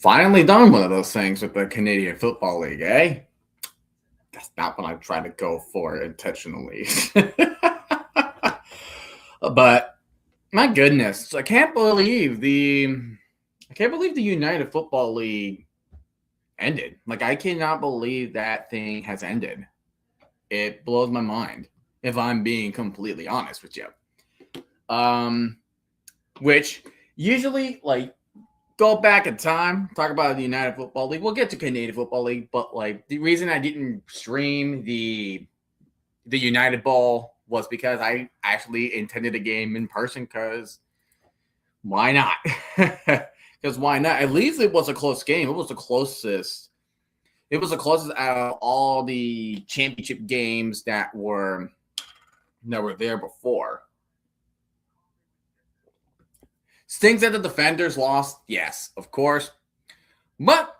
Finally done one of those things with the Canadian Football League, eh? That's not what I try to go for intentionally. But my goodness, I can't believe the United Football League ended. Like, I cannot believe that thing has ended. It blows my mind, if I'm being completely honest with you. Which usually, like, go back in time, talk about the United Football League. We'll get to Canadian Football League, but like the reason I didn't stream the United Bowl was because I actually intended a game in person. Because why not? Because why not? At least it was a close game. It was the closest. It was the closest out of all the championship games that were there before. Stings that the Defenders lost, yes, of course. But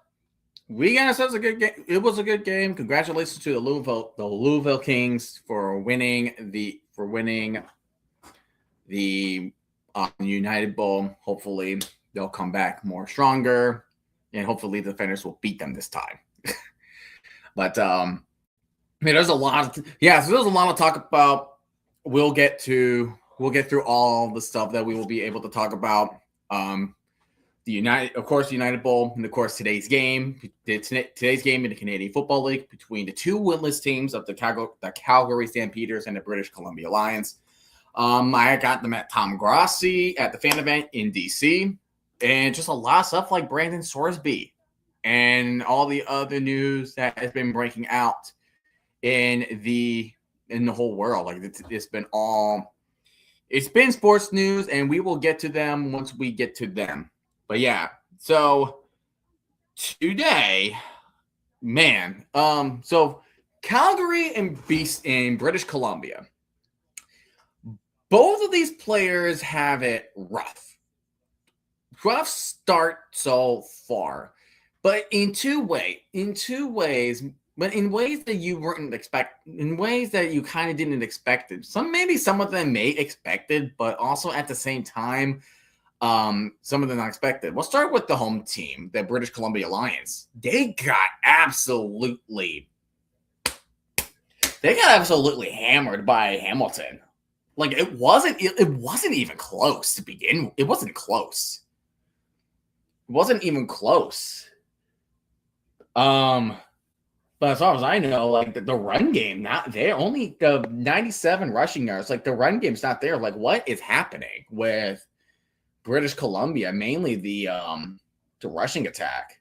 we got ourselves a good game. It was a good game. Congratulations to the Louisville Kings for winning the United Bowl. Hopefully, they'll come back more stronger, and hopefully the Defenders will beat them this time. But there's a lot. So there's a lot to talk about. We'll get through all the stuff that we will be able to talk about. The United Bowl, and of course today's game in the Canadian Football League between the two winless teams of the Calgary Stampeders and the British Columbia Lions. I got them at Tom Grossi at the fan event in DC, and just a lot of stuff like Brandon Sorsby and all the other news that has been breaking out in the whole world. Like it's been sports news, and we will get to them once we get to them. But yeah, so today, man, so Calgary and British Columbia, both of these players have it rough. Rough start so far, but in ways, but in ways that you weren't expecting, in ways that you kind of didn't expect it. Maybe some of them may expected, but also at the same time, some of them not expected. We'll start with the home team, the British Columbia Lions. They got absolutely hammered by Hamilton. Like it wasn't even close to begin. It wasn't close. It wasn't even close. But as far as I know, like the run game, not there. Only the 97 rushing yards. Like the run game's not there. Like what is happening with British Columbia? Mainly the rushing attack.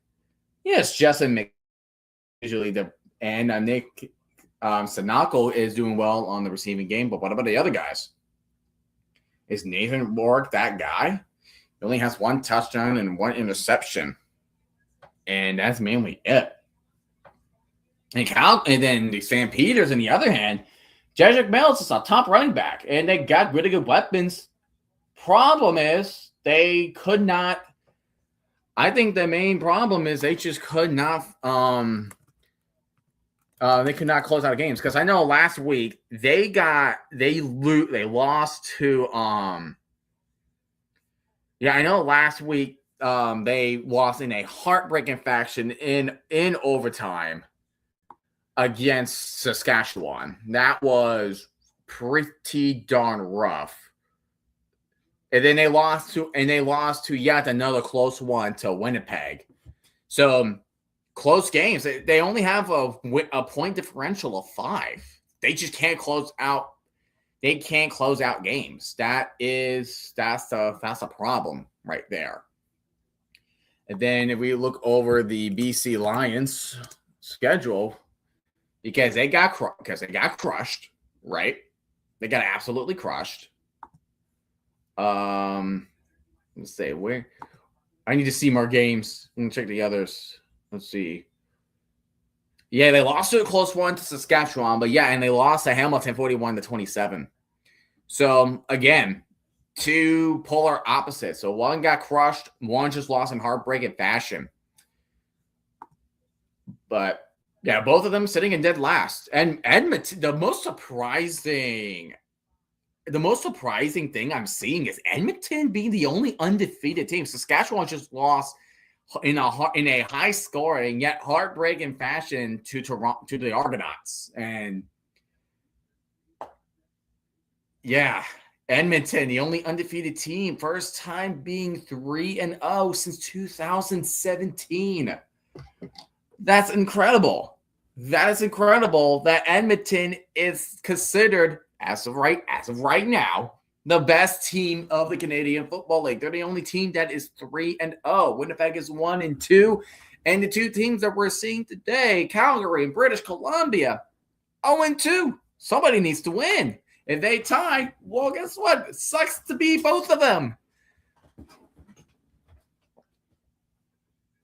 Yes, Justin usually Nick Sanako is doing well on the receiving game. But what about the other guys? Is Nathan Borg that guy? He only has one touchdown and one interception, and that's mainly it. And then the Stampeders, on the other hand, Jedrick Mills is a top running back, and they got really good weapons. Problem is, they could not. I think the main problem is they just could not. They could not close out games, because I know last week they lost to. I know last week they lost in a heartbreaking fashion in overtime against Saskatchewan. That was pretty darn rough. And then they lost to yet another close one to Winnipeg. So close games. They only have a point differential of 5. They just can't close out. They can't close out games. That's a problem right there. And then if we look over the BC Lions schedule, because they got crushed, right? They got absolutely crushed. Let's say where I need to see more games and check the others. Let's see. Yeah, they lost to a close one to Saskatchewan, but and they lost to Hamilton 41-27. So again, two polar opposites. So one got crushed, one just lost in heartbreaking fashion. But yeah, both of them sitting in dead last. And Edmonton, the most surprising thing I'm seeing is Edmonton being the only undefeated team. Saskatchewan just lost in a high scoring yet heartbreaking fashion to Toronto, to the Argonauts. And yeah, Edmonton, the only undefeated team, first time being 3-0 since 2017. That's incredible. That is incredible that Edmonton is considered, as of right now, the best team of the Canadian Football League. They're the only team that is 3-0. Winnipeg is 1-2. And the two teams that we're seeing today, Calgary and British Columbia, 0-2. Somebody needs to win. If they tie, well, guess what? It sucks to be both of them.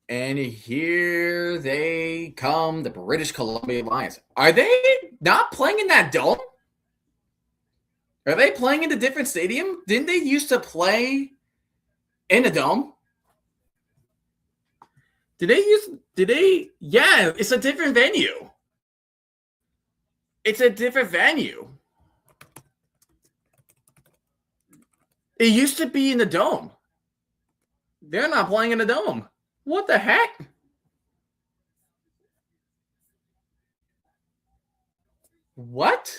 And here they come, the British Columbia Lions. Are they not playing in that dome? Are they playing in a different stadium? Didn't they used to play in a dome? Yeah, it's a different venue. It's a different venue. It used to be in the dome. They're not playing in the dome. What the heck? What?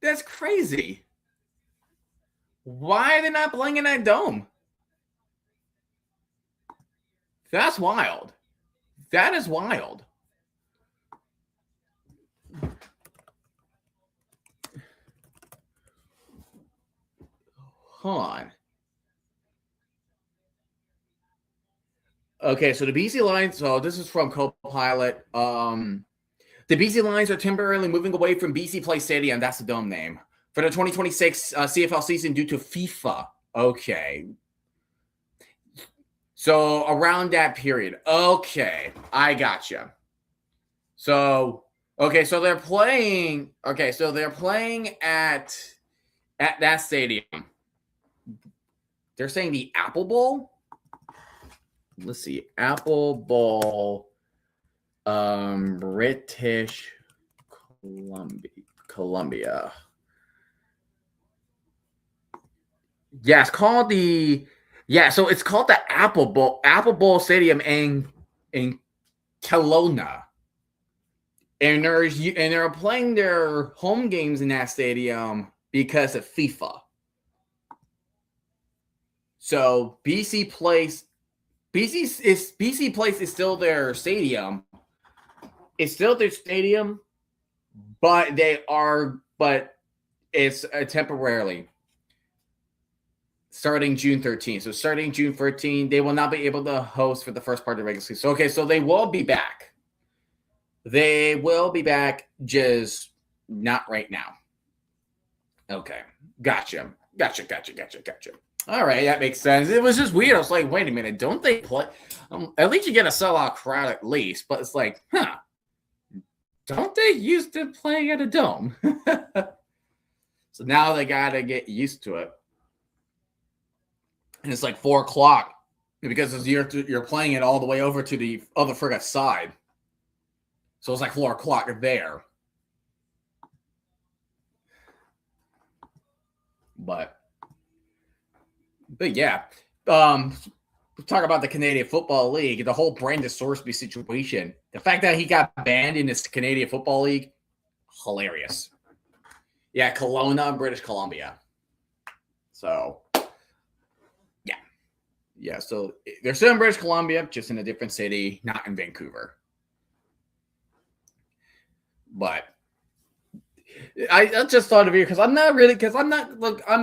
That's crazy. Why are they not playing in that dome? That's wild. That is wild. Hold on. Okay, so the BC Lions, so this is from Copilot. The BC Lions are temporarily moving away from BC Place Stadium. That's the dome name. For the 2026 CFL season due to FIFA. Okay. So around that period. Okay, I gotcha. So, okay, so they're playing. Okay, so they're playing at that stadium. They're saying the Apple Bowl. Let's see, Apple Bowl, British Columbia. Yeah, it's called the. Yeah, so it's called the Apple Bowl Stadium in Kelowna. And they're playing their home games in that stadium because of FIFA. So BC Place is still their stadium. It's still their stadium, but it's temporarily starting June 13th. So starting June 13th, they will not be able to host for the first part of the regular season. So, okay, so they will be back. They will be back, just not right now. Okay, gotcha. All right, that makes sense. It was just weird. I was like, wait a minute, don't they play? At least you get a sellout crowd at least. But it's like, don't they used to play at a dome? So now they got to get used to it. And it's like 4 o'clock because you're playing it all the way over to the other friggin' side. So it's like 4 o'clock there. But yeah. Talk about the Canadian Football League, the whole Brandon Sorsby situation. The fact that he got banned in this Canadian Football League, hilarious. Yeah, Kelowna, British Columbia. So, yeah. So they're still in British Columbia, just in a different city, not in Vancouver. But I just thought of you because I'm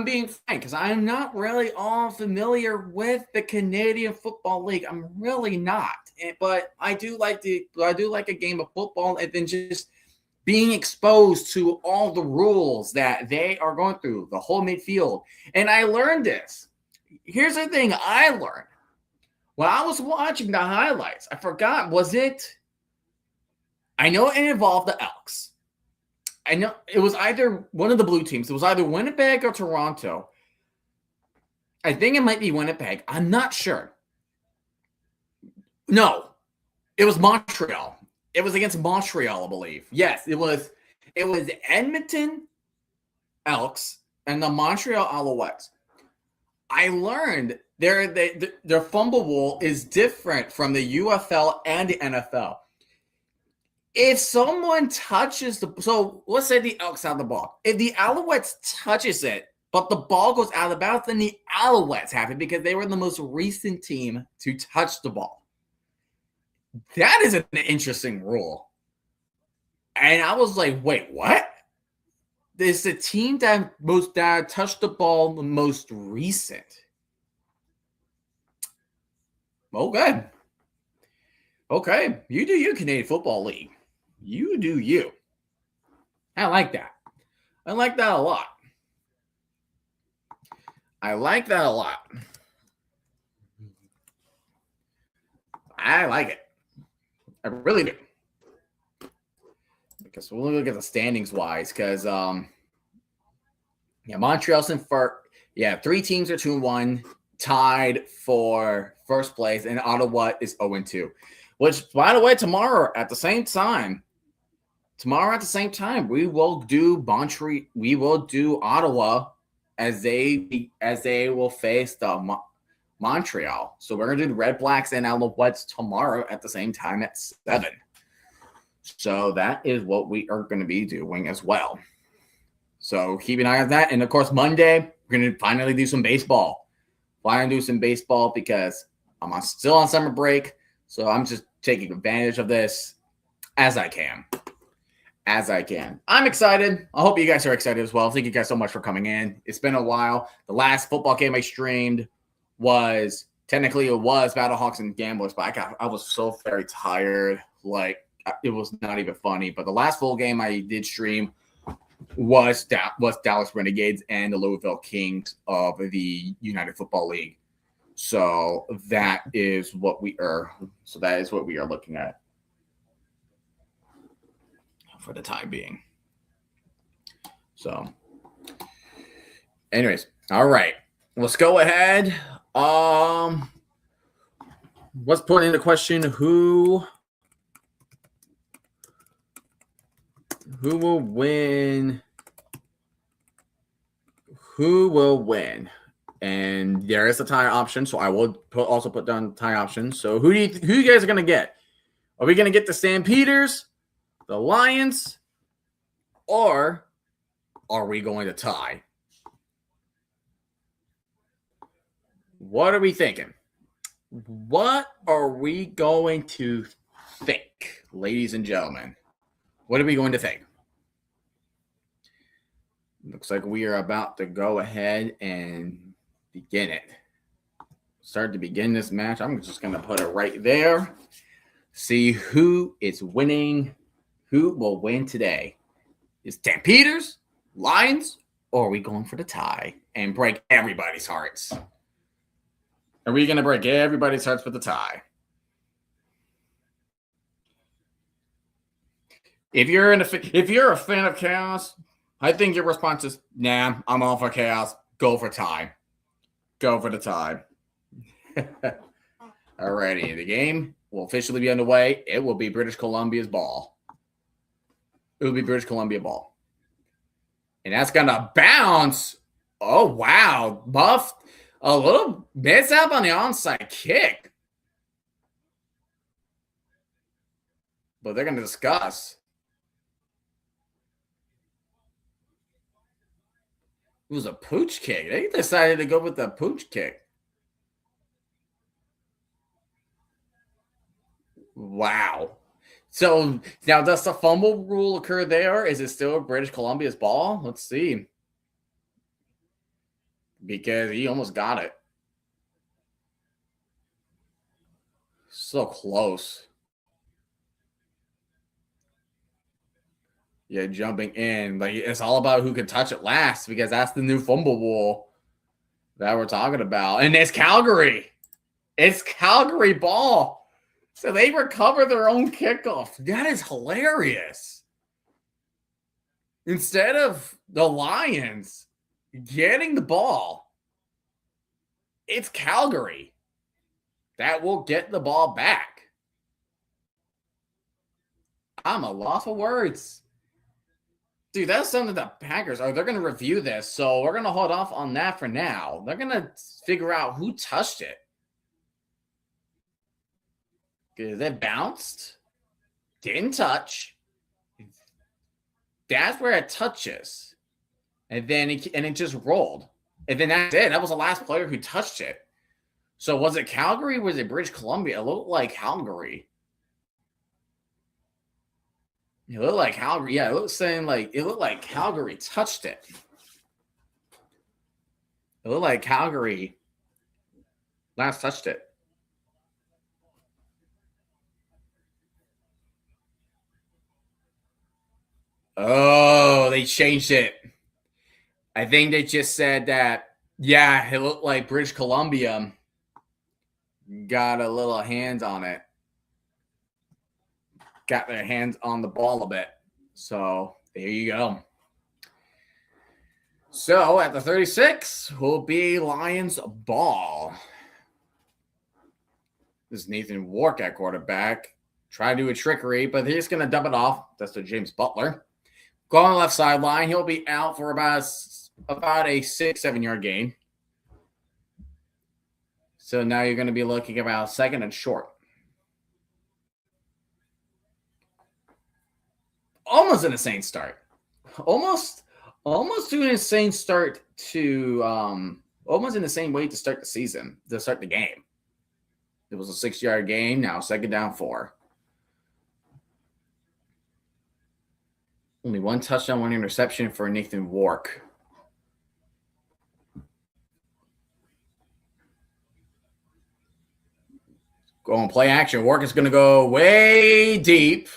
being frank, because I'm not really all familiar with the Canadian Football League. I'm really not. But I do like a game of football, and then just being exposed to all the rules that they are going through, the whole midfield. And I learned this. Here's the thing I learned. When I was watching the highlights, I forgot, I know it involved the Elks. I know it was either one of the blue teams. It was either Winnipeg or Toronto. I think it might be Winnipeg. I'm not sure. No, it was Montreal. It was against Montreal, I believe. Yes, it was Edmonton Elks and the Montreal Alouettes. I learned their fumble rule is different from the UFL and the NFL. If someone touches so let's say the Elks have the ball. If the Alouettes touches it, but the ball goes out of bounds, then the Alouettes have it because they were the most recent team to touch the ball. That is an interesting rule. And I was like, wait, what? It's the team that touched the ball the most recent. Okay. Okay. You do you, Canadian Football League. You do you. I like that. I like that a lot. I like that a lot. I like it. I really do. Because we'll look at the standings wise. Because Montreal's in first. Yeah, 3 teams are 2-1, tied for first place, and Ottawa is 0-2. Which, by the way, tomorrow at the same time, we will do Montreal. We will do Ottawa as they will face the Montreal. So we're gonna do the Red Blacks and Alouettes tomorrow at the same time at 7. So that is what we are going to be doing as well. So keep an eye on that. And of course, Monday we're going to finally do some baseball. Because I'm still on summer break. So I'm just taking advantage of this as I can. I'm excited. I hope you guys are excited as well. Thank you guys so much for coming in. It's been a while. The last football game I streamed was Battlehawks and Gamblers, but I was so very tired. Like, it was not even funny. But the last full game I did stream was Dallas Renegades and the Louisville Kings of the United Football League. So that is what we are looking at for the time being. So, anyways, all right. Let's go ahead. Let's put in the question who will win? Who will win? And there is a tie option, so I will also put down the tie option. So who you guys are gonna get? Are we gonna get the Stampeders, the Lions, or are we going to tie? What are we thinking? What are we going to think, ladies and gentlemen? What are we going to think? Looks like we are about to go ahead and begin it. Start to begin this match. I'm just going to put it right there. See who is winning. Who will win today? Is Stampeders, Lions, or are we going for the tie and break everybody's hearts? Are we going to break everybody's hearts for the tie? If you're a fan of chaos, I think your response is, nah, I'm all for chaos. Go for tie. Go for the tie. Alrighty, the game will officially be underway. It will be British Columbia's ball. It will be British Columbia ball. And that's going to bounce. Oh, wow. Buff. A little mishap on the onside kick. But they're going to discuss. It was a pooch kick. They decided to go with the pooch kick. Wow. So now does the fumble rule occur there? Is it still British Columbia's ball? Let's see. Because he almost got it. So close. Yeah, jumping in. Like, it's all about who can touch it last because that's the new fumble rule that we're talking about. And it's Calgary. It's Calgary ball. So they recover their own kickoff. That is hilarious. Instead of the Lions getting the ball, it's Calgary that will get the ball back. I'm a loss for words. Dude, that's something the Packers are. They're going to review this, so we're going to hold off on that for now. They're going to figure out who touched it. Because it bounced, didn't touch. That's where it touches. And then it just rolled. And then that's it. That was the last player who touched it. So was it Calgary? Was it British Columbia? It looked like Calgary. It looked like Calgary. Yeah, it looked like Calgary touched it. It looked like Calgary last touched it. Oh, they changed it. I think they just said that, yeah, it looked like British Columbia got a little hands on it. Got their hands on the ball a bit. So there you go. So at the 36 will be Lions ball. This is Nathan Wark at quarterback. Try to do a trickery, but he's going to dump it off. That's to James Butler. Go on the left sideline. He'll be out for about a 6-7 yard gain. So now you're going to be looking about second and short. Almost an insane start. Almost doing an insane start to almost in the same way to start the season, to start the game. It was a 6-yard game. Now second down 4. Only 1 touchdown, 1 interception for Nathan Wark. Go on play action. Wark is going to go way deep.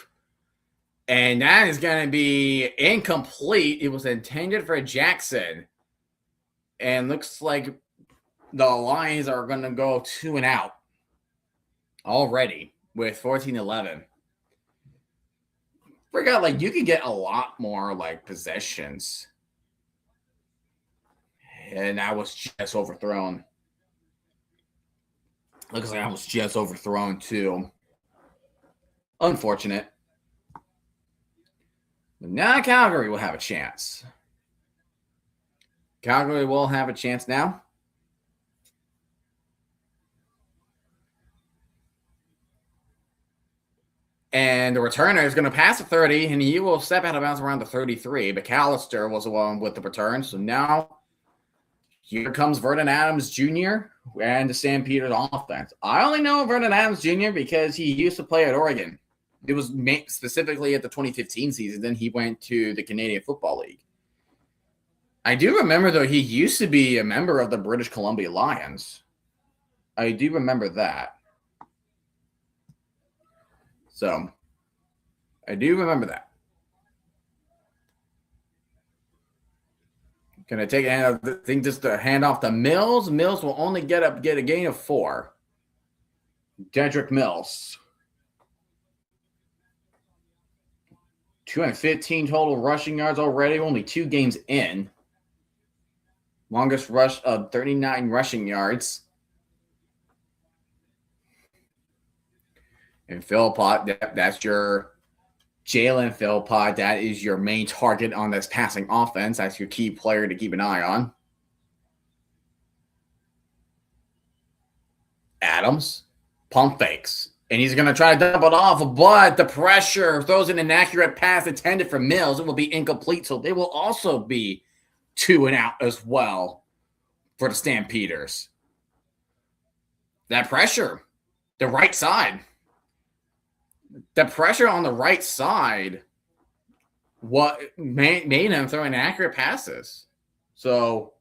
And that is going to be incomplete. It was intended for Jackson. And looks like the Lions are going to go 2 and out already with 14-11. Forgot, like, you could get a lot more, like, possessions. And that was just overthrown. Looks like I was just overthrown, too. Unfortunate. But now Calgary will have a chance. Calgary will have a chance now. And the returner is going to pass the 30, and he will step out of bounds around the 33. But McAllister was the one with the return. So now here comes Vernon Adams Jr. and the Stampeders offense. I only know Vernon Adams Jr. because he used to play at Oregon. It was specifically at the 2015 season. Then he went to the Canadian Football League. I do remember, though, he used to be a member of the British Columbia Lions. I do remember that. So, I do remember that. Can I take a thing just to hand off to Mills? Mills will only get a gain of 4. Dedrick Mills. 215 total rushing yards already, only 2 games in. Longest rush of 39 rushing yards. And Philpott, that's your Jalen Philpott. That is your main target on this passing offense. That's your key player to keep an eye on. Adams, pump fakes. And he's going to try to dump it off, but the pressure throws an inaccurate pass intended for Mills. It will be incomplete, so they will also be 2 and out as well for the Stampeders. That pressure, the right side. The pressure on the right side what made him throw inaccurate passes. So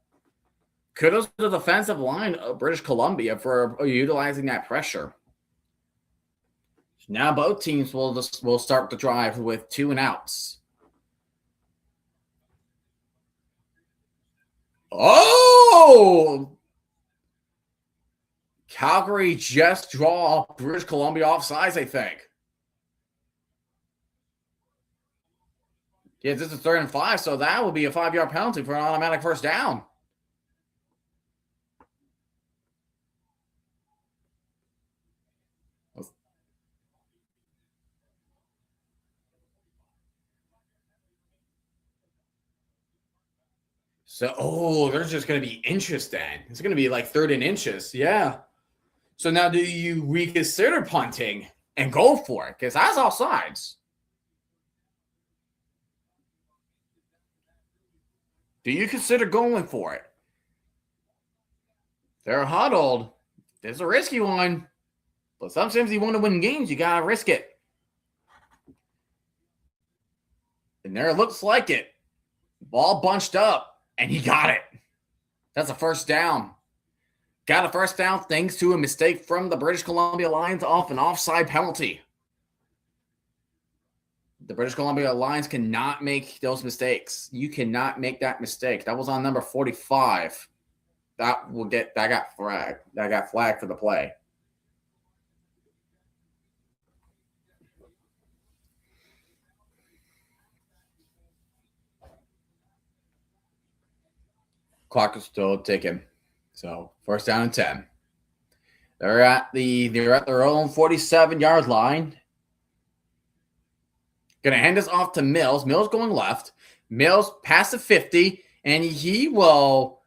kudos to the defensive line of British Columbia for utilizing that pressure. Now both teams will start the drive with 2 and outs. Oh! Calgary just draw British Columbia offsides, I think. Yeah, this is 3rd and 5, so that will be a 5-yard penalty for an automatic first down. So, there's just going to be inches then. It's going to be like 3rd and inches. Yeah. So now do you reconsider punting and go for it? Because that's offsides. Do you consider going for it? They're huddled. It's a risky one. But sometimes you want to win games, you got to risk it. And there it looks like it. Ball bunched up, and he got it. That's a first down. Got a first down thanks to a mistake from the British Columbia Lions off an offside penalty. The British Columbia Lions cannot make those mistakes. You cannot make that mistake. That was on number 45. That got flagged. That got flagged for the play. Clock is still ticking. So first down and 10. They're at their own 47-yard line. Gonna hand this off to Mills. Mills going left. Mills past the 50, and he will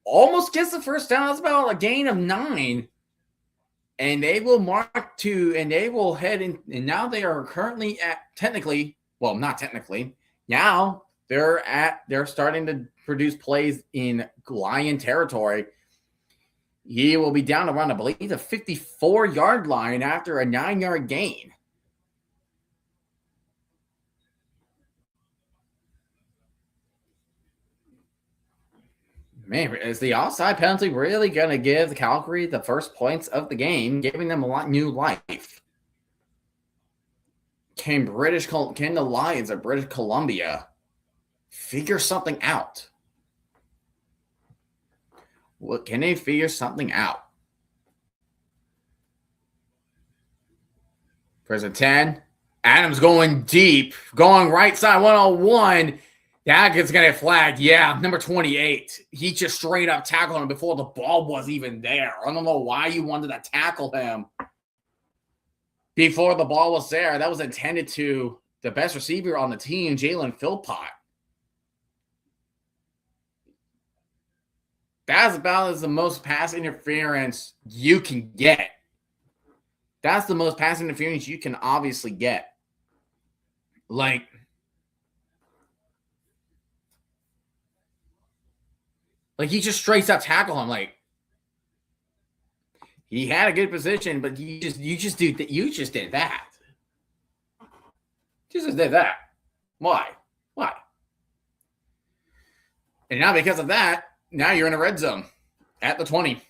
almost gets the first down. That's about a gain of 9. And they will mark 2, and they will head in. And now they are currently at not technically. Now they're starting to produce plays in Lion territory. He will be down around, I believe, the 54-yard line after a 9-yard gain. Man, is the offside penalty really going to give the Calgary the first points of the game, giving them a lot new life? Can the Lions of British Columbia figure something out? What can they figure something out? Present 10. Adams going deep, going right side 101. That gets going to get flagged. Yeah, number 28. He just straight up tackled him before the ball was even there. I don't know why you wanted to tackle him before the ball was there. That was intended to the best receiver on the team, Jalen Philpott. That's about as the most pass interference you can get. That's the most pass interference you can obviously get. Like he just straight up tackle him. Like, he had a good position, but you just did that. You just did that. Just did that. Why? And now because of that, now you're in a red zone at the 20.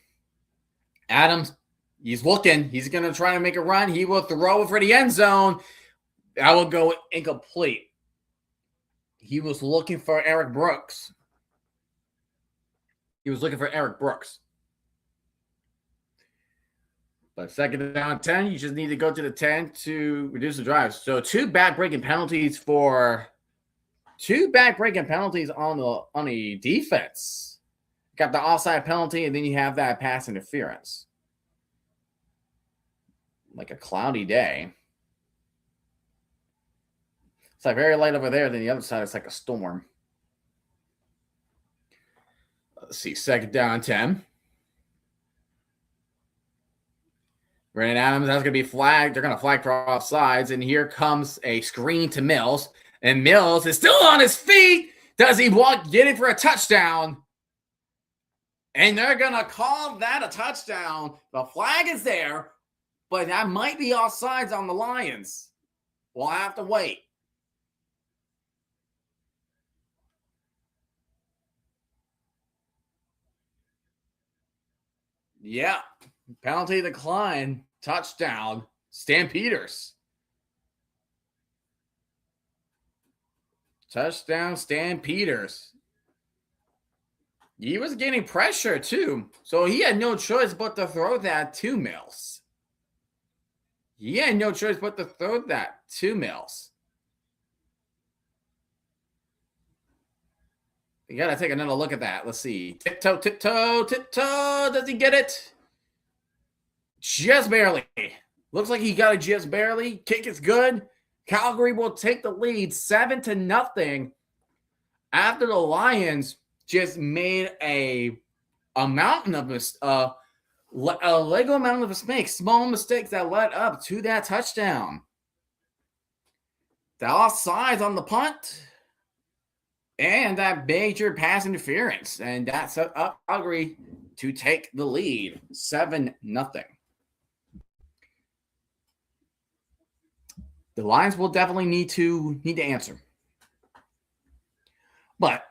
Adams, he's looking. He's going to try to make a run. He will throw for the end zone. That will go incomplete. He was looking for Eric Brooks. But second down 10, you just need to go to the 10 to reduce the drive. So two back-breaking penalties on the defense. Got the offside penalty, and then you have that pass interference. Like a cloudy day. It's like very light over there. Then the other side, it's like a storm. Let's see. Second down 10. Brandon Adams, that's going to be flagged. They're going to flag for offsides. And here comes a screen to Mills. And Mills is still on his feet. Does he get it for a touchdown? And they're going to call that a touchdown. The flag is there, but that might be offsides on the Lions. We'll have to wait. Yeah. Penalty decline. Touchdown. Stampeders. Touchdown Stampeders. He was getting pressure too. So he had no choice but to throw that to Mills. You got to take another look at that. Let's see. Tiptoe. Does he get it? Just barely. Looks like he got it just barely. Kick is good. Calgary will take the lead 7-0 after the Lions just made a mountain of a Lego mountain of mistakes, small mistakes that led up to that touchdown. The offsides on the punt and that major pass interference, and that set up Calgary to take the lead, 7-0. The Lions will definitely need to answer. But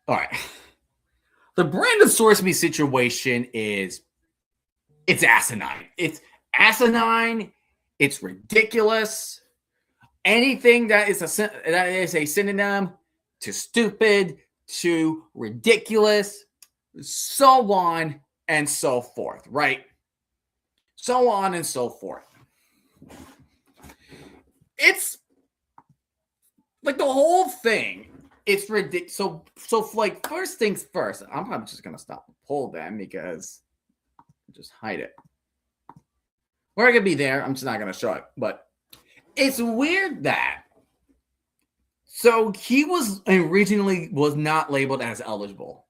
all right, the Brandon Sorsby situation it's asinine. It's asinine. It's ridiculous. Anything that is a synonym to stupid, to ridiculous, so on and so forth, right? So on and so forth. It's like the whole thing. It's ridiculous. So like, first things first, I'm probably just going to stop the poll then because I'll just hide it. We're going to be there. I'm just not going to show it. But it's weird that. So he was originally not labeled as eligible.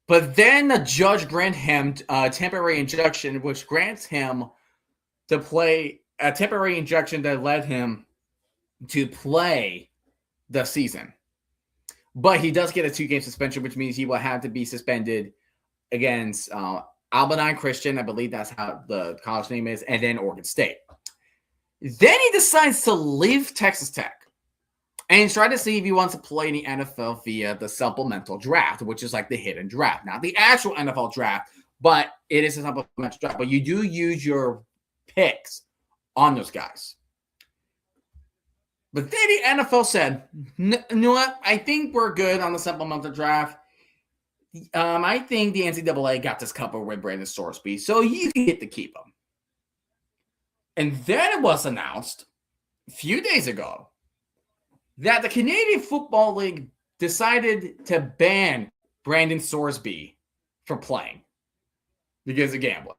But then the judge granted him a temporary injunction, which grants him to play a temporary injunction that led him to play the season. But he does get a 2-game suspension, which means he will have to be suspended against Albany Christian. I believe that's how the college name is, and then Oregon State. Then he decides to leave Texas Tech and try to see if he wants to play in the NFL via the supplemental draft, which is like the hidden draft. Not the actual NFL draft, but it is a supplemental draft. But you do use your picks on those guys. But then the NFL said, you know what? I think we're good on the supplemental draft. I think the NCAA got this covered with Brandon Sorsby, so you can get to keep him. And then it was announced a few days ago that the Canadian Football League decided to ban Brandon Sorsby from playing because of gambling,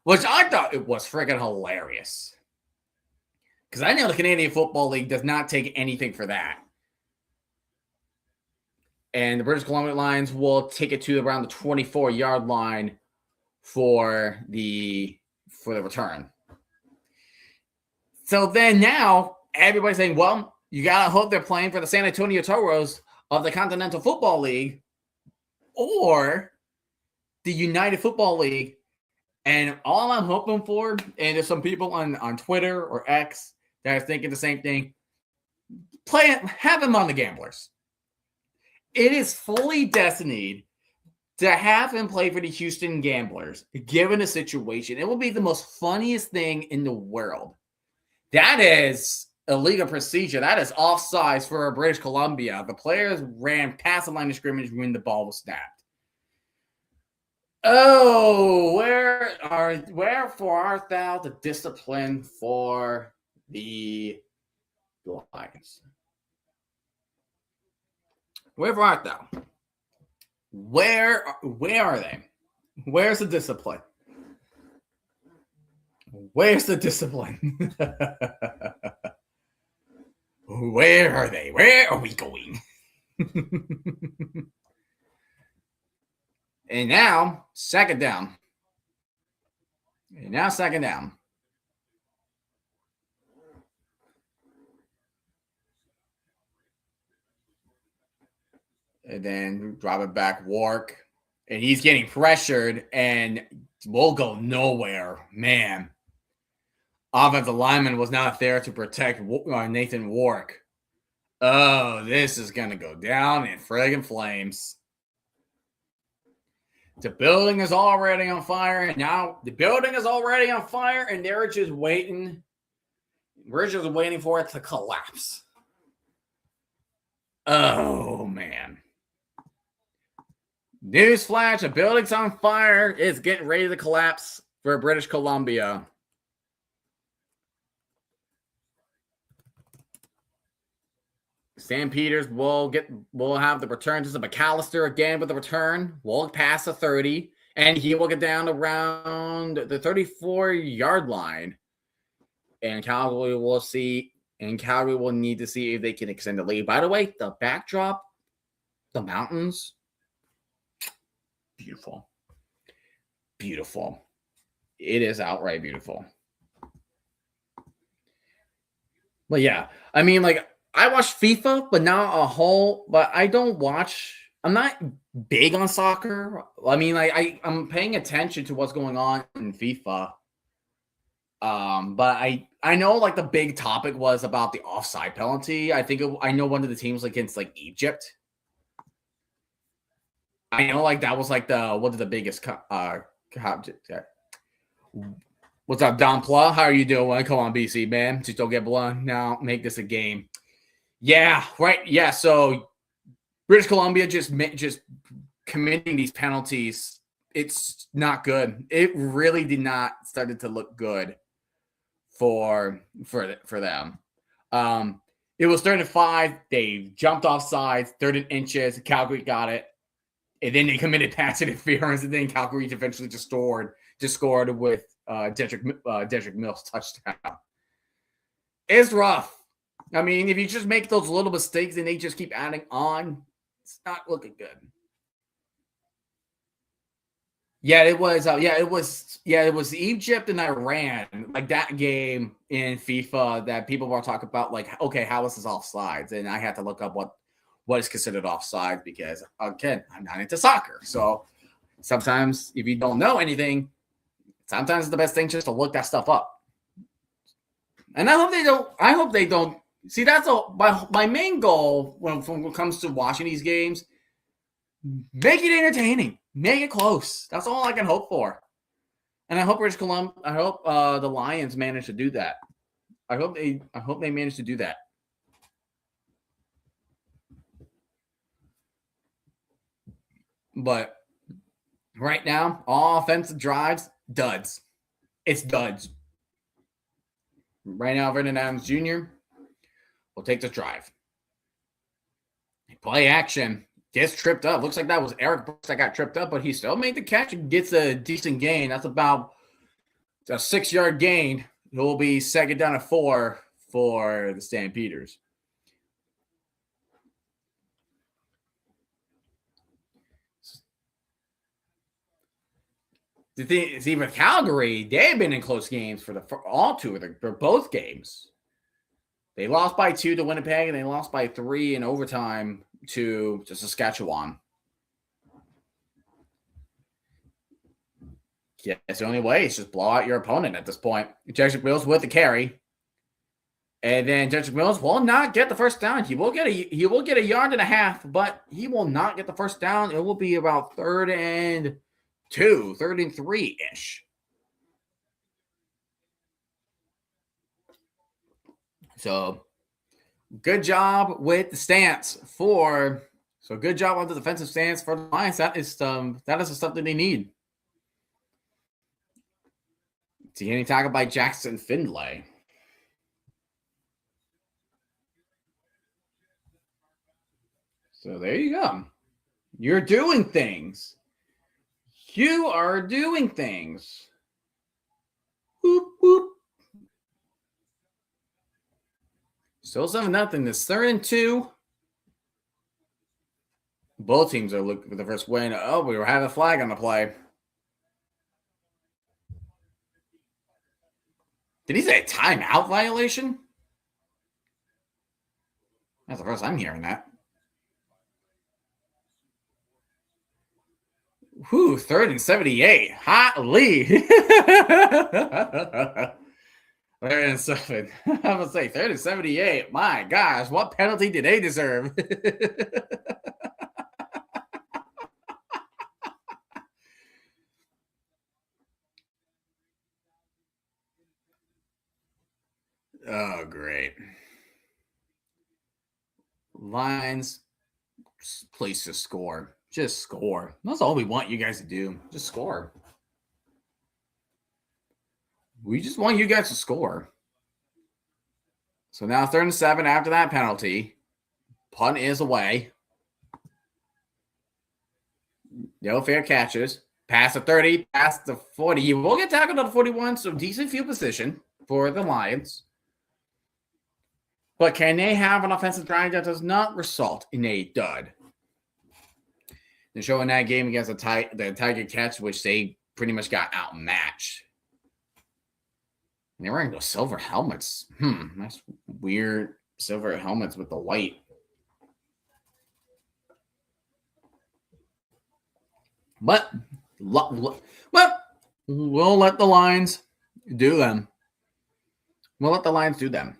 which I thought it was freaking hilarious. Because I know the Canadian Football League does not take anything for that. And the British Columbia Lions will take it to around the 24-yard line for the return. So then now everybody's saying, well, you got to hope they're playing for the San Antonio Toros of the Continental Football League or the United Football League. And all I'm hoping for, and there's some people on Twitter or X that are thinking the same thing, have him on the Gamblers. It is fully destined to have him play for the Houston Gamblers, given the situation. It will be the most funniest thing in the world. That is illegal procedure. That is offsides for British Columbia. The players ran past the line of scrimmage when the ball was snapped. Oh, wherefore art thou the discipline for the Lions? Wherefore art thou? Where are they? Where's the discipline? Where's the discipline? Where are they? Where are we going? And now, second down. And then drop it back, Wark. And he's getting pressured, and we'll go nowhere. Man. Offensive lineman was not there to protect Nathan Wark. Oh, this is going to go down in friggin' flames. The building is already on fire, and now the building is already on fire, and they're just waiting. We're just waiting for it to collapse. Oh, man. Newsflash, the building's on fire. It's getting ready to collapse for British Columbia. Stampeders will have the return to McAllister again with the return. Will pass the 30, and he will get down around the 34-yard line. And Calgary will see And Calgary will need to see if they can extend the lead. By the way, the backdrop, the mountains, beautiful. Beautiful. It is outright beautiful. But yeah, I mean, like, I watch FIFA, but not a whole, but I don't watch, I'm not big on soccer. I mean, like, I'm paying attention to what's going on in FIFA. But I know, like, the big topic was about the offside penalty. I know one of the teams against, like, Egypt. I know, like, that was, like, one of the biggest what's up, Don Pla? How are you doing? Come on, BC, man. Just don't get blown. Now make this a game. Yeah, right. Yeah, so British Columbia just committing these penalties. It's not good. It really did not started to look good for them. It was 3rd and 5. They jumped off sides, 3rd and inches. Calgary got it. And then they committed pass interference, and then Calgary eventually just scored with Dedrick Mills' touchdown. It's rough. I mean, if you just make those little mistakes and they just keep adding on, it's not looking good. Yeah, it was. It was Egypt and Iran, like that game in FIFA that people were talking about. Like, okay, how is this offsides? And I had to look up what is considered offside because, again, I'm not into soccer. So sometimes if you don't know anything, sometimes it's the best thing just to look that stuff up. And I hope they don't. See, that's my main goal when it comes to watching these games. Make it entertaining. Make it close. That's all I can hope for. And I hope the Lions manage to do that. I hope they manage to do that. But right now, all offensive drives, duds. It's duds. Right now, Vernon Adams Jr. will take the drive. Play action. Gets tripped up. Looks like that was Eric Brooks that got tripped up, but he still made the catch and gets a decent gain. That's about a 6-yard gain. It will be 2nd down and 4 for the Stampeders. The thing is, even Calgary, they've been in close games for both games. They lost by 2 to Winnipeg, and they lost by 3 in overtime to Saskatchewan. Yeah, it's the only way. It's just blow out your opponent at this point. Dedrick Mills with the carry. And then Dedrick Mills will not get the first down. He will get a 1.5 yards, but he will not get the first down. It will be about 3rd and 2, 3rd and 3-ish. So good job with the stance good job on the defensive stance for the Lions. That is the stuff that they need. See any tackle by Jackson Findlay. So there you go. You're doing things. You are doing things. Whoop, whoop. Still 7-0. This 3rd and 2. Both teams are looking for the first win. Oh, we were having a flag on the play. Did he say a timeout violation? That's the first I'm hearing that. Whew, 3rd and 78. Hot lead. 3rd and 7. I'm going to say 3rd and 78. My gosh, what penalty did they deserve? Oh, great. Lions, please just score. Just score. That's all we want you guys to do. Just score. We just want you guys to score. So now 3rd and 7 after that penalty. Punt is away. No fair catches. Past the 30, past the 40. You will get tackled on the 41, so decent field position for the Lions. But can they have an offensive drive that does not result in a dud? They're showing that game against the Tiger Cats, which they pretty much got outmatched. And they're wearing those silver helmets. That's weird. Silver helmets with the white. But we'll let the Lions do them. We'll let the Lions do them.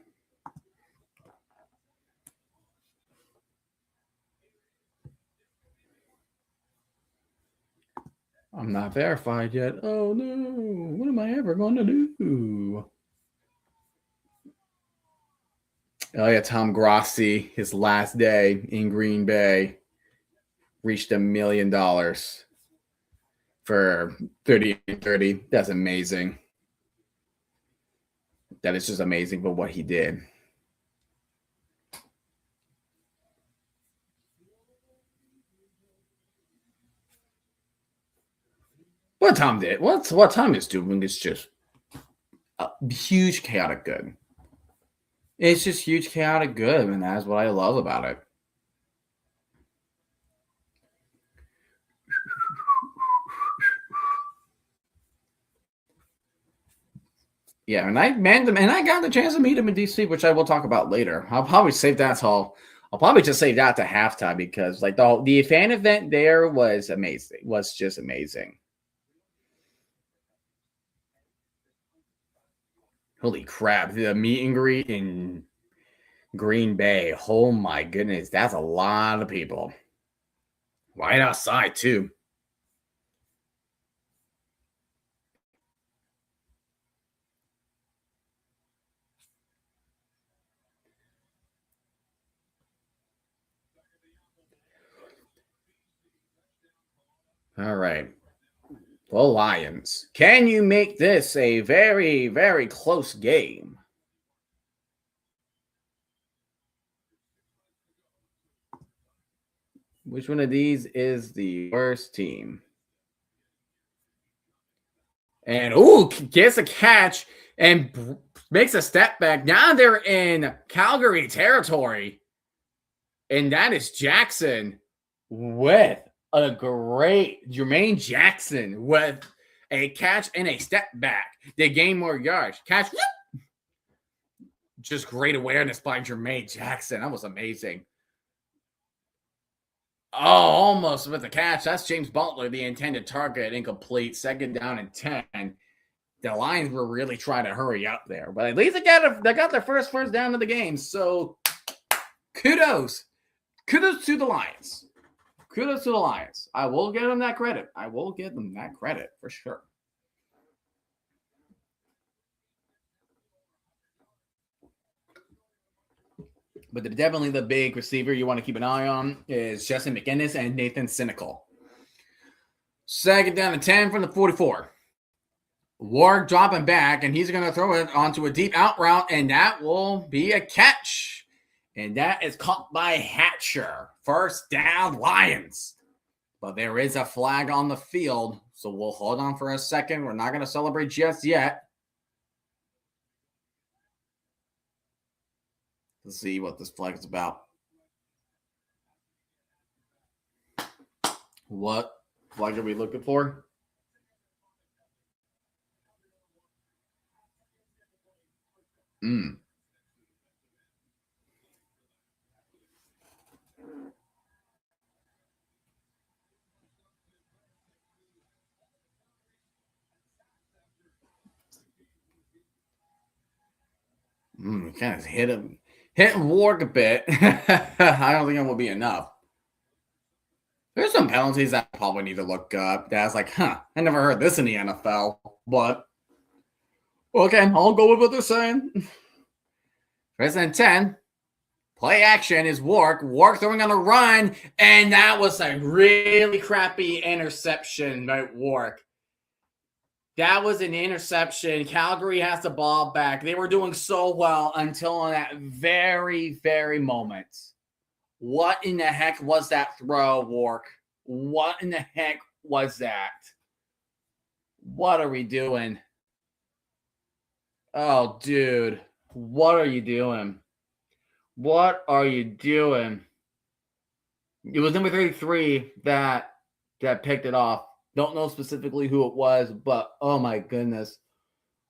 I'm not verified yet. Oh, no. What am I ever going to do? Oh, yeah, Tom Grossi, his last day in Green Bay, reached $1 million for 30-30. That's amazing. That is just amazing for what he did. What Tom did, what Tom is doing is just a huge chaotic good. It's just huge chaotic good, and that's what I love about it. Yeah, and I got the chance to meet him in DC, which I will talk about later. I'll probably save that till I'll probably just save that to halftime because like the fan event there was amazing. Was just amazing. Holy crap. The meet and greet in Green Bay. Oh my goodness. That's a lot of people. Right outside, too. All right. The Lions. Can you make this a very, very close game? Which one of these is the worst team? And gets a catch and makes a step back. Now they're in Calgary territory. And that is Jackson with a great Jermaine Jackson with a catch and a step back. They gain more yards. Catch. Just great awareness by Jermaine Jackson. That was amazing. Oh, almost with the catch. That's James Butler, the intended target, incomplete. 2nd down and 10. The Lions were really trying to hurry up there, but at least they got their first down of the game. So kudos to the Lions. Kudos to the Lions. I will give them that credit. I will give them that credit for sure. But definitely the big receiver you want to keep an eye on is Justin McInnis and Nathan Cynical. 2nd down and 10 from the 44. Ward dropping back, and he's going to throw it onto a deep out route, and that will be a catch. And that is caught by Hatcher. 1st down, Lions. But there is a flag on the field, so we'll hold on for a second. We're not going to celebrate just yet. Let's see what this flag is about. What flag are we looking for? Kind of hit Ward a bit. I don't think it will be enough. There's some penalties that I probably need to look up. That's like, I never heard this in the NFL. But okay, I'll go with what they're saying. 1st and 10. Play action is Wark. Wark throwing on a run, and that was a really crappy interception by Wark. That was an interception. Calgary has the ball back. They were doing so well until that very, very moment. What in the heck was that throw, Wark? What in the heck was that? What are we doing? Oh, dude. What are you doing? What are you doing? It was number 33 that picked it off. Don't know specifically who it was, but oh my goodness.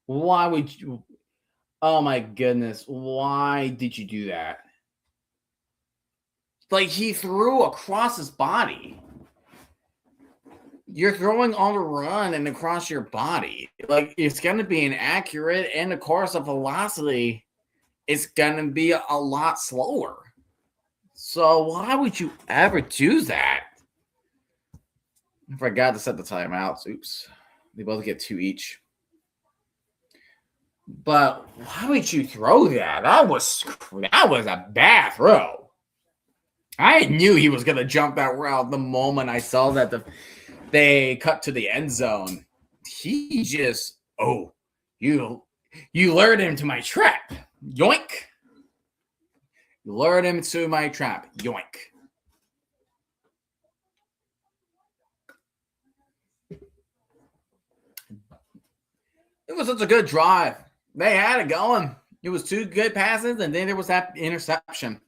Why would you? Oh my goodness. Why did you do that? Like he threw across his body. You're throwing on a run and across your body. Like it's going to be inaccurate, and of course, the velocity is going to be a lot slower. So why would you ever do that? I forgot to set the timeouts. Oops. They both get 2 each. But why would you throw that? That was a bad throw. I knew he was going to jump that route the moment I saw that they cut to the end zone. He just, you lured him to my trap. Yoink. You lured him to my trap. Yoink. It was such a good drive. They had it going. It was 2 good passes, and then there was that interception.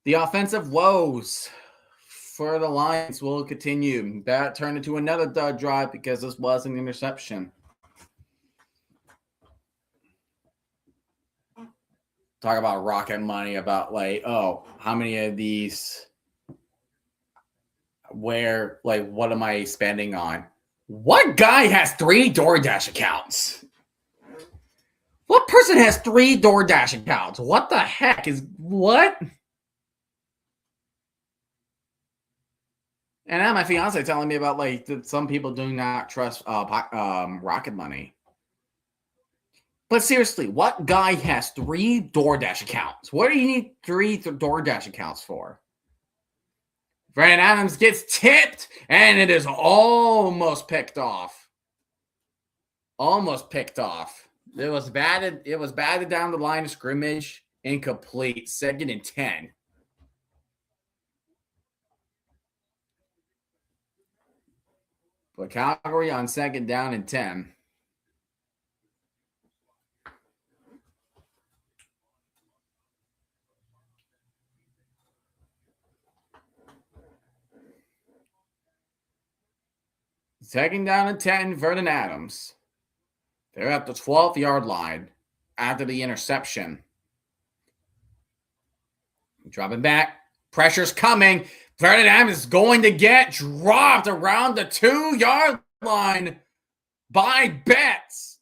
The offensive woes for the Lions will continue. That turned into another drive because this was an interception. Talk about rocket money, about like, how many of these, where, like, what am I spending on? What guy has 3 DoorDash accounts? What person has 3 DoorDash accounts? What the heck is what? And now my fiance telling me about like that some people do not trust Rocket Money. But seriously, what guy has 3 DoorDash accounts? What do you need 3 DoorDash accounts for? Brandon Adams gets tipped, and it is almost picked off. Almost picked off. It was batted down the line of scrimmage, incomplete. 2nd and 10. But Calgary on 2nd down and 10. Second down and 10, Vernon Adams. They're at the 12-yard line after the interception. Dropping back. Pressure's coming. Vernon Adams is going to get dropped around the 2-yard line by Betts.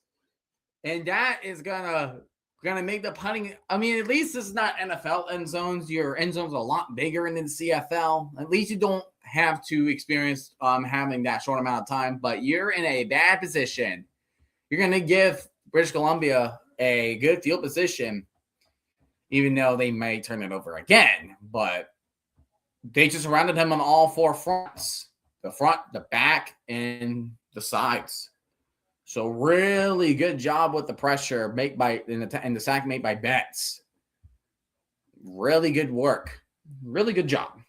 And that is gonna make the punting. I mean, at least this is not NFL end zones. Your end zones are a lot bigger in the CFL. At least you don't have to experience having that short amount of time. But you're in a bad position. You're gonna give British Columbia a good field position, even though they may turn it over again. But they just surrounded him on all 4 fronts: the front, the back, and the sides. So really good job with the pressure made by and the sack made by Betts. Really good work. Really good job.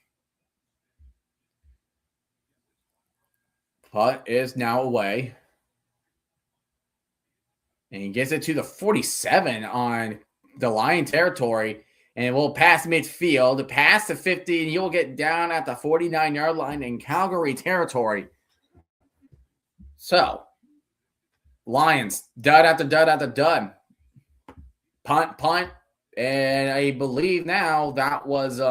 Putt is now away. And he gets it to the 47 on the Lion territory. And it will pass midfield, pass the 50, and he will get down at the 49-yard line in Calgary territory. So, Lions, dud after dud after dud. Punt. And I believe now that was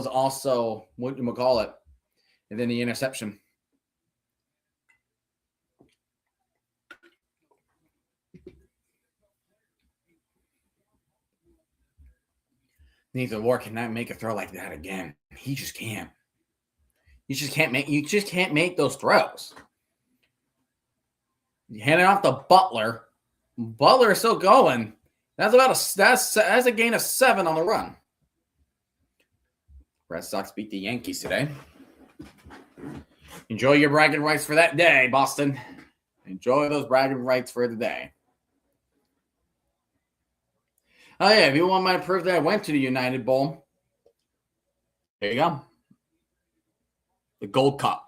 also what you call it. And then the interception. Needs to work and not make a throw like that again. He just can't. You just can't make those throws. You hand it off to Butler. Butler is still going. That's a gain of 7 on the run. Red Sox beat the Yankees today. Enjoy your bragging rights for that day, Boston. Enjoy those bragging rights for the day. Oh, yeah, if you want my proof that I went to the United Bowl, there you go. The Gold Cup.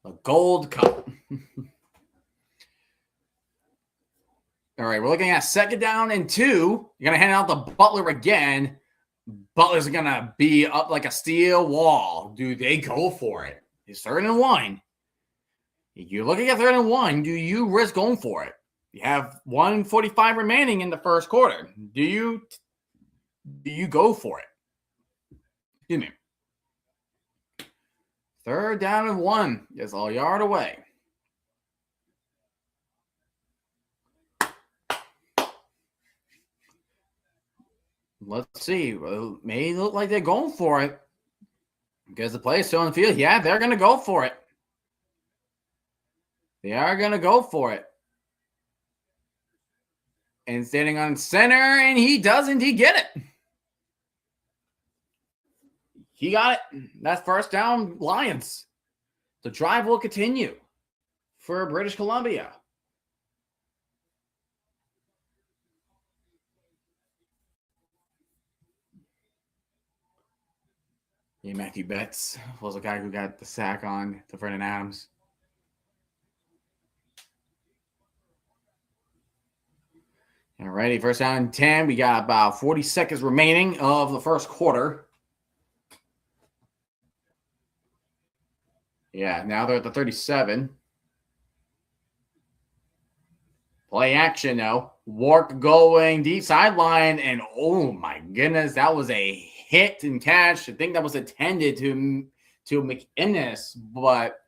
The Gold Cup. All right, we're looking at 2nd down and 2. You're going to hand out to Butler again. Butler's going to be up like a steel wall. Do they go for it? It's 3rd and 1. You're looking at 3rd and 1. Do you risk going for it? You have 1:45 remaining in the first quarter. Do you go for it? Excuse me. 3rd down and 1 is a yard away. Let's see. Well, it may look like they're going for it because the play's still in the field. Yeah, they're going to go for it. They are going to go for it. And standing on center, and he does indeed get it. He got it. That's 1st down, Lions. The drive will continue for British Columbia. Yeah, Matthew Betts was the guy who got the sack on to Vernon Adams. All righty, 1st down and 10. We got about 40 seconds remaining of the first quarter. Yeah, now they're at the 37. Play action, though. Wark going deep sideline, and oh my goodness, that was a hit and catch. I think that was intended to McInnes, but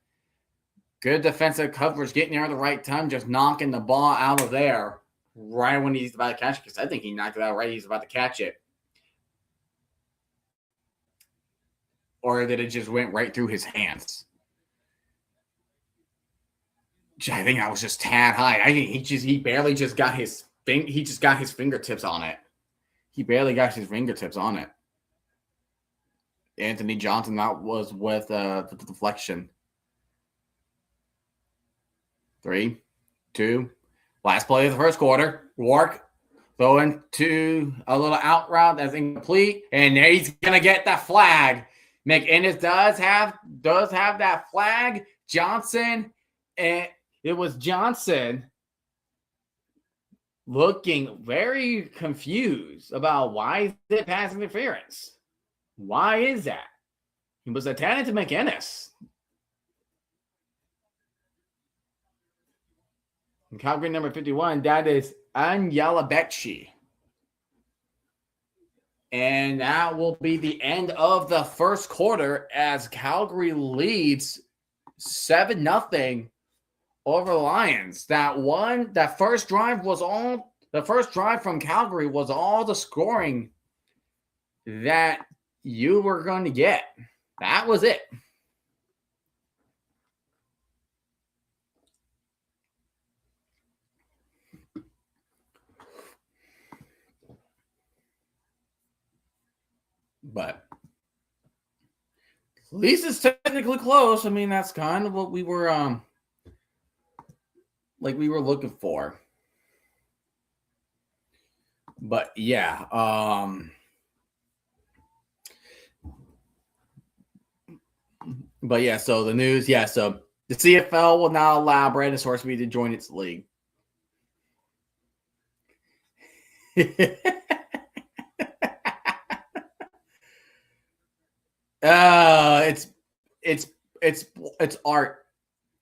good defensive coverage, getting there at the right time, just knocking the ball out of there right when he's about to catch it, because I think he knocked it out right. He's about to catch it. Or did it just went right through his hands? I think that was just tad high. I think he barely just got his fingertips on it. He barely got his fingertips on it. Anthony Johnson, that was with the deflection. 3, 2, last play of the first quarter. Wark throwing to a little out route that's incomplete, and there he's gonna get that flag. McInnes does have that flag. Johnson, and it was Johnson looking very confused about why is it pass interference. Why is that? He was attending to McInnes. And Calgary number 51, that is Anyalabekshi. And that will be the end of the first quarter as Calgary leads 7-0 over the Lions. That first drive from Calgary was all the scoring that you were going to get. That was it. But at least it's technically close. I mean, that's kind of what we were looking for. But yeah, so the news, so the CFL will not allow Brandon Sorsby to join its league. It's art.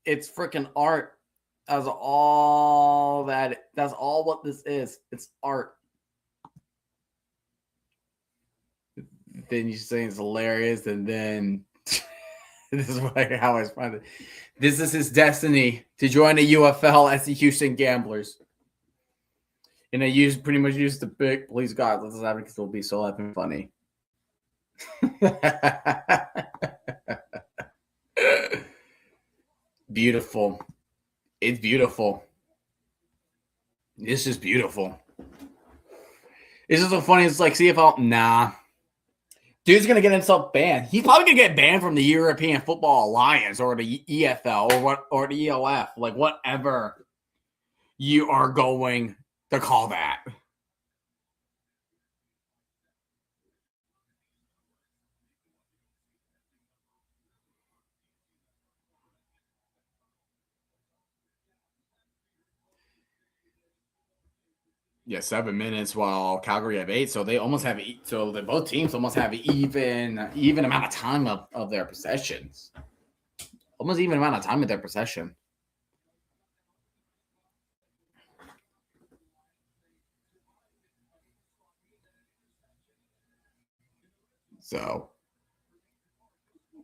It's freaking art. That's all what this is. It's art. Then you say it's hilarious, and then this is how I find it. This is his destiny to join the UFL as the Houston Gamblers. And they pretty much use the big, please God, let's have it because it'll be so effing funny. Beautiful. It's beautiful. This is beautiful. This is so funny. It's like CFL. Nah. Dude's going to get himself banned. He's probably going to get banned from the European Football Alliance or the EFL or the ELF. Like whatever you are going to call that. 7 minutes while Calgary have 8. So they almost have both teams almost have even amount of time of their possessions. Almost even amount of time of their possession. So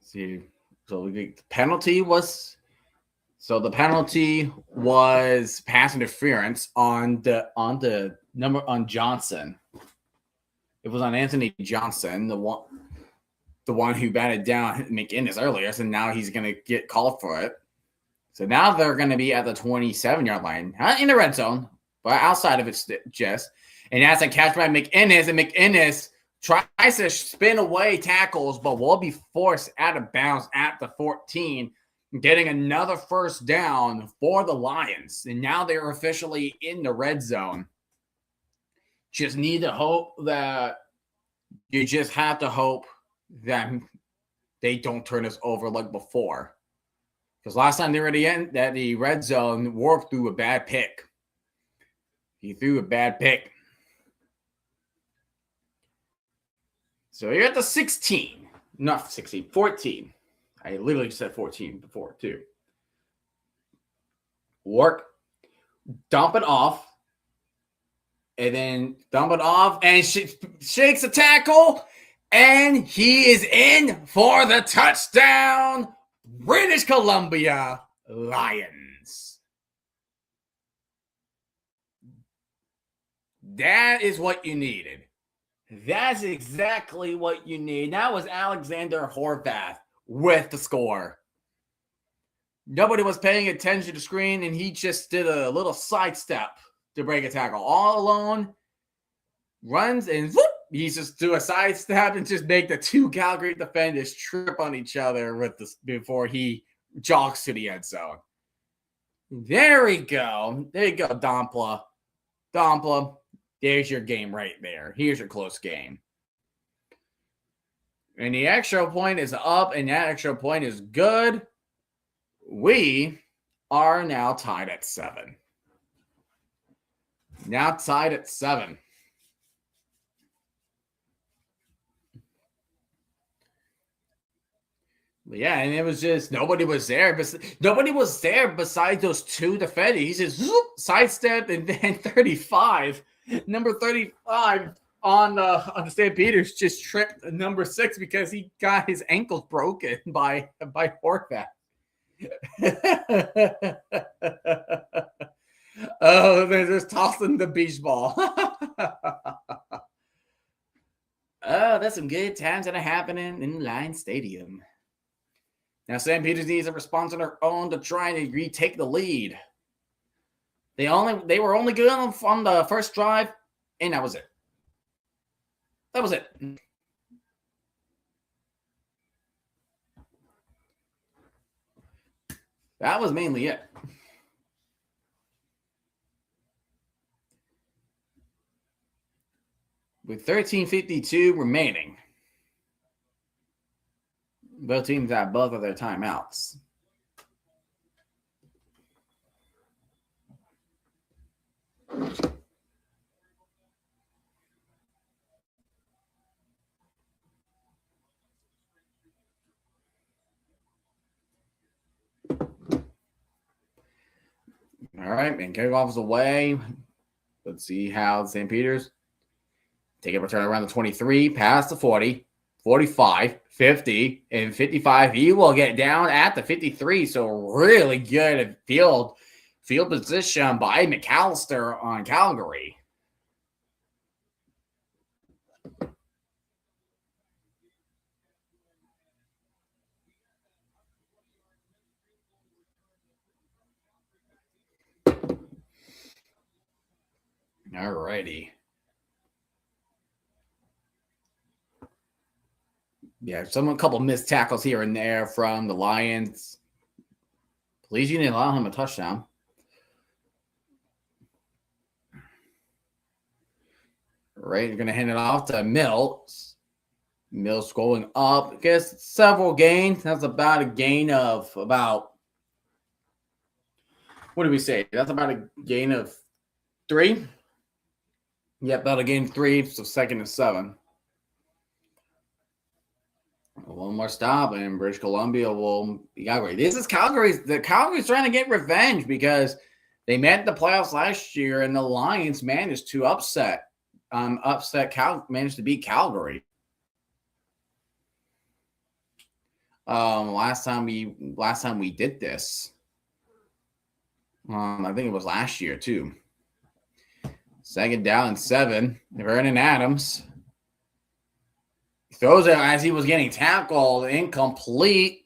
see, so the penalty was pass interference on Johnson. It was on Anthony Johnson, the one who batted down McInnes earlier. So now he's going to get called for it. So now they're going to be at the 27-yard line, not in the red zone, but outside of it just. And that's a catch by McInnes, and McInnes tries to spin away tackles, but will be forced out of bounds at the 14, getting another first down for the Lions. And now they're officially in the red zone. You just have to hope that they don't turn us over like before. Because last time they were at the red zone, Warp threw a bad pick. He threw a bad pick. So you're at the 16. Not 16, 14. I literally said 14 before, too. Work. Dump it off. And then dump it off. And shakes a tackle. And he is in for the touchdown. British Columbia Lions. That is what you needed. That's exactly what you need. That was Alexander Horvath with the score. Nobody was paying attention to the screen, and he just did a little sidestep to break a tackle. All alone, runs, and whoop, he just do a sidestep and just make the two Calgary defenders trip on each other before he jogs to the end zone. There we go. There you go, Dompla. There's your game right there. Here's your close game. And the extra point is up, and that extra point is good. We are now tied at 7. But yeah, and it was just nobody was there. Nobody was there besides those two defenders. He just sidestepped, and then 35. Number 35 on the Stampeders just tripped number 6 because he got his ankles broken by Horvath. Oh, they're just tossing the beach ball. Oh, that's some good times that are happening in Lions Stadium. Now, Stampeders needs a response on their own to try and retake the lead. They were only good on the first drive, and that was it. That was mainly it. With 13:52 remaining, both teams have both of their timeouts. All right, and kickoff is away. Let's see how Stampeders take a return around the 23, past the 40, 45, 50, and 55. He will get down at the 53. So really good field position by McAllister on Calgary. All righty. Yeah, a couple missed tackles here and there from the Lions. Please, you didn't allow him a touchdown. All right, you're going to hand it off to Mills. Mills going up. I guess several gains. That's about a gain of about, what do we say? That's about a gain of 3. Yep, that'll gain 3, so 2nd and 7. One more stop, and British Columbia will be Calgary. This is Calgary. The Calgary's trying to get revenge because they met the playoffs last year, and the Lions managed to managed to beat Calgary. Last time we did this. I think it was last year too. 2nd down and 7. Vernon Adams throws it as he was getting tackled, incomplete.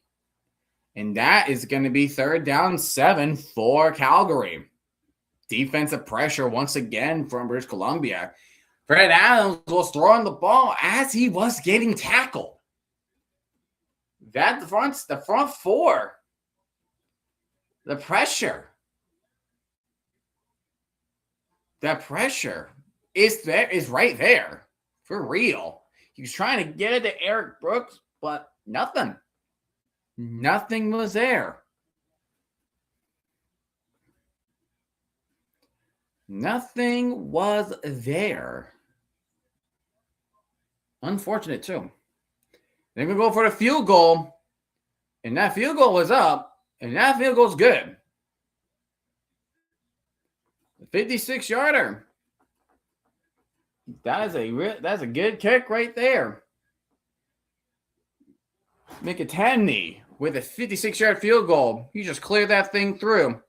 And that is going to be 3rd down and 7 for Calgary. Defensive pressure once again from British Columbia. Fred Adams was throwing the ball as he was getting tackled. The front four. The pressure. That pressure is right there. For real. He was trying to get it to Eric Brooks, but nothing. Nothing was there. Nothing was there. Unfortunate, too. They're going to go for the field goal, and that field goal was up, and that field goal's good. The 56-yarder. That's a good kick right there. McAtanney with a 56-yard field goal. He just cleared that thing through.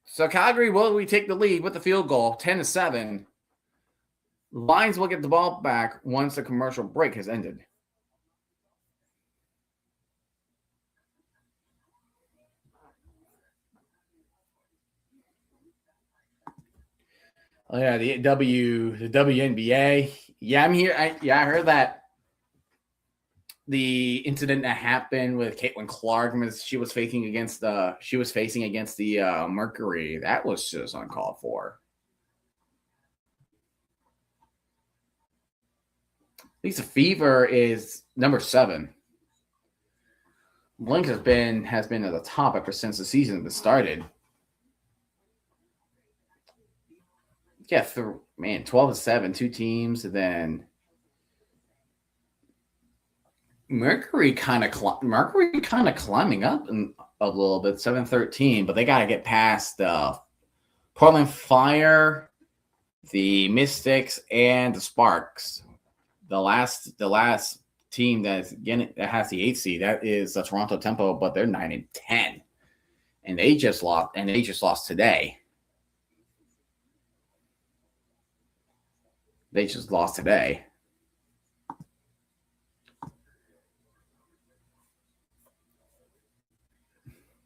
So Calgary will take the lead with the field goal, 10-7. Lions will get the ball back once the commercial break has ended. Oh yeah, the WNBA. Yeah, I'm here. I heard that the incident that happened with Caitlin Clark, she was facing against the Mercury. That was just uncalled for. Lisa Fever is number 7. Blink has been at the top ever since the season started. Yeah, 12-7, 2 teams, and then Mercury kind of climbing up a little bit, 7-13, but they got to get past the Portland Fire, the Mystics, and the Sparks. The last team that has the 8th seed, that is the Toronto Tempo, but they're 9-10, and they just lost today. They just lost today.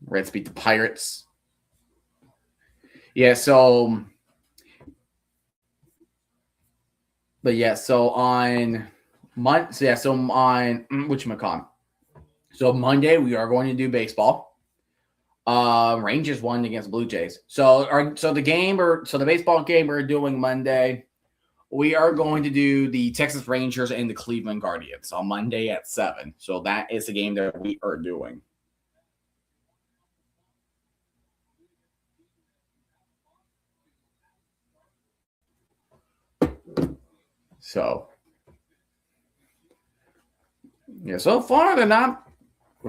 Reds beat the Pirates. Yeah, so on Monday, So Monday we are going to do baseball. Rangers won against Blue Jays. So the baseball game we're doing Monday, we are going to do the Texas Rangers and the Cleveland Guardians on Monday at 7. So that is the game that we are doing. So, yeah, so far they're not.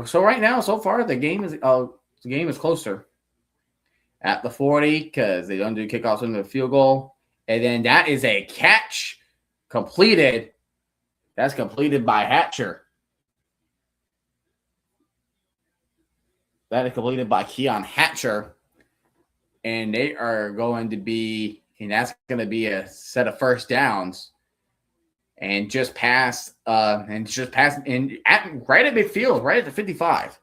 So right now, the game is closer at the 40 because they don't do kickoffs into the field goal. And then that is a catch completed. That's completed by Hatcher. That is completed by Keon Hatcher. And they are going to be, and that's going to be a set of first downs. And just past, right at midfield, right at the 55.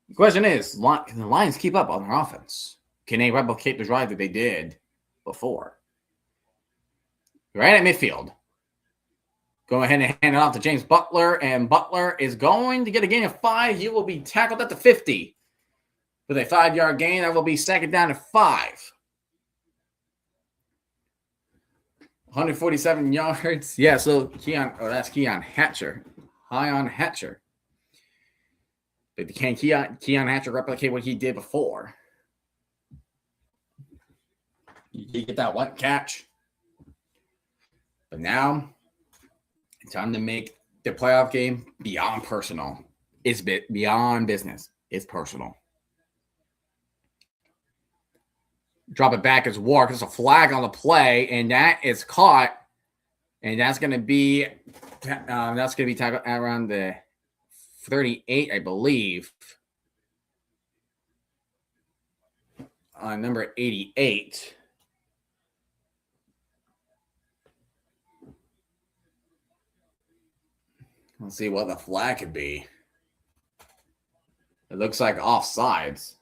The question is, can the Lions keep up on their offense? Can they replicate the drive that they did before? Right at midfield. Go ahead and hand it off to James Butler, and Butler is going to get a gain of 5. He will be tackled at the 50 with a 5-yard gain. That will be 2nd down and 5. 147 yards. Yeah, so that's Keon Hatcher. High on Hatcher. But can Keon Hatcher replicate what he did before? You get that one catch. But now, it's time to make the playoff game beyond personal. It's beyond business. It's personal. Drop it back as Wark. There's a flag on the play, and that is caught. And that's going to be tackled around the 38, I believe. Number 88. Let's see what the flag could be. It looks like offsides.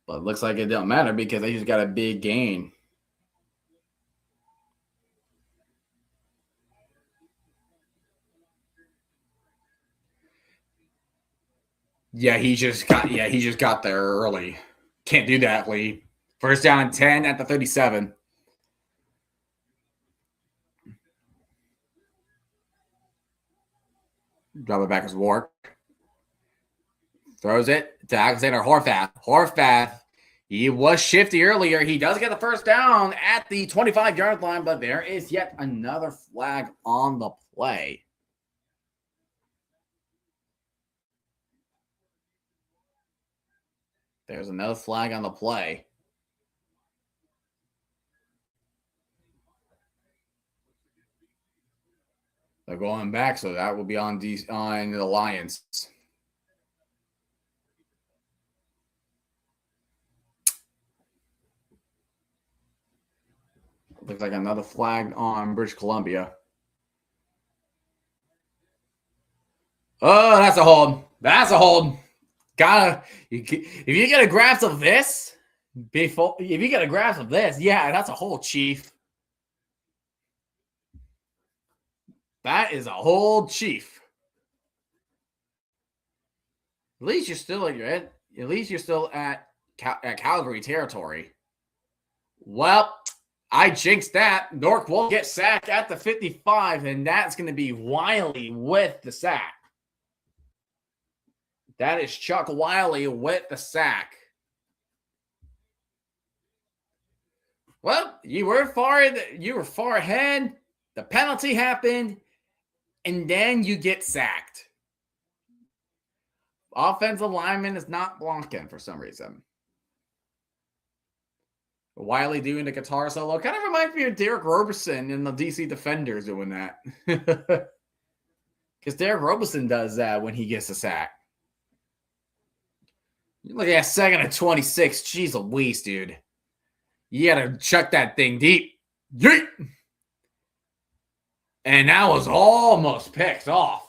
But it looks like it don't matter because they just got a big gain. Yeah, he just got there early. Can't do that, Lee. First down and 10 at the 37. Drop it back as Wark. Throws it to Alexander Horvath. Horvath, he was shifty earlier. He does get the first down at the 25-yard line, but there is yet another flag on the play. There's another flag on the play. They're going back, so that will be on the Lions. Looks like another flag on British Columbia. Oh, that's a hold. That's a hold. If you get a grasp of this, yeah, that's a hold, Chief. That is a hold, Chief. At least you're still at Calgary territory. Well, I jinxed that. Nork will get sacked at the 55, and that's going to be Wiley with the sack. That is Chuck Wiley with the sack. Well, you were far ahead. The penalty happened, and then you get sacked. Offensive lineman is not blocking for some reason. Wiley doing the guitar solo kind of reminds me of Derek Roberson in the DC Defenders doing that. Because Derek Roberson does that when he gets a sack. You look at 2nd and 26. Jeez Louise, dude. You got to chuck that thing deep. Yeet! And that was almost picked off.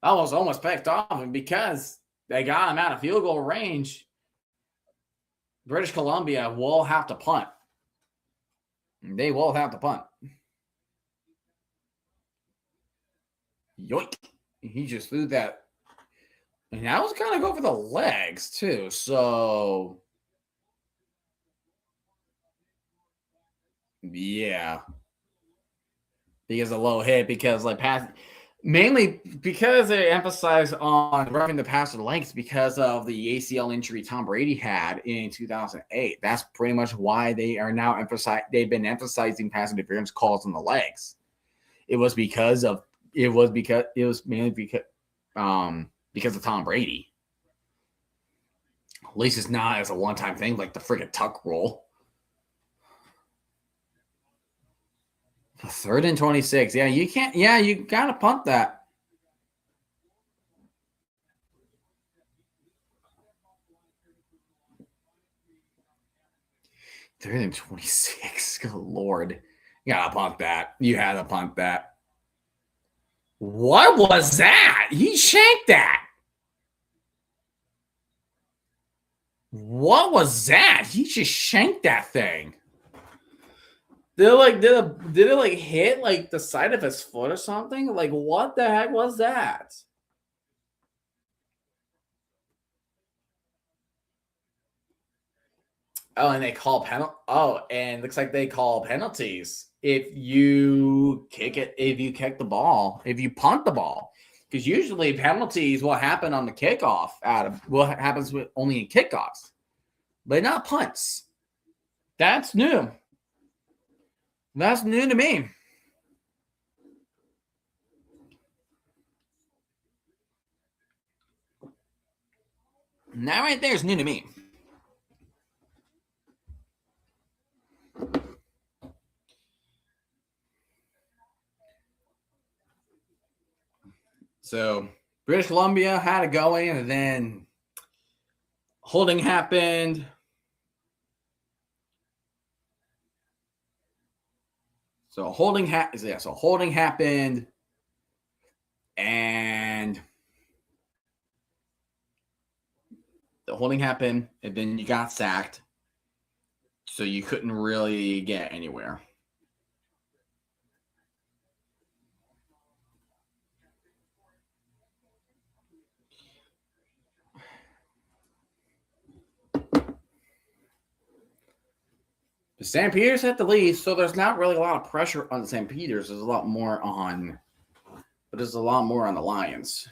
And because they got him out of field goal range, British Columbia will have to punt. They will have to punt. Yoink. He just threw that. And that was kind of go for the legs, too. So, yeah. Because a low hit, because mainly because they emphasize on roughing the passer lengths because of the ACL injury Tom Brady had in 2008. That's pretty much why they are now they've been emphasizing pass interference calls on the legs. It was mainly because of Tom Brady. At least it's not as a one-time thing like the friggin' tuck rule. 3rd and 26. Yeah, you can't. Yeah, you gotta punt that. Third and 26. Good Lord. You gotta punt that. You had to punt that. What was that? He shanked that. What was that? He just shanked that thing. Did it hit like the side of his foot or something? Like, what the heck was that? Oh, and they call and looks like they call penalties if you kick the ball, if you punt the ball. Because usually penalties will happen on the kickoff. What happens only in kickoffs, but not punts. That's new. That's new to me. That right there is new to me. So British Columbia had it going, and then holding happened. So holding happened, and the holding happened, and then you got sacked. So you couldn't really get anywhere. The Stampeders had the lead, so there's not really a lot of pressure on the Stampeders. There's a lot more on the Lions.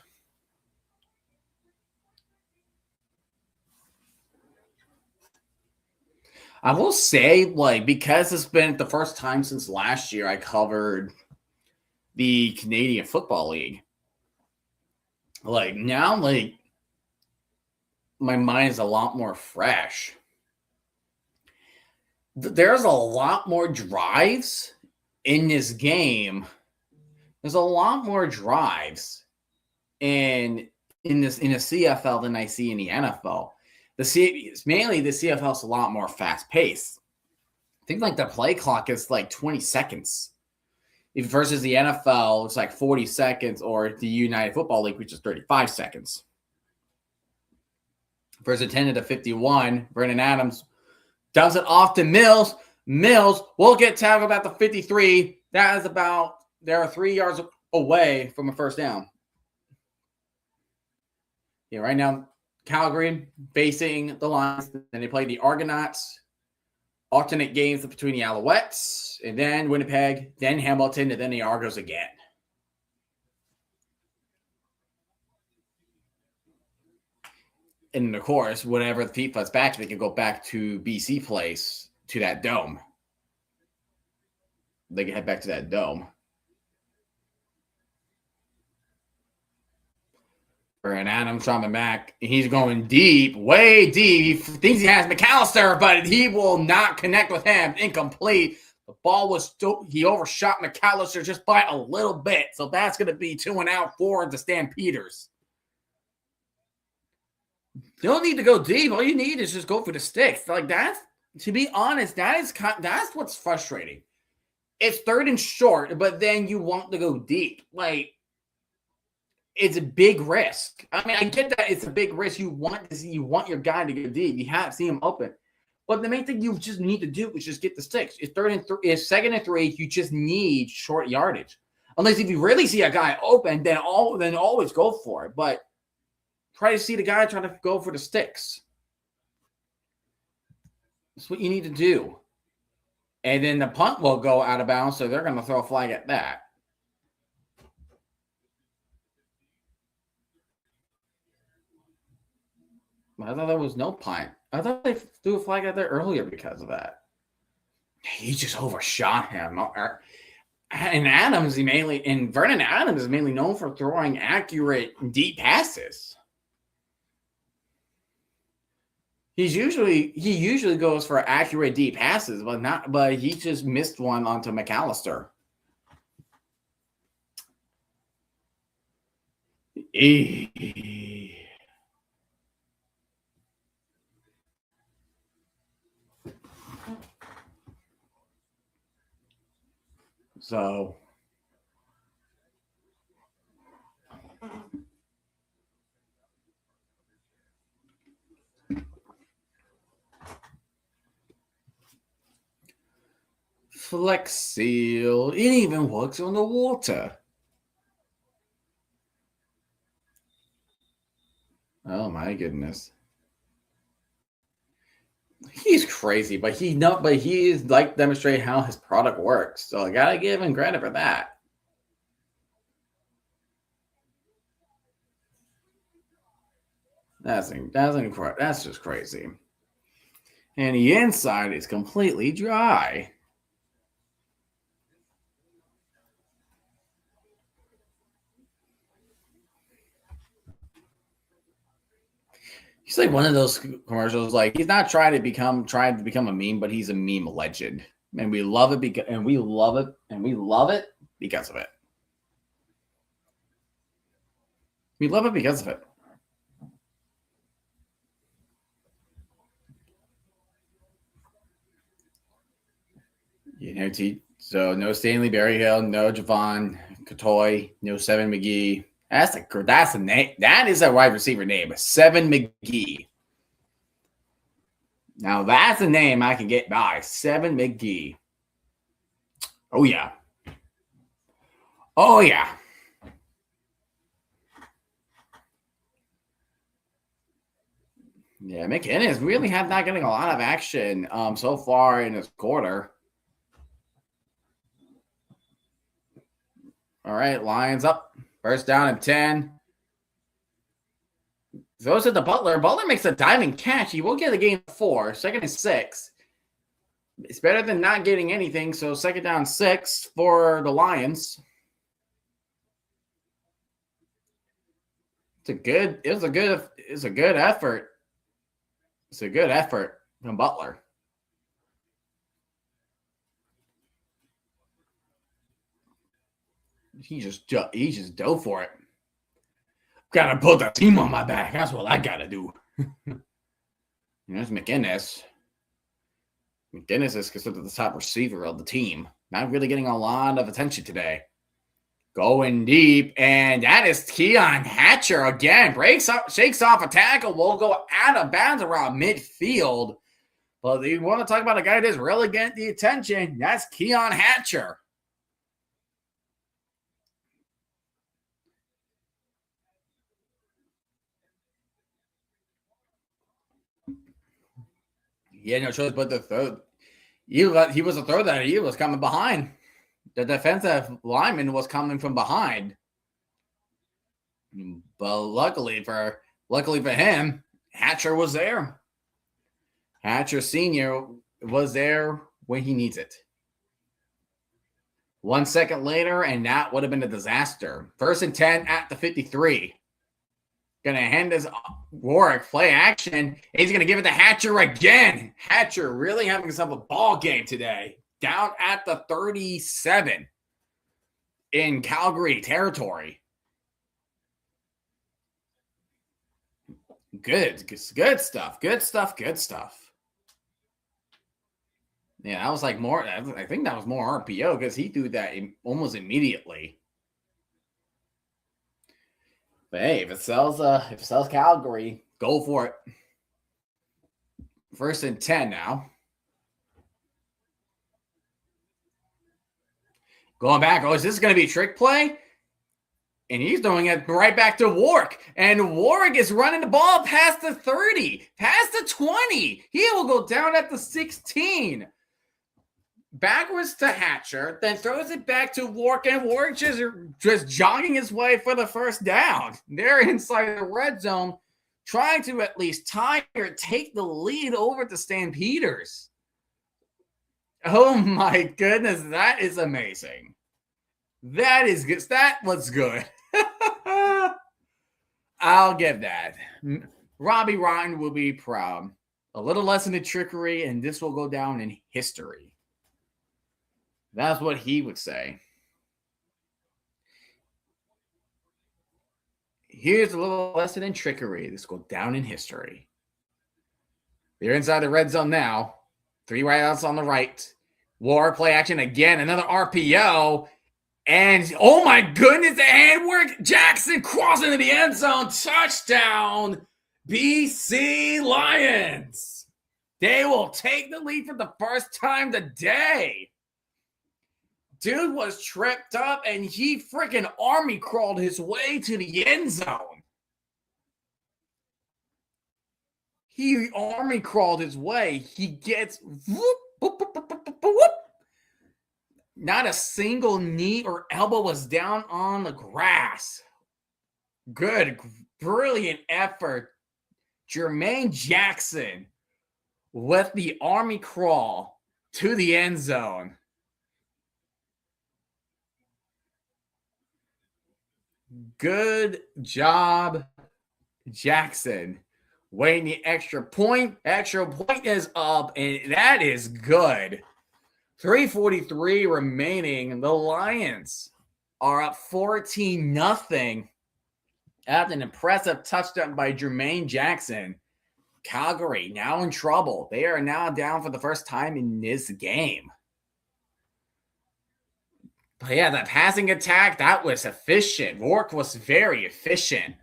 I will say, because it's been the first time since last year I covered the Canadian Football League. Now, my mind is a lot more fresh. There's a lot more drives in this game. There's a lot more drives in a CFL than I see in the NFL. Mainly the CFL is a lot more fast paced. I think the play clock is 20 seconds. Versus the NFL, it's 40 seconds, or the United Football League, which is 35 seconds. Versus 10 to 51, Vernon Adams does it off to Mills. Mills will get tackled at the 53. That is they're 3 yards away from a first down. Yeah, right now, Calgary facing the Lions. Then they play the Argonauts. Alternate games between the Alouettes, and then Winnipeg, then Hamilton, and then the Argos again. And of course, whenever the FIFA's back, they can go back to BC Place, to that dome. They can head back to that dome. And Adams coming back. He's going deep, way deep. He thinks he has McAllister, but he will not connect with him. Incomplete. The ball was he overshot McAllister just by a little bit. So that's going to be 2 and out for the Stampeders. You don't need to go deep. All you need is just go for the sticks. To be honest, that's what's frustrating. It's 3rd and short, but then you want to go deep. It's a big risk. I mean, I get that it's a big risk. You want your guy to get deep. You have to see him open. But the main thing you just need to do is just get the sticks. It's 2nd and 3. You just need short yardage. Unless if you really see a guy open, then always go for it. But try to see the guy trying to go for the sticks. That's what you need to do. And then the punt will go out of bounds, so they're going to throw a flag at that. I thought there was no punt. I thought they threw a flag out there earlier because of that. He just overshot him. And Vernon Adams is mainly known for throwing accurate deep passes. He usually goes for accurate deep passes, but he just missed one onto McAllister. So Flex Seal, it even works on the water. Oh my goodness. He's crazy, but he is demonstrating how his product works. So I gotta give him credit for that. That's incredible. That's just crazy. And the inside is completely dry. He's like one of those commercials. Like he's not trying to become a meme, but he's a meme legend, and we love it because we love it because of it. We love it because of it. You know, so no Stanley Berryhill, no Javon Catoy, no Seven McGee. That's a name. That is a wide receiver name, Seven McGee. Now that's a name I can get by, Seven McGee. Oh yeah. Oh yeah. Yeah, McInnes really have not getting a lot of action so far in this quarter. All right, Lions up. First down and 10. Throws it to Butler. Butler makes a diving catch. He will get a gain of 4. Second and 6. It's better than not getting anything. So second down 6 for the Lions. It's a good effort. It's a good effort from Butler. He just dove for it. Gotta put the team on my back. That's what I gotta do. There's McInnes. McInnes is considered the top receiver of the team. Not really getting a lot of attention today. Going deep, and that is Keon Hatcher again. Shakes off a tackle. Will go out of bounds around midfield. But you want to talk about a guy that's really getting the attention. That's Keon Hatcher. He had no choice but to throw. He was a throw that he was coming behind. The defensive lineman was coming from behind. But luckily for him, Hatcher was there. Hatcher Sr. was there when he needs it. 1 second later, and that would have been a disaster. First and 10 at the 53. Going to hand this Warwick play action. He's going to give it to Hatcher again. Hatcher really having himself a ball game today. Down at the 37 in Calgary territory. Good stuff. Yeah, that was like more. I think that was more RPO because he threw that almost immediately. But hey, if it sells Calgary, go for it. First and 10 now. Going back. Oh, is this going to be a trick play? And he's throwing it right back to Warwick. And Warwick is running the ball past the 30, past the 20. He will go down at the 16. Backwards to Hatcher, then throws it back to Warwick, and Warwick just jogging his way for the first down. They're inside the red zone, trying to at least tie or take the lead over the Stampeders. Oh my goodness, that is amazing. That is good. That was good. I'll give that. Robbie Ryan will be proud. A little less in the trickery, and this will go down in history. That's what he would say. Here's a little lesson in trickery. This will go down in history. They're inside the red zone now. 3 wideouts on the right. War play action again. Another RPO. And, oh my goodness, the handwork. Jackson crossing into the end zone. Touchdown, BC Lions. They will take the lead for the first time today. Dude was tripped up, and he freaking army crawled his way to the end zone. He army crawled his way. He gets whoop, whoop, whoop, whoop, whoop. Not a single knee or elbow was down on the grass. Good, brilliant effort Jermaine Jackson with the army crawl to the end zone. Good job, Jackson. Waiting the extra point. Extra point is up, and that is good. 3:43 remaining. The Lions are up 14-0 after an impressive touchdown by Jermaine Jackson. Calgary now in trouble. They are now down for the first time in this game. But yeah, that passing attack, that was efficient. Rourke was very efficient.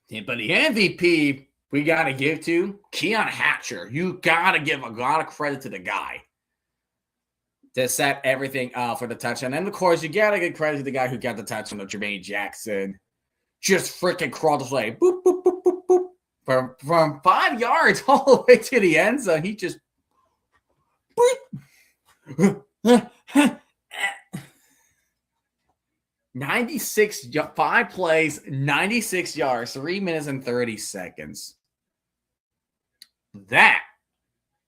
But the MVP we got to give to Keon Hatcher. You got to give a lot of credit to the guy to set everything up for the touchdown. And, of course, you got to give credit to the guy who got the touchdown of Jermaine Jackson. Just freaking crawled his way. Boop, boop, boop, boop, boop. From 5 yards all the way to the end zone. He just boop. 96, 5 plays, 96 yards, 3 minutes and 30 seconds. That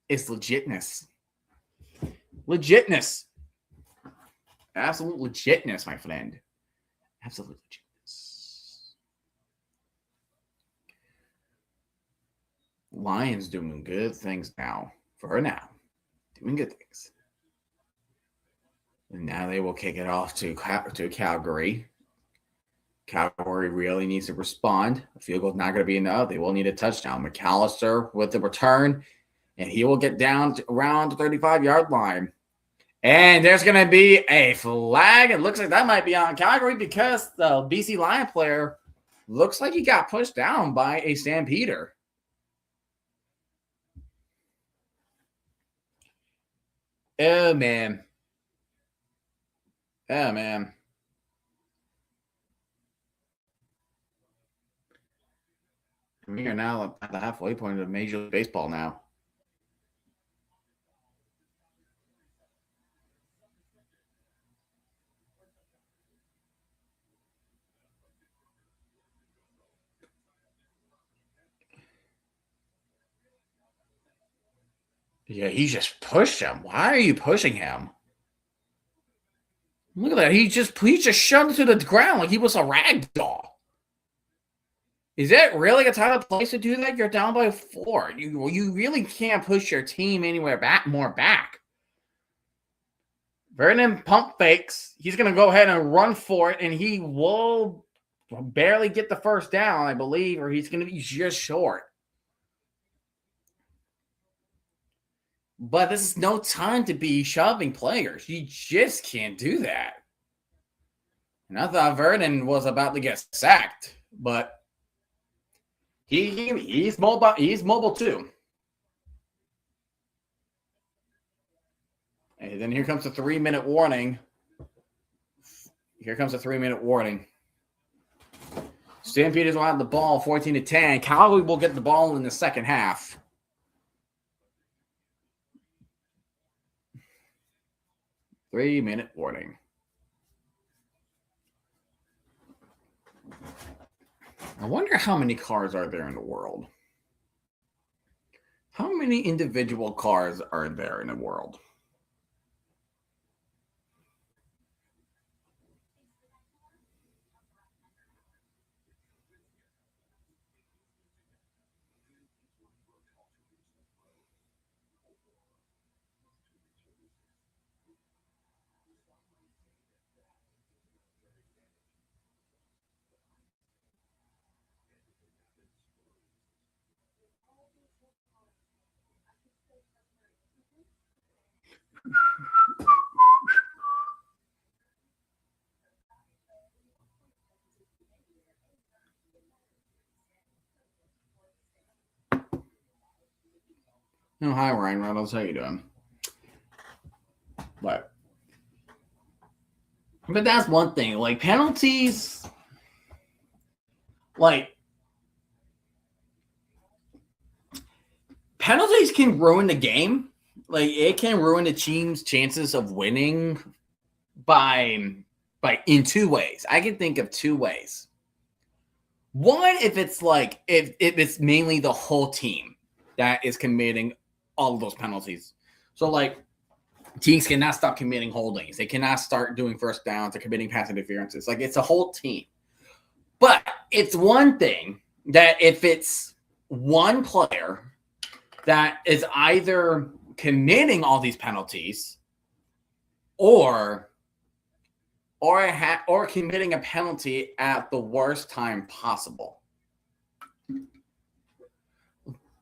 is legitness. Legitness. Absolute legitness, my friend. Absolute legitness. Lions doing good things now. For now. Doing good things. And now they will kick it off to Calgary. Calgary really needs to respond. A field goal is not going to be enough. They will need a touchdown. McAllister with the return, and he will get down to around the 35-yard line. And there's going to be a flag. It looks like that might be on Calgary because the BC Lion player looks like he got pushed down by a Stampeder. Oh, man. Oh, man. We are now at the halfway point of Major League Baseball now. Yeah, he just pushed him. Why are you pushing him? Look at that. He just shoved him to the ground like he was a rag doll. Is that really a type of place to do that? You're down by 4. You really can't push your team anywhere more back. Vernon pump fakes. He's going to go ahead and run for it, and he will barely get the first down, I believe, or he's going to be just short. But this is no time to be shoving players. You just can't do that. And I thought Vernon was about to get sacked, but he's mobile. He's mobile too. And then here comes the 3-minute warning. Here comes the 3-minute warning. Stampeders will have the ball 14-10. Calgary will get the ball in the second half. Three-minute warning. I wonder how many cars are there in the world. How many individual cars are there in the world? Oh, hi, Ryan Reynolds. How you doing? But that's one thing. Like, penalties, penalties can ruin the game. Like, it can ruin the team's chances of winning by in 2 ways. I can think of 2 ways. What if it's like if it's mainly the whole team that is committing all of those penalties? So like teams cannot stop committing holdings. They cannot start doing first downs or committing pass interferences. Like it's a whole team. But it's one thing that if it's one player that is either committing all these penalties or committing a penalty at the worst time possible.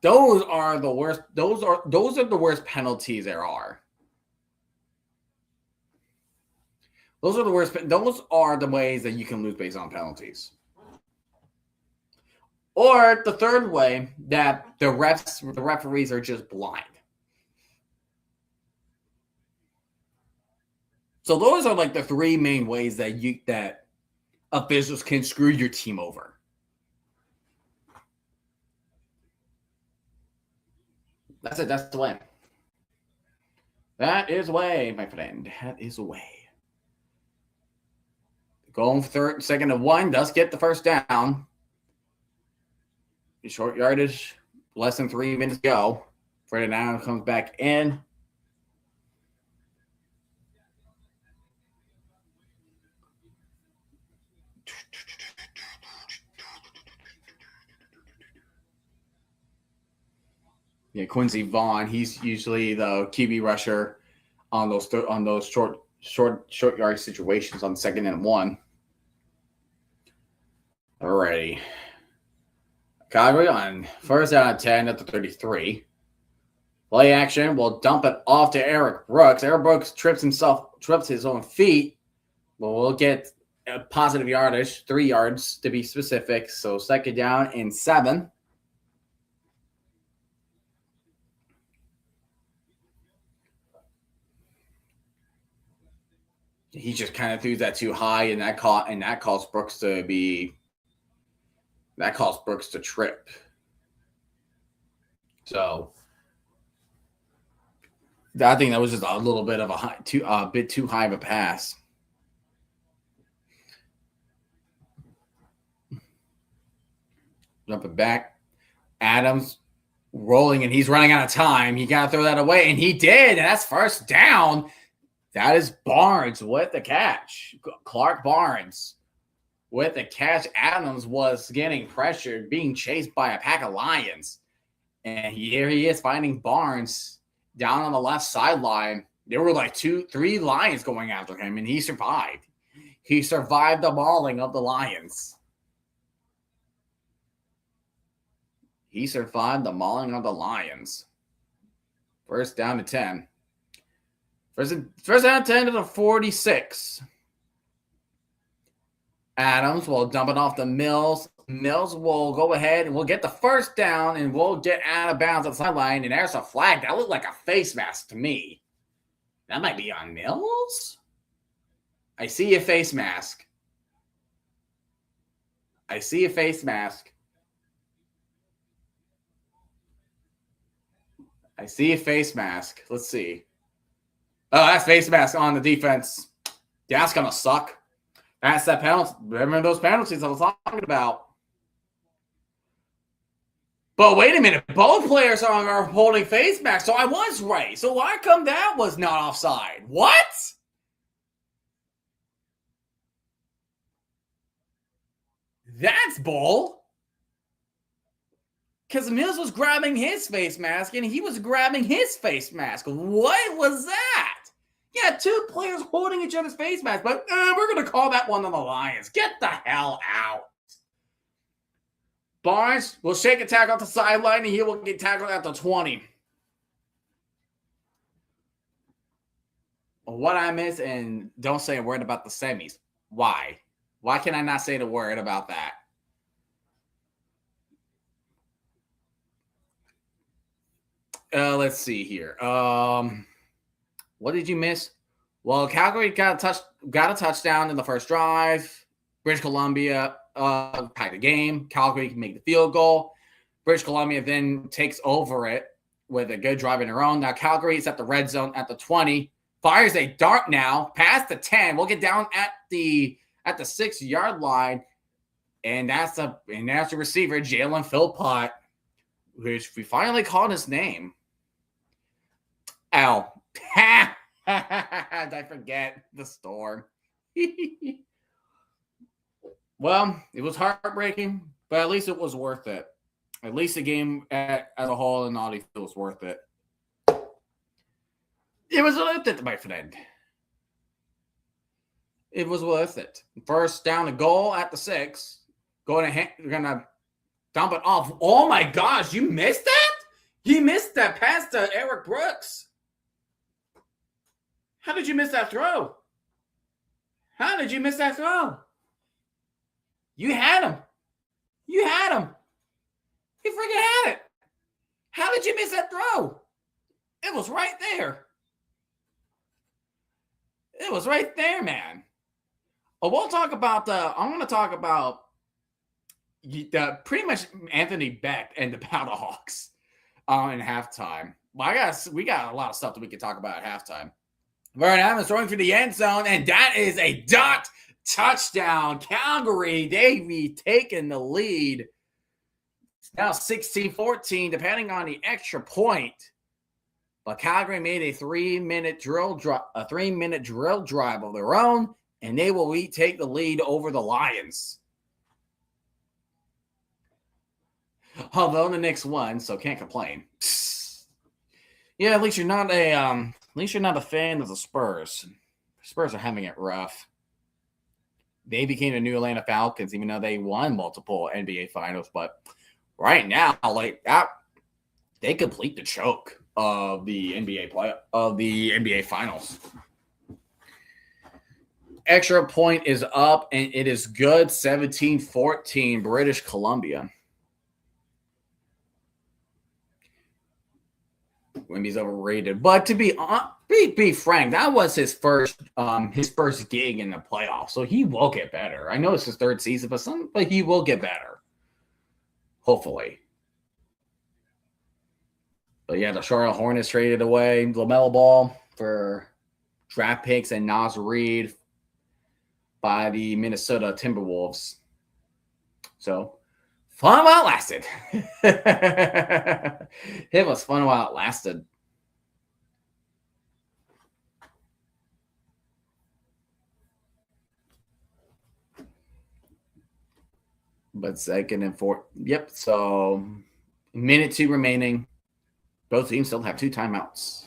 Those are the worst. Those are the worst penalties there are. Those are the worst. Those are the ways that you can lose based on penalties. Or the third way, that the referees are just blind. So those are like the three main ways that officials can screw your team over. That's it. That's the way. That is the way, my friend. That is the way. Going third, second and 1 does get the first down. Short yardage, less than 3 minutes to go. Fred now comes back in. Yeah, Quincy Vaughn. He's usually the QB rusher on those short yard situations on 2nd and 1. Alrighty. Calgary on 1st down and 10 at the 33. Play action. We'll dump it off to Eric Brooks. Eric Brooks trips his own feet. But we'll get a positive yardage, 3 yards to be specific. So 2nd down and 7. He just kind of threw that too high, and that caused Brooks to trip. So I think that was just a little bit of a bit too high of a pass. Jumping back, Adams rolling, and he's running out of time. He got to throw that away, and he did, and that's 1st down. That is Barnes with the catch. Clark Barnes with the catch. Adams was getting pressured, being chased by a pack of lions. And here he is finding Barnes down on the left sideline. There were like 2-3 lions going after him, and he survived. He survived the mauling of the lions. He survived the mauling of the lions. 1st down to 10. First down 10 to the 46. Adams will dump it off to Mills. Mills will go ahead and we'll get the 1st down, and we'll get out of bounds at the sideline. And there's a flag. That looked like a face mask to me. That might be on Mills. I see a face mask. I see a face mask. I see a face mask. Let's see. Oh, that's face mask on the defense. Yeah, that's going to suck. That's that penalty. Remember those penalties I was talking about. But wait a minute. Both players are holding face masks, so I was right. So why come that was not offside? What? That's bull. Because Mills was grabbing his face mask, and he was grabbing his face mask. What was that? Yeah, 2 players holding each other's face masks, but we're going to call that one on the Lions. Get the hell out. Barnes will shake a tackle at the sideline, and he will get tackled at the 20. What I miss, and don't say a word about the semis. Why? Why can I not say the word about that? Let's see here. What did you miss? Well, Calgary got a touchdown in the first drive. British Columbia tied the game. Calgary can make the field goal. British Columbia then takes over it with a good drive in their own. Now Calgary is at the red zone at the 20. Fires a dart now past the 10. We'll get down at the 6-yard line. And that's the receiver, Jalen Philpott, which we finally called his name. Ow. I forget the storm. Well, it was heartbreaking, but at least it was worth it. At least the game as a whole and all was worth it. It was worth it, my friend. It was worth it. First down the goal at the 6. We're gonna dump it off. Oh my gosh, you missed that? You missed that pass to Eric Brooks. How did you miss that throw? How did you miss that throw? You had him. You had him. You freaking had it. How did you miss that throw? It was right there. It was right there, man. Oh, we'll talk about I'm going to talk about pretty much Anthony Beck and the Powderhawks in halftime. Well, we got a lot of stuff that we could talk about at halftime. Vernon Adams throwing for the end zone, and that is a dot touchdown. Calgary, they retaken the lead. It's now 16-14, depending on the extra point. But Calgary made a 3-minute drill drive of their own, and they will retake the lead over the Lions. Although the Knicks won, so can't complain. Yeah, at least you're not a fan of the Spurs. Spurs are having it rough. They became the new Atlanta Falcons, even though they won multiple NBA finals. But right now, like that, they complete the choke of the NBA finals. Extra point is up, and it is good. 17-14, British Columbia. Wemby's overrated, but to be frank, that was his first gig in the playoffs, so he will get better. I know it's his third season, but he will get better, hopefully. But yeah, the Charlotte Hornets traded away LaMelo Ball for draft picks and Naz Reid by the Minnesota Timberwolves. So. Fun while it lasted. It was fun while it lasted. But second and fourth. Yep. So, minute 2 remaining. Both teams still have 2 timeouts.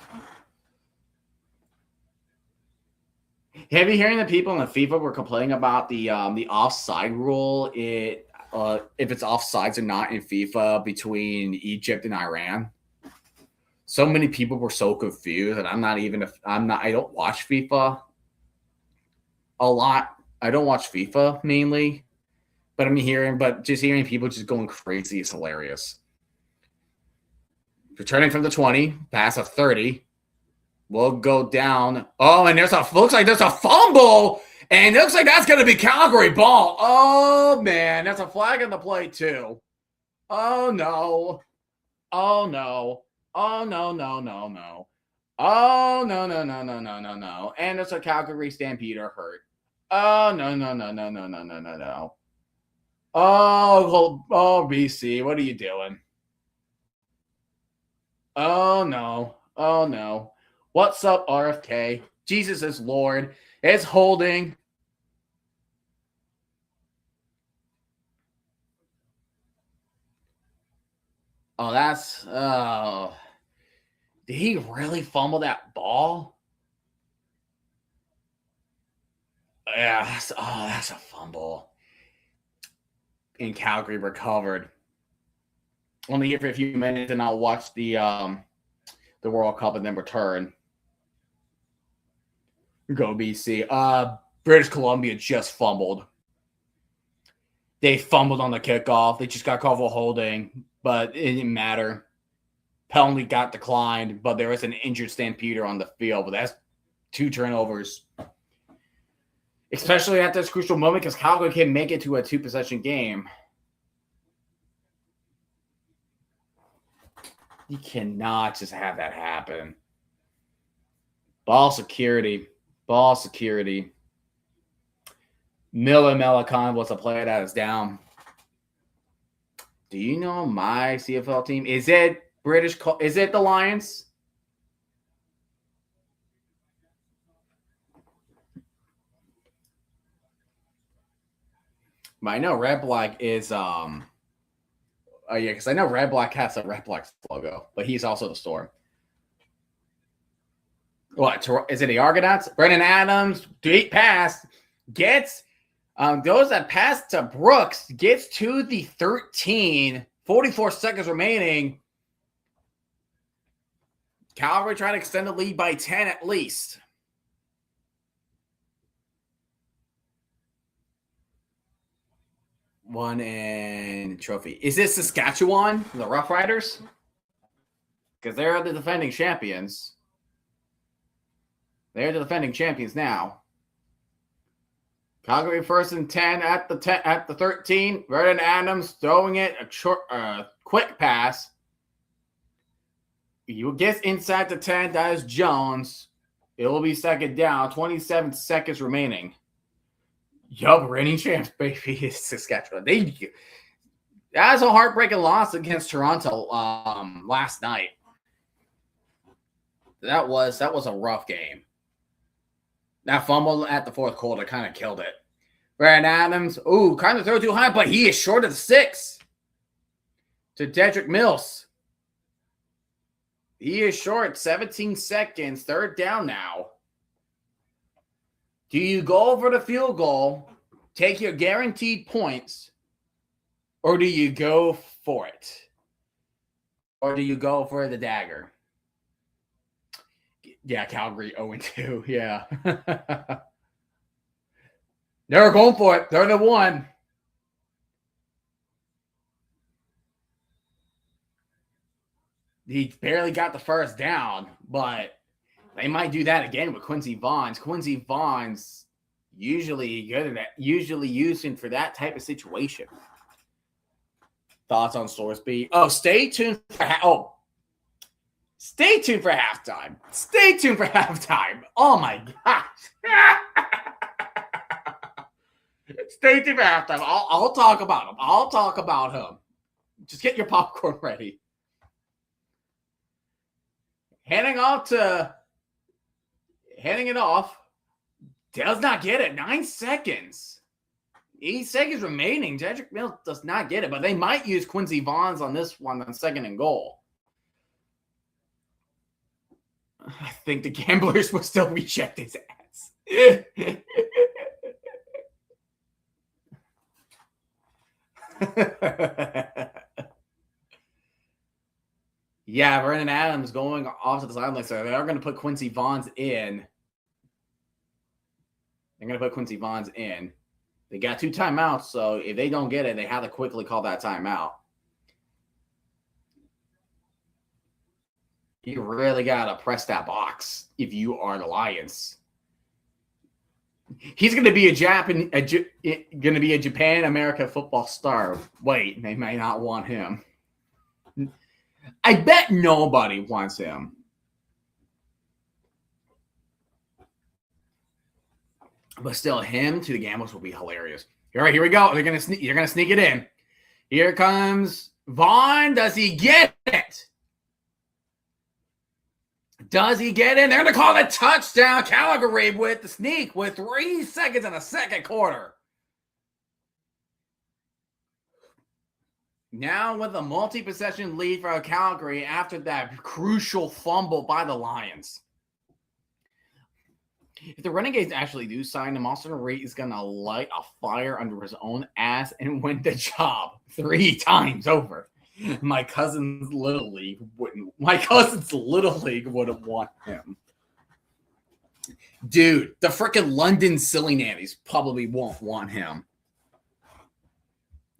Have you hearing the people in the FIFA were complaining about the offside rule? If it's offsides or not in FIFA between Egypt and Iran. So many people were so confused, and I don't watch FIFA a lot. I don't watch FIFA mainly, but just hearing people just going crazy is hilarious. Returning from the 20, pass of 30, will go down. Oh, and looks like there's a fumble. And it looks like that's going to be Calgary ball. Oh, man. That's a flag on the play, too. Oh, no. Oh, no. Oh, no, no, no, no. Oh, no, no, no, no, no, no, no. And there's a Calgary Stampeder hurt. Oh, no, no, no, no, no, no, no, no, no. Oh, BC, what are you doing? Oh, no. Oh, no. What's up, RFK? Jesus is Lord. It's holding. Oh, did he really fumble that ball? Yeah, that's a fumble. And Calgary recovered. Only here for a few minutes, and I'll watch the World Cup and then return. Go BC. British Columbia just fumbled. They fumbled on the kickoff. They just got called for holding, but it didn't matter. Penalty got declined, but there was an injured Stampeder on the field. But that's 2 turnovers. Especially at this crucial moment because Calgary can make it to a 2-possession game. You cannot just have that happen. Ball security. Miller Melicon was a player that is down. Do you know my CFL team? Is it British? Is it the Lions? I know Red Black is oh yeah, because I know Red Black has a Red Black logo, but he's also the Storm. What is it? The Argonauts? Brendan Adams, deep pass, gets those that pass to Brooks, gets to the 13, 44 seconds remaining. Calgary trying to extend the lead by 10 at least. One and trophy. Is this Saskatchewan, the Rough Riders? Because they're the defending champions. They're the defending champions now. Calgary first and 10 at the 13. Vernon Adams throwing it a short, quick pass. You get inside the 10. That is Jones. It will be second down. 27 seconds remaining. Yup, reigning champs, baby, is Saskatchewan. That was a heartbreaking loss against Toronto last night. That was a rough game. That fumble at the fourth quarter kind of killed it. Brandon Adams, kind of throw too high, but he is short of the 6. To Dedrick Mills. He is short, 17 seconds, third down now. Do you go for the field goal, take your guaranteed points, or do you go for it? Or do you go for the dagger? Yeah, Calgary 0-2. Yeah. They're going for it. They're the one. He barely got the first down, but they might do that again with Quincy Vaughns. Quincy Vaughns usually good at that, usually using for that type of situation. Thoughts on Sorsby? Stay tuned for stay tuned for halftime. Stay tuned for halftime. Oh my gosh. Stay tuned for halftime. I'll talk about him. I'll talk about him. Just get your popcorn ready. Handing it off. Does not get it. 9 seconds. 8 seconds remaining. Dedrick Mills does not get it, but they might use Quincy Vaughns on this one on second and goal. I think the Gamblers will still reject his ass. Yeah, Vernon Adams going off to the sideline. So they are going to put Quincy Vaughns in. They're going to put Quincy Vaughns in. They got 2 timeouts, so if they don't get it, they have to quickly call that timeout. You really got to press that box if you are the Lions. He's going to be a Japan America football star. Wait, they may not want him. I bet nobody wants him. But still, him to the Gamblers will be hilarious. All right, here we go. You're gonna sneak it in. Here comes Vaughn. Does he get it? Does he get in? They're going to call it touchdown. Calgary with the sneak with 3 seconds in the second quarter. Now with a multi-possession lead for Calgary after that crucial fumble by the Lions. If the Renegades actually do sign him, Austin Reed is going to light a fire under his own ass and win the job 3 times over. My cousin's Little League wouldn't want him. Dude, the freaking London Silly Nannies probably won't want him.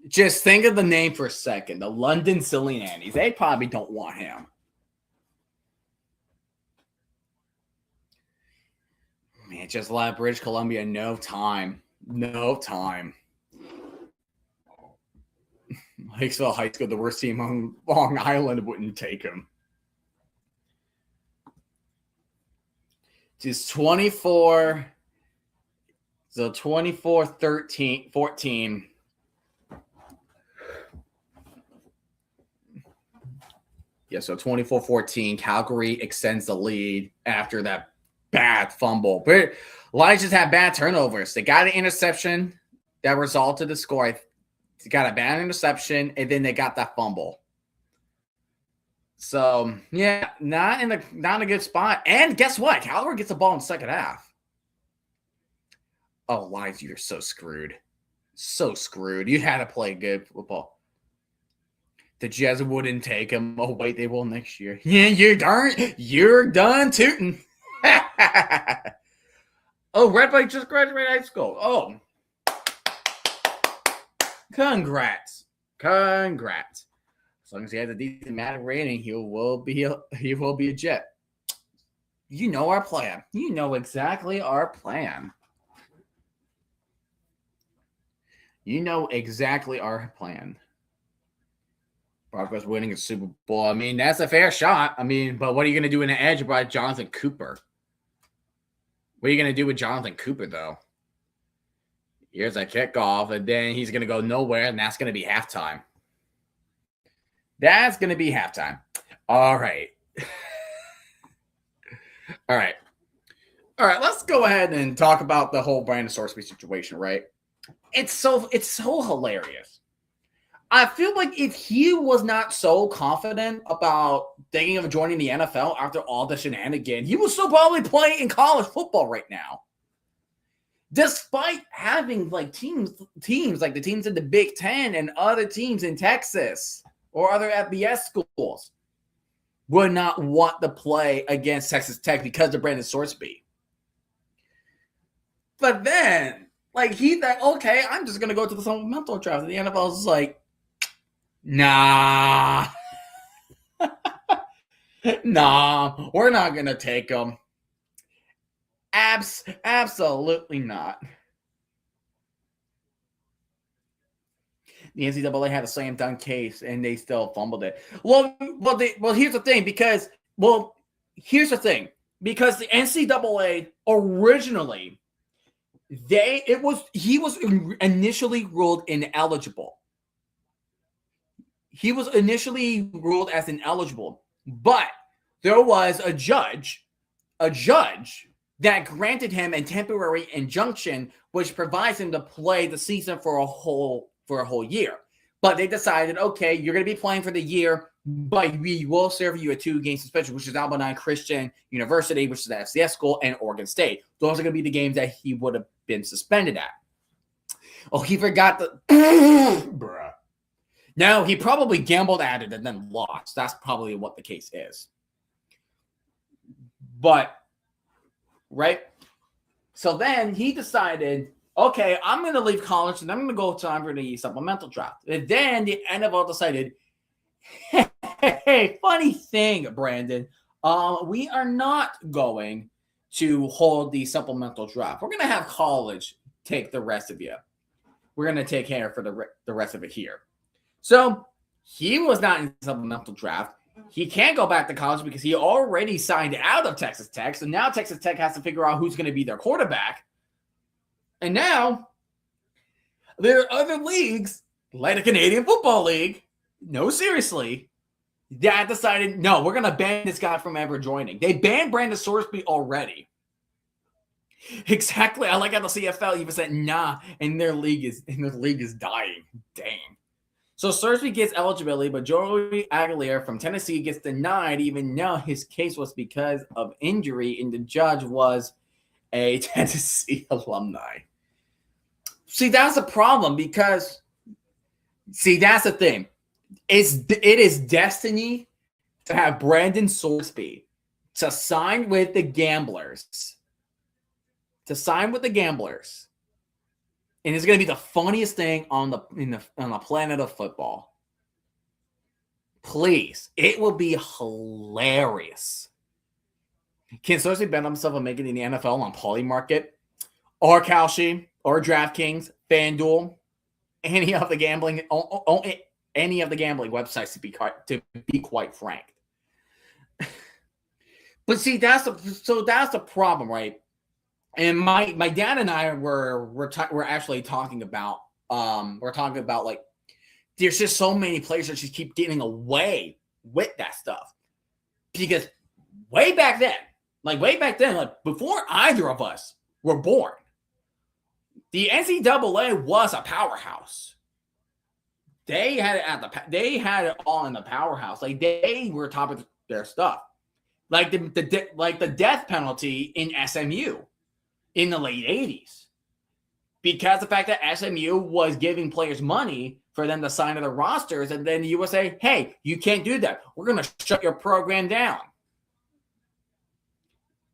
Just think of the name for a second. The London Silly Nannies. They probably don't want him. Man, just let British Columbia no time. No time. Hicksville High School, the worst team on Long Island, wouldn't take him. Just 24 So 24-14. Yeah, so 24-14, Calgary extends the lead after that bad fumble. But Lions just had bad turnovers. They got an interception that resulted in the score. They got a bad interception, and then they got that fumble. So, yeah, not in a good spot. And guess what? Calgary gets the ball in the second half. Oh, Lions, you're so screwed. So screwed. You had to play good football. The Jets wouldn't take him. Oh, wait, they will next year. Yeah, you're done tooting. Oh, Red Blake just graduated high school. Oh. Congrats. As long as he has a decent amount of rating, he will be a Jet. You know our plan. You know exactly our plan. Broncos winning a Super Bowl. I mean, that's a fair shot. I mean, but what are you going to do in the edge about Jonathan Cooper? What are you going to do with Jonathan Cooper, though? Here's a kickoff, and then he's going to go nowhere, and that's going to be halftime. All right. All right, let's go ahead and talk about the whole Brandon Sorsby situation, right? It's so hilarious. I feel like if he was not so confident about thinking of joining the NFL after all the shenanigans, he would still probably play in college football right now. Despite having like teams like the teams in the Big Ten and other teams in Texas or other FBS schools would not want to play against Texas Tech because of Brandon Sorsby. But then, like, he thought, okay, I'm just going to go to the supplemental draft. And the NFL is like, nah, we're not going to take him. Absolutely not. The NCAA had a slam dunk case, and they still fumbled it. Well, here's the thing, because the NCAA originally, he was initially ruled ineligible. He was initially ruled as ineligible, but there was a judge that granted him a temporary injunction, which provides him to play the season for a whole year. But they decided, okay, you're going to be playing for the year, but we will serve you a 2-game suspension, which is Albany Christian University, which is the FCS school, and Oregon State. Those are going to be the games that he would have been suspended at. Oh, he forgot the bruh. No, he probably gambled at it and then lost. That's probably what the case is. But, right? So then he decided, okay, I'm going to leave college and I'm going to go time for the supplemental draft. And then the NFL decided, hey, funny thing, Brandon, we are not going to hold the supplemental draft. We're going to have college take the rest of you. We're going to take care for the rest of it here. So he was not in the supplemental draft. He can't go back to college because he already signed out of Texas Tech. So now Texas Tech has to figure out who's going to be their quarterback. And now there are other leagues, like the Canadian Football League, no, seriously, that decided, no, we're going to ban this guy from ever joining. They banned Brandon Sorsby already. Exactly. I like how the CFL even said, nah, and their league is dying. Dang. So Sorsby gets eligibility, but Joey Aguilar from Tennessee gets denied, even though his case was because of injury, and the judge was a Tennessee alumni. See, that's a problem because, that's the thing. It is destiny to have Brandon Sorsby to sign with the Gamblers. And it's going to be the funniest thing on the planet of football. Please, it will be hilarious. Can Sorsby bet himself on making it in the NFL on Polymarket, or Kalshi, or DraftKings, FanDuel, any of the gambling websites, to be quite frank. But see, that's the problem, right? And my dad and I we're actually talking about like there's just so many players that just keep getting away with that stuff because way back then, like before either of us were born, the NCAA was a powerhouse. They had it all in the powerhouse. Like they were top of their stuff. Like the death penalty in SMU in the late 80s. Because the fact that SMU was giving players money for them to sign to the rosters, and then you would say, hey, you can't do that. We're going to shut your program down.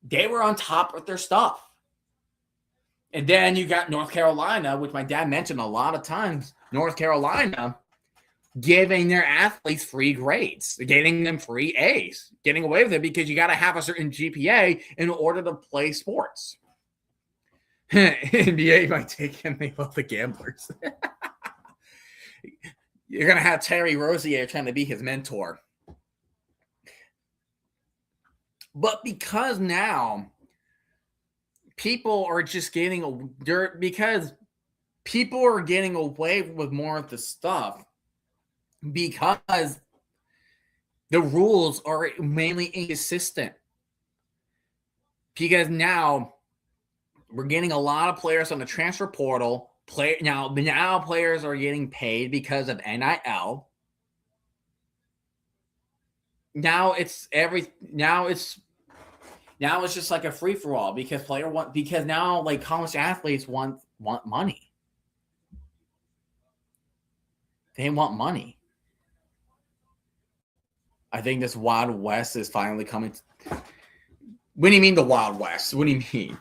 They were on top of their stuff. And then you got North Carolina, which my dad mentioned a lot of times, North Carolina giving their athletes free grades, getting them free A's, getting away with it because you got to have a certain GPA in order to play sports. NBA might take him. They love the gamblers. You're going to have Terry Rozier trying to be his mentor. But because now people are just getting because people are getting away with more of the stuff because the rules are mainly inconsistent. Because now we're getting a lot of players on the transfer portal. Now players are getting paid because of NIL. Now it's just like a free for all because now like college athletes want money. They want money. I think this Wild West is finally coming. What do you mean the Wild West? What do you mean?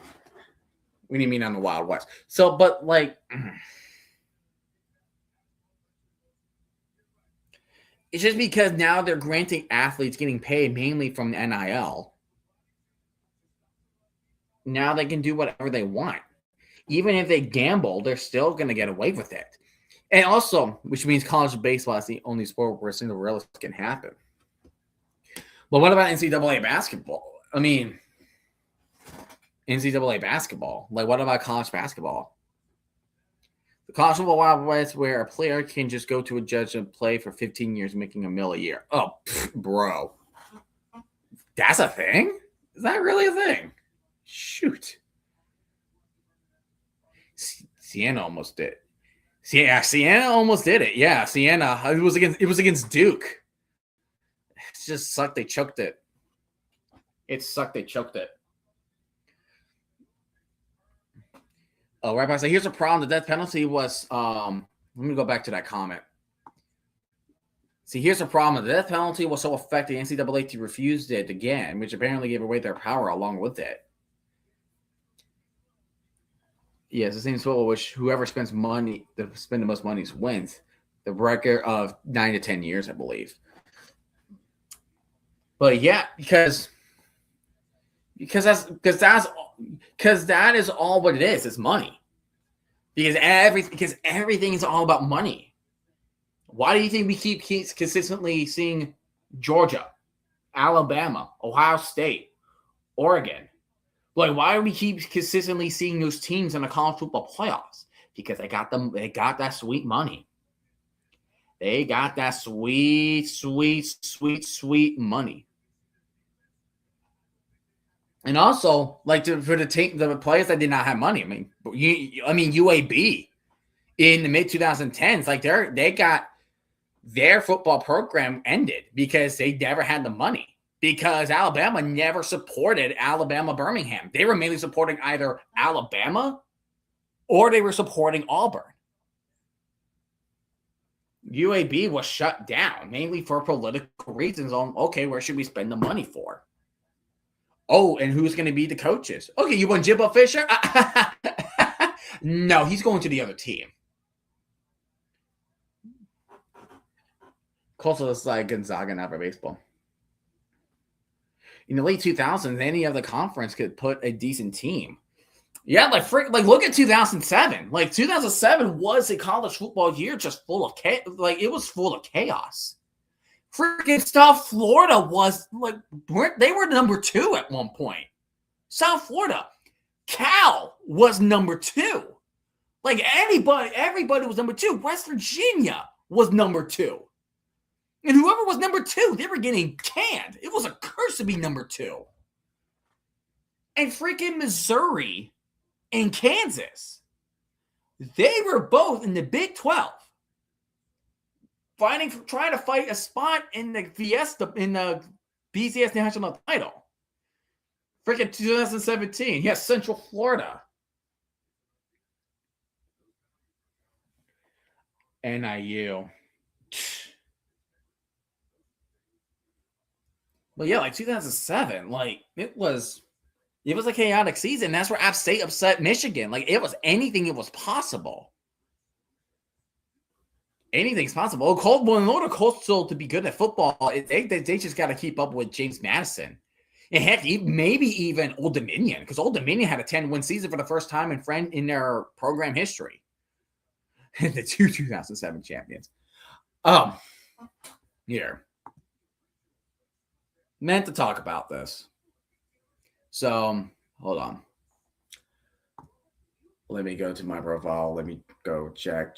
What do you mean on the Wild West? So, but like, it's just because now they're granting athletes getting paid mainly from the NIL. Now they can do whatever they want. Even if they gamble, they're still going to get away with it. And also, which means college baseball is the only sport where Cinderella can happen. But what about NCAA basketball? I mean, NCAA basketball. Like, what about college basketball? The college football Wild West where a player can just go to a judge and play for 15 years making $1 million a year. Oh, bro. That's a thing? Is that really a thing? Shoot. Siena almost did. Yeah, Siena almost did it. Yeah, Siena. It was against Duke. It just sucked. They choked it. Oh, right back. So here's a problem. The death penalty was. Let me go back to that comment. See, here's the problem. The death penalty was so effective, NCAA refused it again, which apparently gave away their power along with it. Yes, the same sport which whoever spends money, spend the most money wins. The record of 9 to 10 years, I believe. But yeah, because that is all what it is. It's money. Because everything is all about money. Why do you think we keep consistently seeing Georgia, Alabama, Ohio State, Oregon? Like, why do we keep consistently seeing those teams in the college football playoffs? Because they got that sweet money. They got that sweet, sweet, sweet, sweet money. And also, like for the players that did not have money. I mean, UAB in the mid 2010s, like they got their football program ended because they never had the money. Because Alabama never supported Alabama Birmingham. They were mainly supporting either Alabama or they were supporting Auburn. UAB was shut down mainly for political reasons on, okay, where should we spend the money for? Oh, and who's going to be the coaches? Okay, you want Jimbo Fisher? No, he's going to the other team. Close looks like Gonzaga now for baseball. In the late 2000s, any other conference could put a decent team. Yeah, like look at 2007. Like 2007 was a college football year just full of chaos. Like it was full of chaos. Freaking South Florida was like they were number 2 at one point. South Florida, Cal was number 2. Like everybody was number 2. West Virginia was number 2. And whoever was number 2, they were getting canned. It was a curse to be number 2. And freaking Missouri and Kansas, they were both in the Big 12, trying to fight a spot in the BCS national title. Freaking 2017. Yes, Central Florida. NIU. But yeah, like 2007, like it was a chaotic season. That's where App State upset Michigan. Like it was anything, it was possible. Anything's possible. In order Coastal to be good at football, they just got to keep up with James Madison. And heck, maybe even Old Dominion, because Old Dominion had a 10-win season for the first time in their program history. The 2007 champions. Here. Meant to talk about this. So, hold on. Let me go to my profile. Let me go check.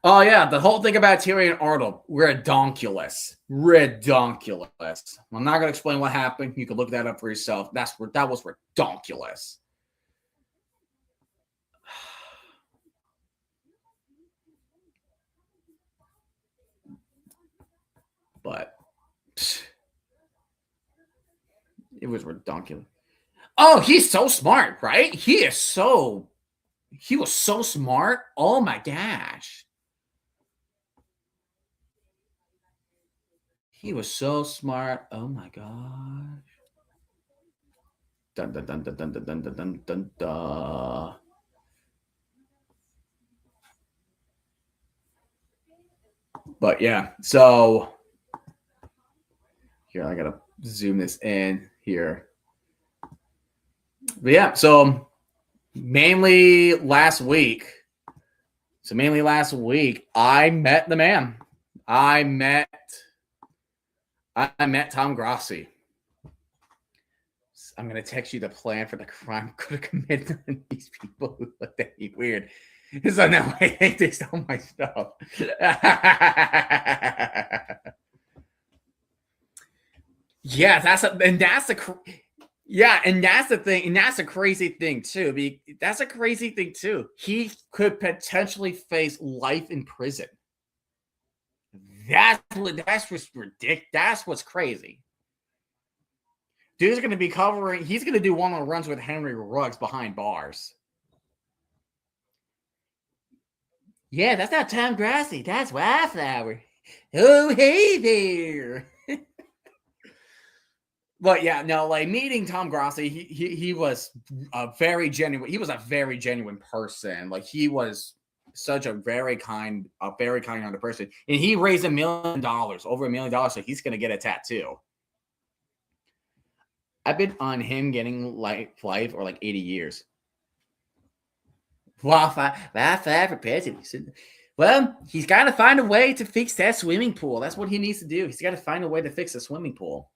Oh, yeah. The whole thing about Tyrion Arnold. Redonkulous. I'm not going to explain what happened. You can look that up for yourself. That was redonkulous. But it was redonkulous. Oh, he's so smart, right? He was so smart. Oh my gosh. He was so smart. Oh my gosh. Dun dun dun dun dun dun dun dun dun dun. But yeah, so here I gotta zoom this in here. But yeah, so mainly last week, I met the man. I met Tom Grossi. I'm gonna text you the plan for the crime could have committed on these people who looked at me weird. So now I think they stole my stuff. Yeah, that's the thing, and that's a crazy thing too. That's a crazy thing too. He could potentially face life in prison. That's what's ridiculous. That's what's crazy. Dude's going to be covering. He's going to do one on runs with Henry Ruggs behind bars. Yeah, that's not Tom Grossi. That's Wildflower. Oh, hey there. But yeah, no, like meeting Tom Grossi, he was a very genuine. He was a very genuine person. Like he was such a very kind-hearted person, and he raised $1 million, over $1 million, so he's gonna get a tattoo. I've been on him getting like life or like 80 years. Well, for president. Well, he's got to find a way to fix that swimming pool. That's what he needs to do. He's got to find a way to fix the swimming pool.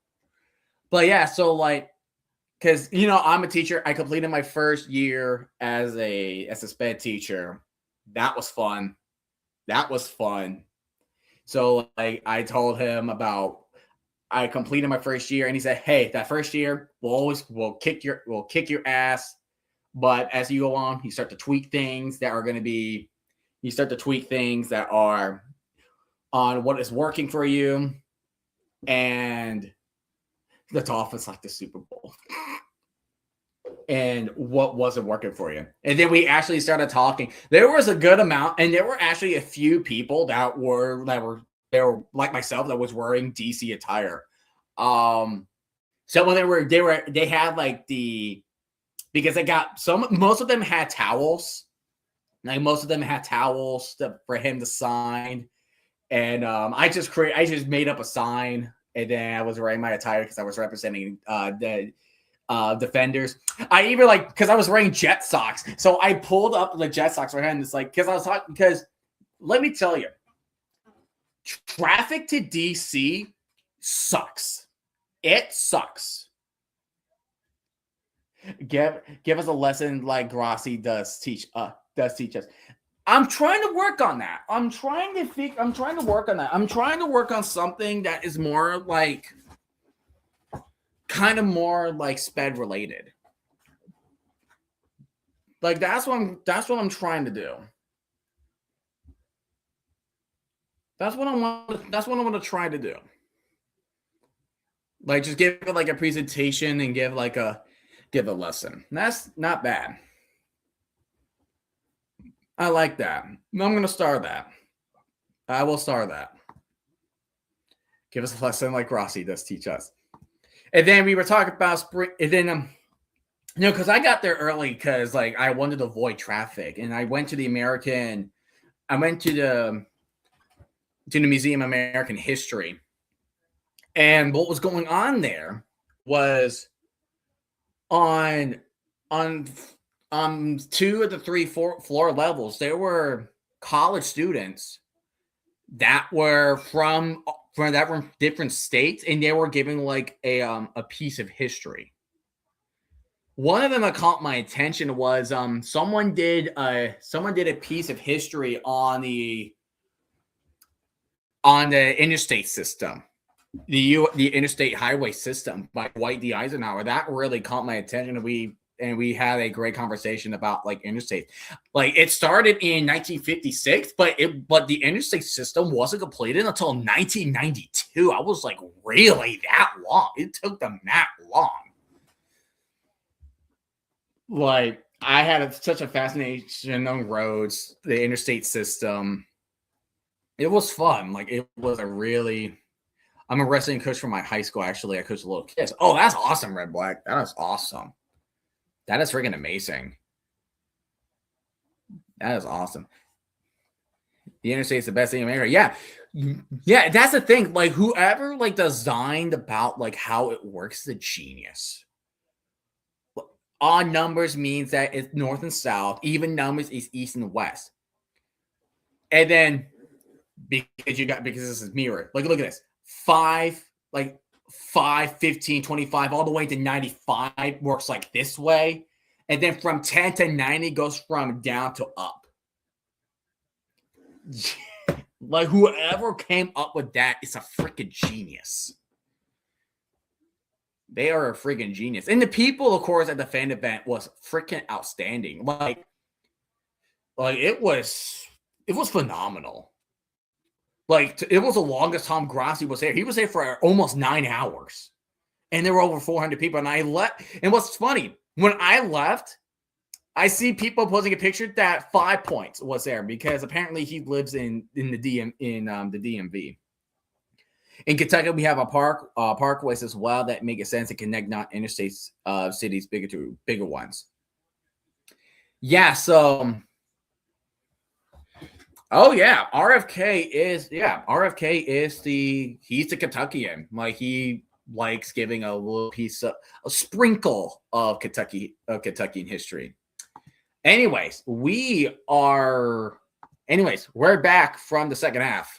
But yeah, so like, because I'm a teacher. I completed my first year as a sped teacher. That was fun. So like, I told him about I completed my first year, and he said, "Hey, that first year we'll kick your ass, but as you go on, you start to tweak things that are on what is working for you, and the Dolphins like the Super Bowl." And what wasn't working for you. And then we actually started talking. There was a good amount, and there were actually a few people that were like myself that was wearing DC attire. Some of them they had like because most of them had towels. Like most of them had towels for him to sign. And I just made up a sign, and then I was wearing my attire because I was representing the Defenders. I even because I was wearing Jet socks, so I pulled up the Jet socks right here, and it's like because let me tell you, traffic to DC sucks. It sucks. Give us a lesson like Grassi does teach us. I'm trying to work on that. I'm trying to work on that. I'm trying to work on something that is more like kind of more like sped related. Like that's what I'm trying to do. That's what I want to try to do. Like just give it like a presentation and give a lesson. That's not bad. I like that. I'm going to star that. I will star that. Give us a lesson like Rossi does teach us. And then we were talking about spring. And then, because I got there early because like I wanted to avoid traffic, and I went to the Museum of American History, and what was going on there was on 2 of the 3 floor levels, there were college students that were from different states, and they were giving like a piece of history. One of them that caught my attention was someone did a piece of history on the interstate system, the interstate highway system by Dwight D. Eisenhower. That really caught my attention, and we had a great conversation about like interstate. Like it started in 1956, but the interstate system wasn't completed until 1992. I was like, really that long? It took them that long? Like I had such a fascination on roads, the interstate system. It was fun. Like it was I'm a wrestling coach for my high school. Actually, I coach little kids. Oh, that's awesome, Red Black. That is awesome. That is freaking amazing. That is awesome. The interstate's the best thing in America. Yeah. Yeah, that's the thing. Like whoever like designed about like how it works is a genius. Odd numbers means that it's north and south. Even numbers is east and west. And then because this is mirror. Like look at this. 5, 15, 25, all the way to 95 works like this way. And then from 10 to 90 goes from down to up. Like whoever came up with that is a freaking genius. They are a freaking genius. And the people, of course, at the fan event was freaking outstanding. Like it was phenomenal. Like it was the longest Tom Grassi was there. He was there for almost 9 hours. And there were over 400 people. And I left. And what's funny, when I left, I see people posting a picture that 5 Points was there because apparently he lives in the DMV. In Kentucky, we have a parkways as well that make sense to connect not interstate cities bigger ones. Yeah, so RFK is he's the Kentuckian. Like he likes giving a little piece of a sprinkle of Kentuckian history. Anyways, we're back from the second half.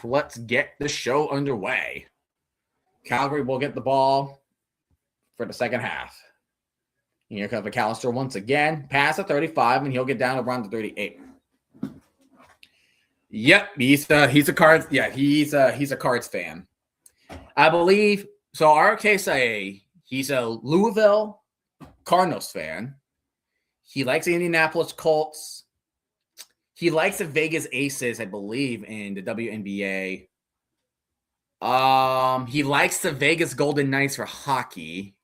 Let's get the show underway. Calgary will get the ball for the second half. And here comes McAllister once again. Pass at 35, and he'll get down around the 38. Yep, he's a Cards. Yeah, he's a Cards fan. I believe so. RK he's a Louisville Cardinals fan. He likes the Indianapolis Colts. He likes the Vegas Aces, I believe, in the WNBA. He likes the Vegas Golden Knights for hockey.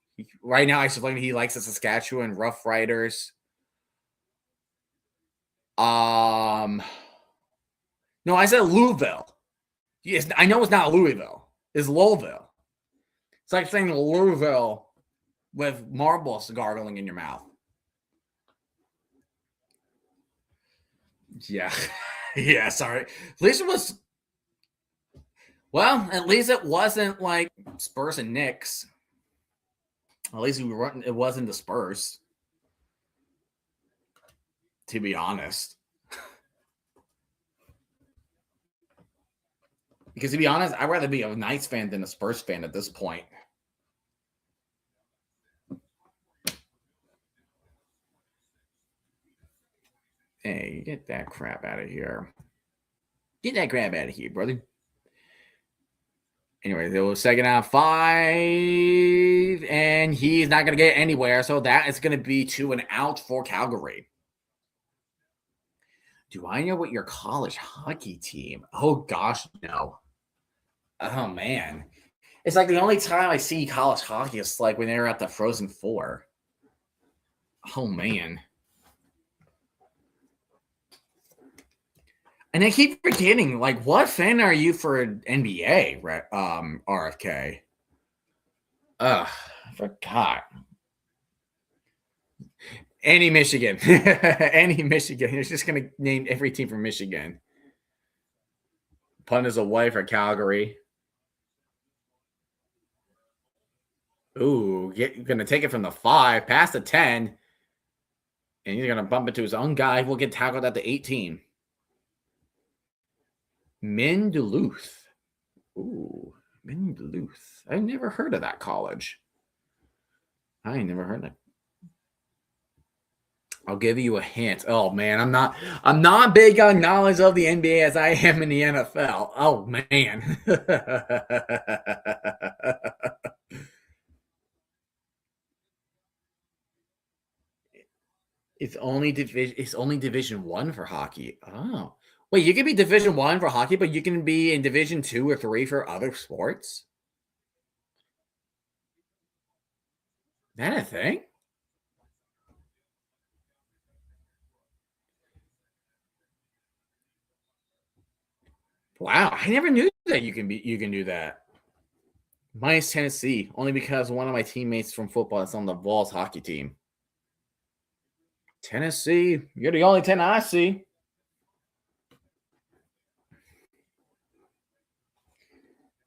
Right now, I should believe he likes the Saskatchewan Rough Riders. No, I said Louisville. Yes, I know it's not Louisville. It's Louisville. It's like saying Louisville with marbles gargling in your mouth. Yeah. Yeah, sorry. At least it was. Well, at least it wasn't like Spurs and Knicks. At least it wasn't the Spurs. To be honest. Because to be honest, I'd rather be a Knights fan than a Spurs fan at this point. Hey, get that crap out of here. Get that crap out of here, brother. Anyway, it was second out 5, and he's not going to get anywhere. So that is going to be 2 and out for Calgary. Do I know what your college hockey team? Oh, gosh, no. Oh, man. It's like the only time I see college hockey is like when they were at the Frozen Four. Oh, man. And I keep forgetting, like, what fan are you for NBA, RFK? Ugh, I forgot. Any Michigan. Any Michigan. He's just going to name every team from Michigan. Pun is away for Calgary. Ooh, going to take it from the 5, past the 10. And he's going to bump into his own guy. We'll get tackled at the 18. Min Duluth. Ooh, Min Duluth. I've never heard of that college. I ain't never heard that. I'll give you a hint. Oh man, I'm not big on knowledge of the NBA as I am in the NFL. Oh man. It's only Division 1 for hockey. Oh. Wait, you can be Division 1 for hockey, but you can be in Division 2 or 3 for other sports? That a thing? Wow, I never knew that you can do that. Mine's Tennessee, only because one of my teammates from football is on the Vols hockey team. Tennessee, you're the only 10 I see.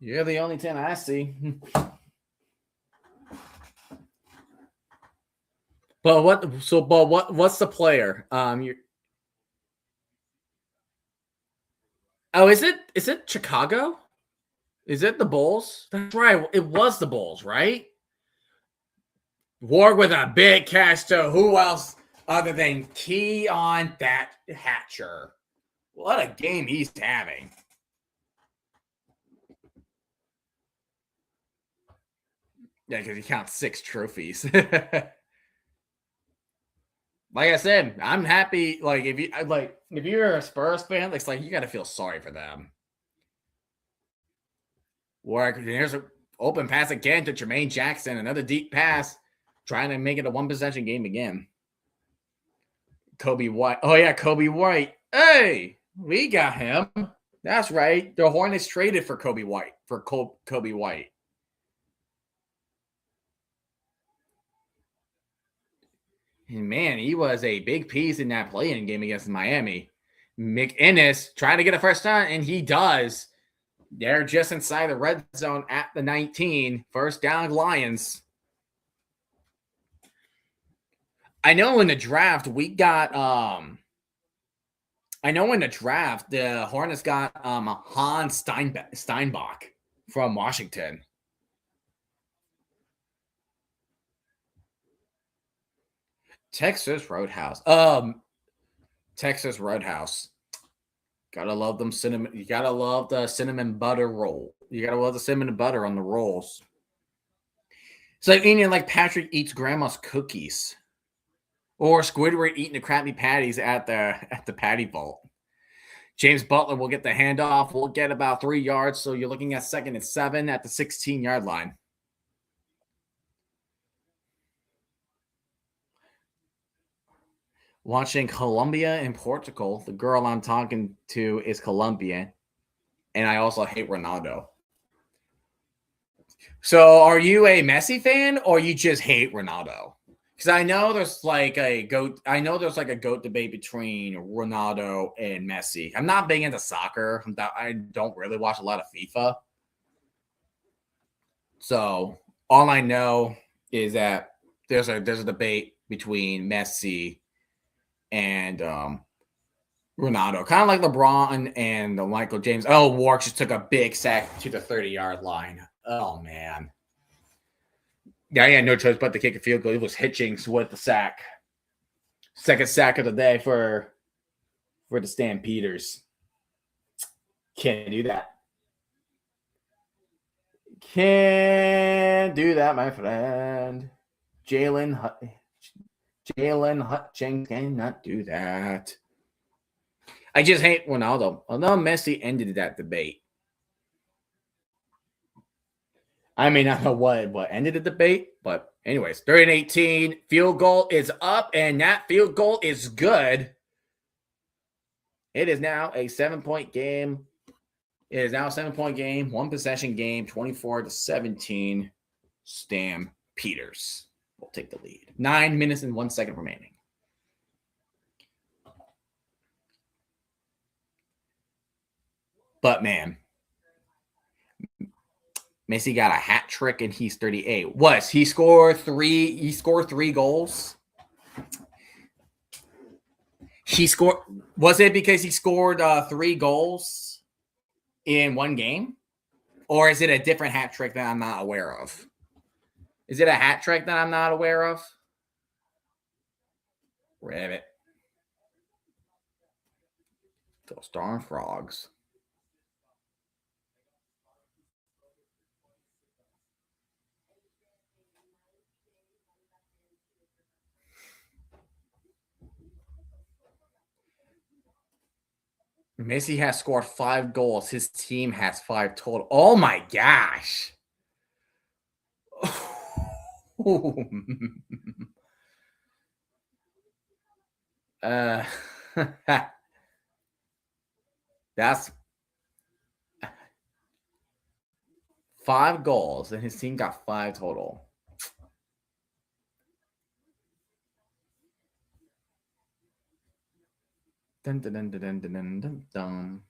You're the only 10 I see. But what's the player? Is it Chicago? Is it the Bulls? That's right. It was the Bulls, right? War with a big cash to who else other than Keon that Hatcher? What a game he's having. Yeah, because he counts 6 trophies. Like I said, I'm happy. Like if you're a Spurs fan, it's like you got to feel sorry for them. Here's an open pass again to Jermaine Jackson, another deep pass, trying to make it a 1-possession game again. Kobe White. Oh yeah, Kobe White. Hey, we got him. That's right. The Hornets traded for Kobe White Kobe White. And man, he was a big piece in that play-in game against Miami. McInnes trying to get a first down, and he does. They're just inside the red zone at the 19. First down, Lions. I know in the draft we got I know in the draft the Hornets got Hans Steinbach from Washington. Texas Roadhouse. Texas Roadhouse. Gotta love them cinnamon. You gotta love the cinnamon butter roll. You gotta love the cinnamon butter on the rolls. It's like eating like Patrick eats grandma's cookies, or Squidward eating the Krabby Patties at the Patty Vault. James Butler will get the handoff. We'll get about 3 yards, so you're looking at 2nd and 7 at the 16-yard line. Watching Colombia and Portugal. The girl I'm talking to is Colombian, and I also hate Ronaldo. So, are you a Messi fan, or you just hate Ronaldo? Because I know there's like a goat. I know there's like a goat debate between Ronaldo and Messi. I'm not big into soccer. I don't really watch a lot of FIFA. So all I know is that there's a debate between Messi and Ronaldo, kind of like LeBron and Michael James. Oh, Wark just took a big sack to the 30-yard line. Oh man. Yeah, he had no choice but to kick a field goal. It was Hitchings with the sack. Second sack of the day for for the Stampeders. Can't do that. Can't do that, my friend. Jalen Hutchings cannot do that. I just hate Ronaldo. Although Messi ended that debate. I may not know what ended the debate, but anyways, 3-18. Field goal is up, and that field goal is good. It is now a 7-point game. It is now a 7-point game, 1-possession game, 24-17. Stampeders will take the lead. 9 minutes and 1 second remaining. But man, Messi got a hat trick and he's 38. He scored 3 goals. Was it because he scored 3 goals in one game? Or is it a different hat trick that I'm not aware of? Is it a hat trick that I'm not aware of? Rabbit. Those darn frogs. Messi has scored 5 goals. His team has 5 total. Oh my gosh. That's 5 goals, and his team got 5 total. Dun, dun, dun, dun, dun, dun, dun, dun.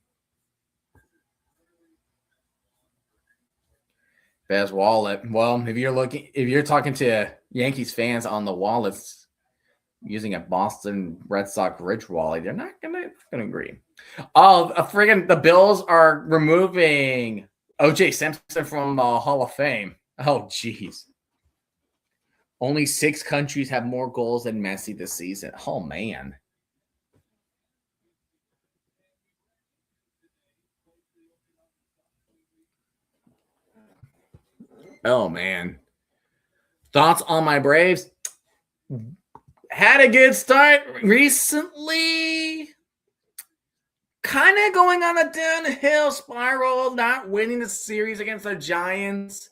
Best wallet. Well, if you're talking to Yankees fans on the wallets using a Boston Red Sox Rich wallet, they're not gonna agree. Oh, the Bills are removing O.J. Simpson from the Hall of Fame. Oh, jeez. Only 6 countries have more goals than Messi this season. Oh, man. Oh, man. Thoughts on my Braves? Had a good start recently. Kind of going on a downhill spiral, not winning the series against the Giants,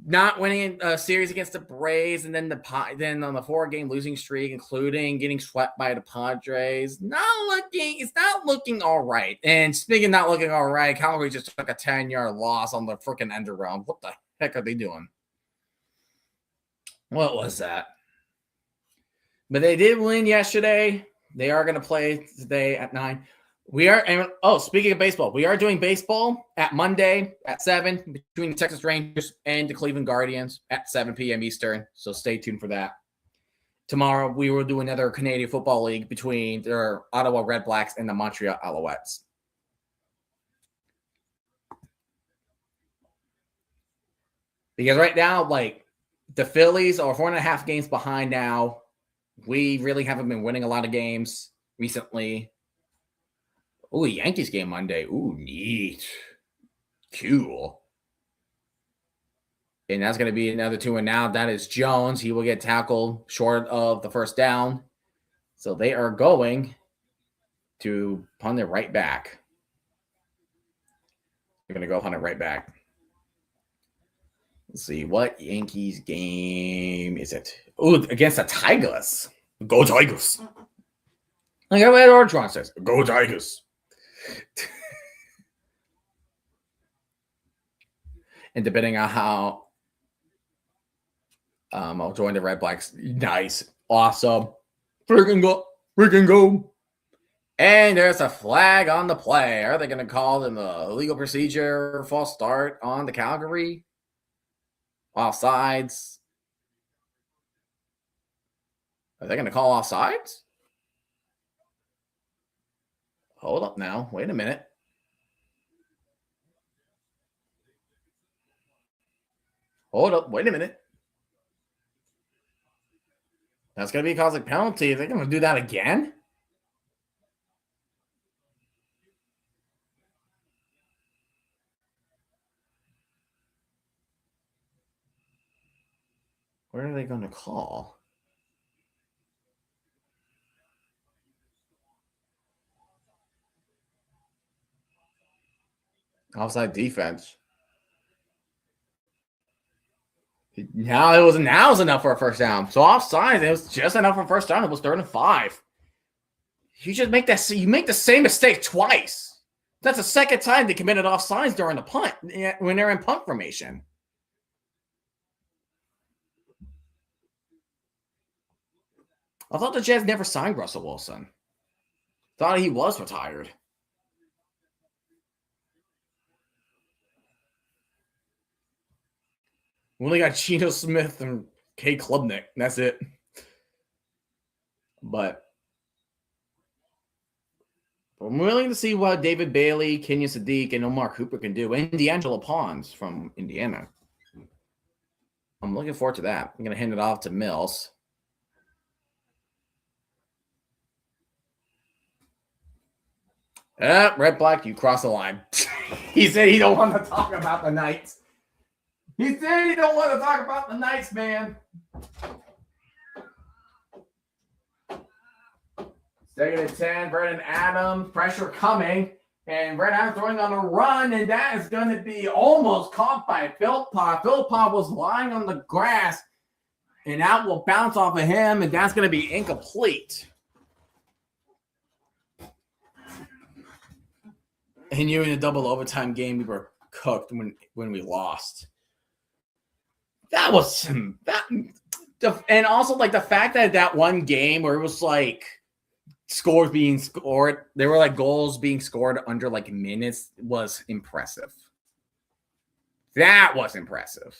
not winning a series against the Braves, and then on the 4-game losing streak, including getting swept by the Padres. It's not looking all right. And speaking of not looking all right, Calgary just took a 10-yard loss on the freaking end around. What the heck are they doing? What was that? But they did win yesterday. They are going to play today at 9. Speaking of baseball, we are doing baseball at Monday at 7 between the Texas Rangers and the Cleveland Guardians at 7 p.m. Eastern. So stay tuned for that. Tomorrow, we will do another Canadian Football League between the Ottawa Red Blacks and the Montreal Alouettes. Because right now, the Phillies are 4.5 games behind now. We really haven't been winning a lot of games recently. Oh, Yankees game Monday. Ooh, neat. Cool. And that's going to be another 2 and now. That is Jones. He will get tackled short of the first down. So they are going to punt it right back. They're going to go punt it right back. Let's see. What Yankees game is it? Oh, against the Tigers. Go Tigers. Like how Ed Orgeron says, go Tigers. And depending on how I'll join the Red Blacks. Nice. Awesome. Freaking go. And there's a flag on the play. Are they going to call in the legal procedure false start on the Calgary? Offsides. Are they going to call offsides? Hold up now. Wait a minute. Hold up. Wait a minute. That's going to be a causing penalty. Are they going to do that again? What are they going to call? Offside defense. Now it was enough for a first down. So offside, it was just enough for a first down. It was 3rd and 5. You just make the same mistake twice. That's the second time they committed offsides during the punt when they're in punt formation. I thought the Jets never signed Russell Wilson. Thought he was retired. We only got Geno Smith and K. Klubnik. That's it. But I'm willing to see what David Bailey, Kenya Sadiq, and Omar Cooper can do, and D'Angelo Pons from Indiana. I'm looking forward to that. I'm going to hand it off to Mills. Red Black, you cross the line. He said he don't want to talk about the Knights. He said he don't want to talk about the Knights, man. Second and 10, Vernon Adams, pressure coming. And Vernon Adams throwing on a run, and that is going to be almost caught by Philpott. Philpott was lying on the grass, and that will bounce off of him, and that's going to be incomplete. And you in a double overtime game, we were cooked when we lost. That was and also like the fact that one game where it was like scores being scored, there were like goals being scored under like minutes was impressive. That was impressive.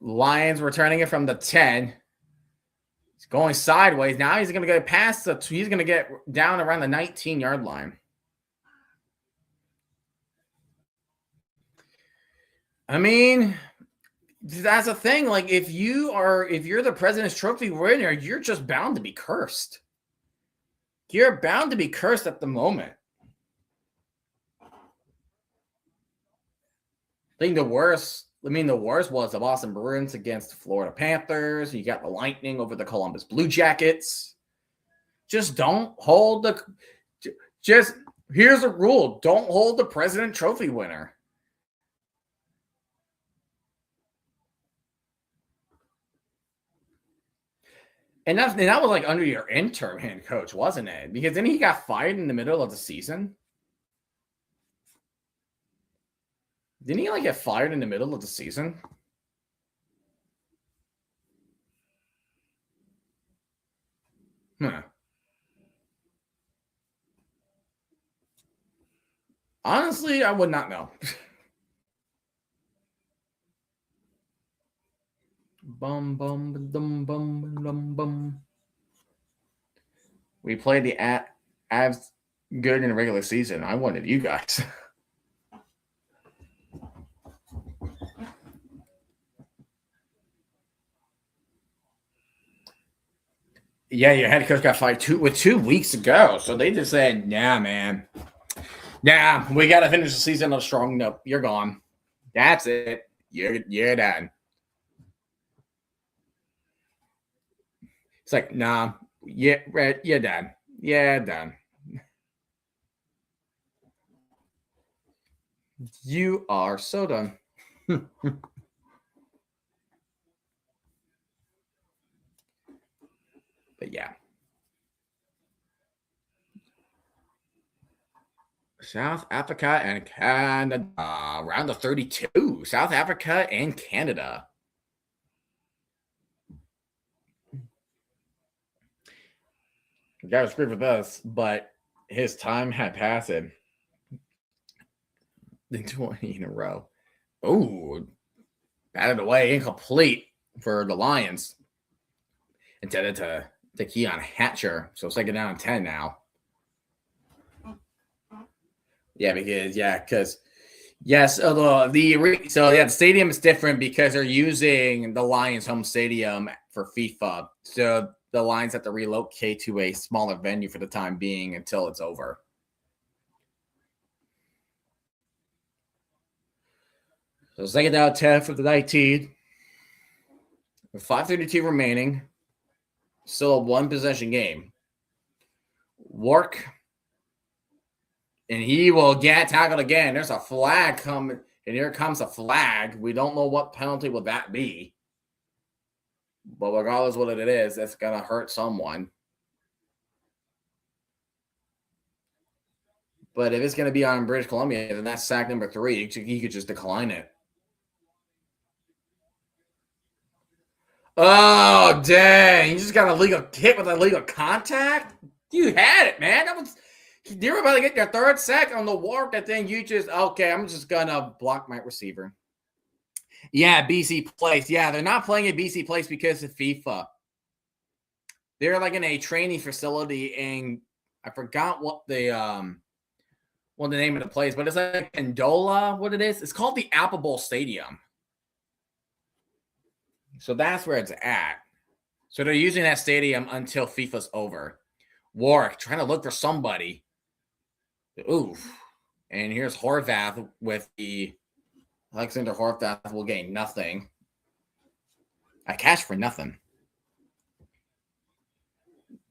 Lions returning it from the 10. He's going sideways. Now he's going to get past he's going to get down around the 19-yard line. I mean, that's a thing. Like if you're the President's Trophy winner, you're just bound to be cursed. You're bound to be cursed at the moment. The worst was the Boston Bruins against the Florida Panthers. You got the Lightning over the Columbus Blue Jackets. Just don't hold here's a rule. Don't hold the President Trophy winner. And that was like under your interim head coach, wasn't it? Because then he got fired in the middle of the season. Didn't he like get fired in the middle of the season? Honestly, I would not know. Bum, bum, dum, bum, dum, bum. We played the Avs good in the regular season. I wanted you guys. Yeah, your head coach got fired 2 weeks ago. So they just said, nah, man. Nah, we got to finish the season on a strong note. You're gone. That's it. You're done. It's like, nah, you're done. Yeah, done. You are so done. But yeah. South Africa and Canada. Round of 32. South Africa and Canada. The guy was screwed with us, but his time had passed him. 20 in a row. Oh, batted away, incomplete for the Lions. Intended to Keon Hatcher. So second down and 10 now. Yeah, because yes, the stadium is different because they're using the Lions home stadium for FIFA. So the Lions have to relocate to a smaller venue for the time being until it's over. So second down 10 for the 19. With 5:32 remaining. Still a one possession game. Work. And he will get tackled again. There's a flag coming. And here comes a flag. We don't know what penalty would that be. But regardless of what it is, it's going to hurt someone. But if it's going to be on British Columbia, then that's sack number 3. He could just decline it. Oh, dang. You just got a legal hit with a legal contact? You had it, man. You're about to get your third sack on the warp. And then you just, okay, I'm just going to block my receiver. Yeah, BC Place. Yeah, they're not playing at BC Place because of FIFA. They're like in a training facility, and I forgot what the name of the place, but it's like Pendola, what it is. It's called the Apple Bowl Stadium. So that's where it's at. So they're using that stadium until FIFA's over. Warwick trying to look for somebody. Oof. And here's Horvath with the Alexander Horvath will gain nothing. I cashed for nothing.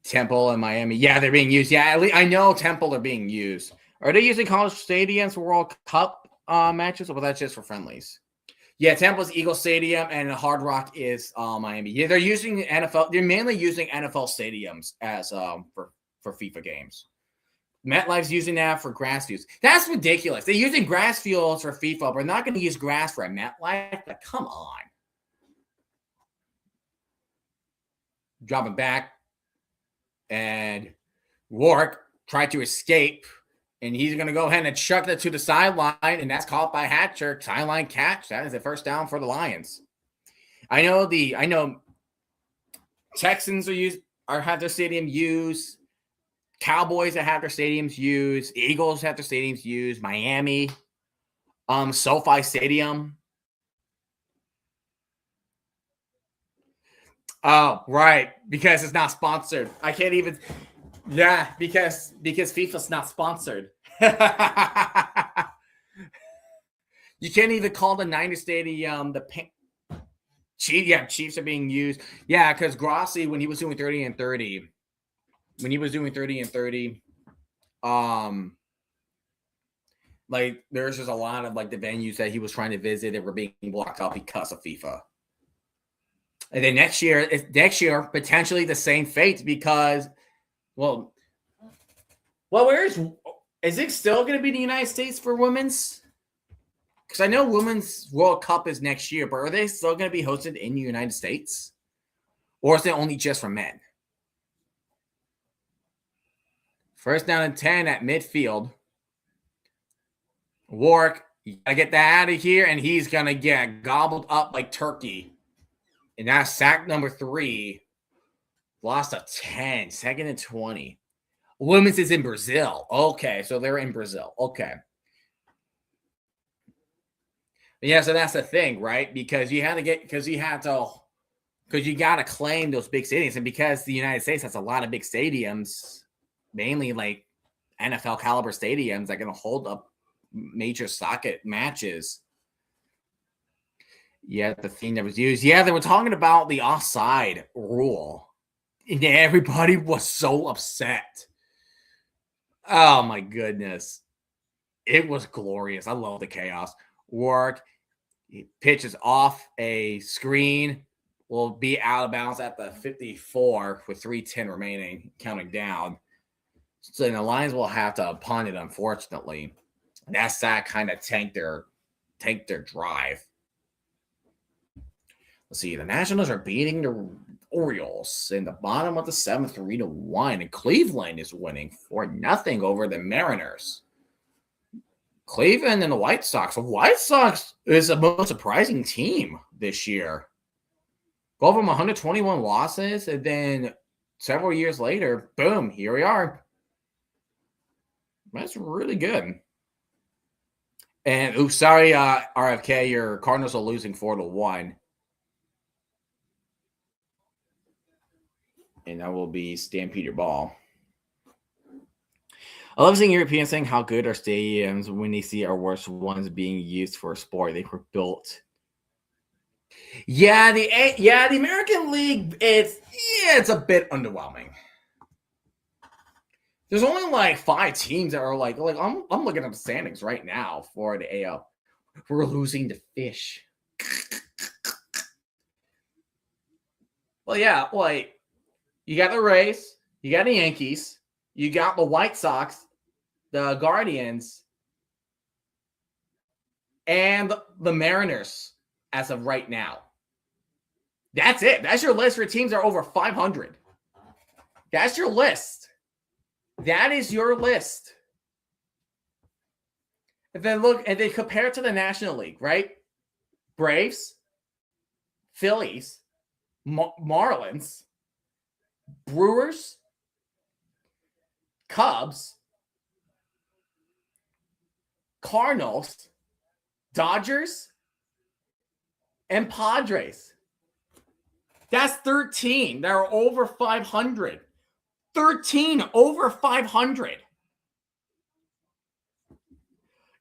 Temple and Miami. Yeah, they're being used. Yeah, at least I know Temple are being used. Are they using college stadiums for World Cup matches, or was that just for friendlies? Yeah, Temple's Eagle Stadium and Hard Rock is Miami. Yeah, they're using NFL. They're mainly using NFL stadiums as for FIFA games. MetLife's using that for grass fields. That's ridiculous. They're using grass fields for FIFA, but they're not going to use grass for a MetLife. Like, come on. Dropping back. And Rourke tried to escape. And he's going to go ahead and chuck it to the sideline. And that's caught by Hatcher. Sideline catch. That is a first down for the Lions. I know Texans have their stadium used. Cowboys that have their stadiums used, Eagles have their stadiums used, Miami, SoFi Stadium. Oh, right, because it's not sponsored. I can't even. Yeah, because FIFA's not sponsored. You can't even call the Niner Stadium the Chiefs are being used. Yeah, because Grossi, when he was doing 30 and 30. Like there's just a lot of like the venues that he was trying to visit that were being blocked out because of FIFA. And then next year potentially the same fate because, where is it still going to be the United States for women's? Because I know Women's World Cup is next year, but are they still going to be hosted in the United States? Or is it only just for men? First down and 10 at midfield. Warwick, you got to get that out of here, and he's going to get gobbled up like turkey. And that's sack number 3. Lost a 10. Second and 20. Women's is in Brazil. Okay, so they're in Brazil. Okay. Yeah, so that's the thing, right? Because you got to claim those big stadiums. And because the United States has a lot of big stadiums, mainly like NFL caliber stadiums that are going to hold up major socket matches. Yeah, the thing that was used. Yeah, they were talking about the offside rule. And everybody was so upset. Oh, my goodness. It was glorious. I love the chaos. Work. He pitches off a screen. Will be out of bounds at the 54 with 3:10 remaining, counting down. So the Lions will have to punt it, unfortunately. And that kind of tanked their drive. Let's see. The Nationals are beating the Orioles in the bottom of the 7th, 3-1. And Cleveland is winning 4-0 over the Mariners. Cleveland and the White Sox. The White Sox is the most surprising team this year. Go from 121 losses, and then several years later, boom, here we are. That's really good. And oops, sorry, RFK, your Cardinals are losing 4-1. And that will be Stampeder ball. I love seeing Europeans saying how good our stadiums when they see our worst ones being used for a sport they were built. Yeah, the American League, it's a bit underwhelming. There's only like 5 teams that are like I'm looking at the standings right now for the AL. We're losing to Fish. Well, yeah, like you got the Rays, you got the Yankees, you got the White Sox, the Guardians, and the Mariners as of right now. That's it. That's your list for teams that are over 500. That's your list. That is your list. And then look, and then compare it to the National League, right? Braves, Phillies, Marlins, Brewers, Cubs, Cardinals, Dodgers, and Padres. That's 13 that are over 500. 13 over 500.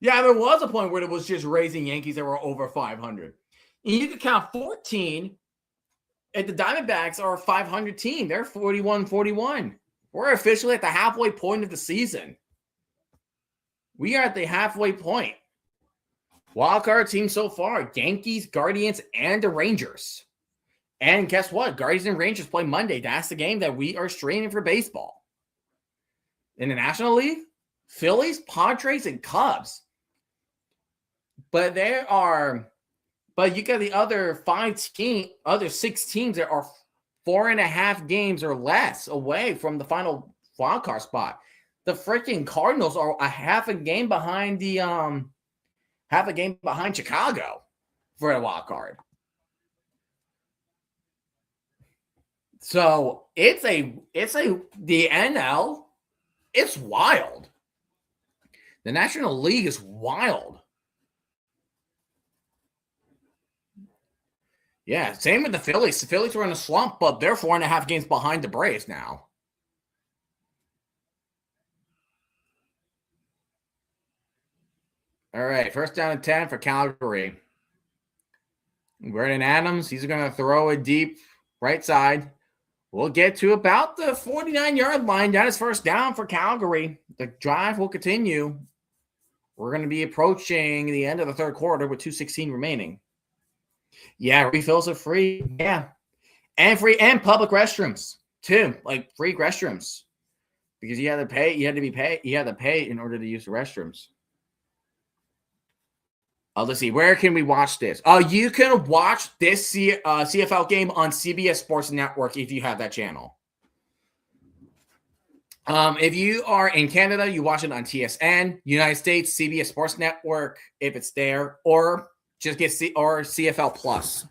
Yeah, there was a point where it was just raising Yankees that were over 500. And you could count 14, and the Diamondbacks are a 500 team. They're 41-41. We're officially at the halfway point of the season. We are at the halfway point. Wildcard team so far, Yankees, Guardians, and the Rangers. And guess what? Guardians and Rangers play Monday. That's the game that we are streaming for baseball. In the National League, Phillies, Padres, and Cubs. But you got the other other 6 teams that are 4.5 games or less away from the final wildcard spot. The freaking Cardinals are a half a game behind Chicago for the wild card. So the NL, it's wild. The National League is wild. Yeah, same with the Phillies. The Phillies were in a slump, but they're 4.5 games behind the Braves now. All right, first down and 10 for Calgary. Vernon Adams, he's going to throw it deep right side. We'll get to about the 49-yard line. That is first down for Calgary. The drive will continue. We're going to be approaching the end of the third quarter with 2:16 remaining. Yeah, refills are free. Yeah. And free and public restrooms too. Like free restrooms. Because you had to pay in order to use the restrooms. Let's see. Where can we watch this? You can watch this CFL game on CBS Sports Network if you have that channel. If you are in Canada, you watch it on TSN. United States, CBS Sports Network, if it's there, or just get CFL Plus.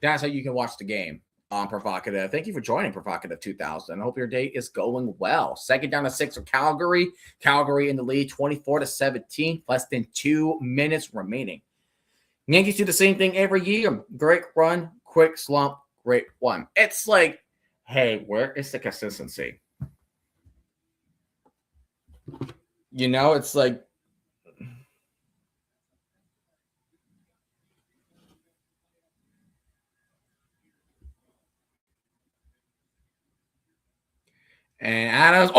That's how you can watch the game on Provocative. Thank you for joining Provocative 2000. I hope your day is going well. Second down to 6 for Calgary. Calgary in the lead, 24-17, less than 2 minutes remaining. Yankees do the same thing every year. Great run, quick slump, great one. It's like, hey, where is the consistency? You know, it's like, and Adams,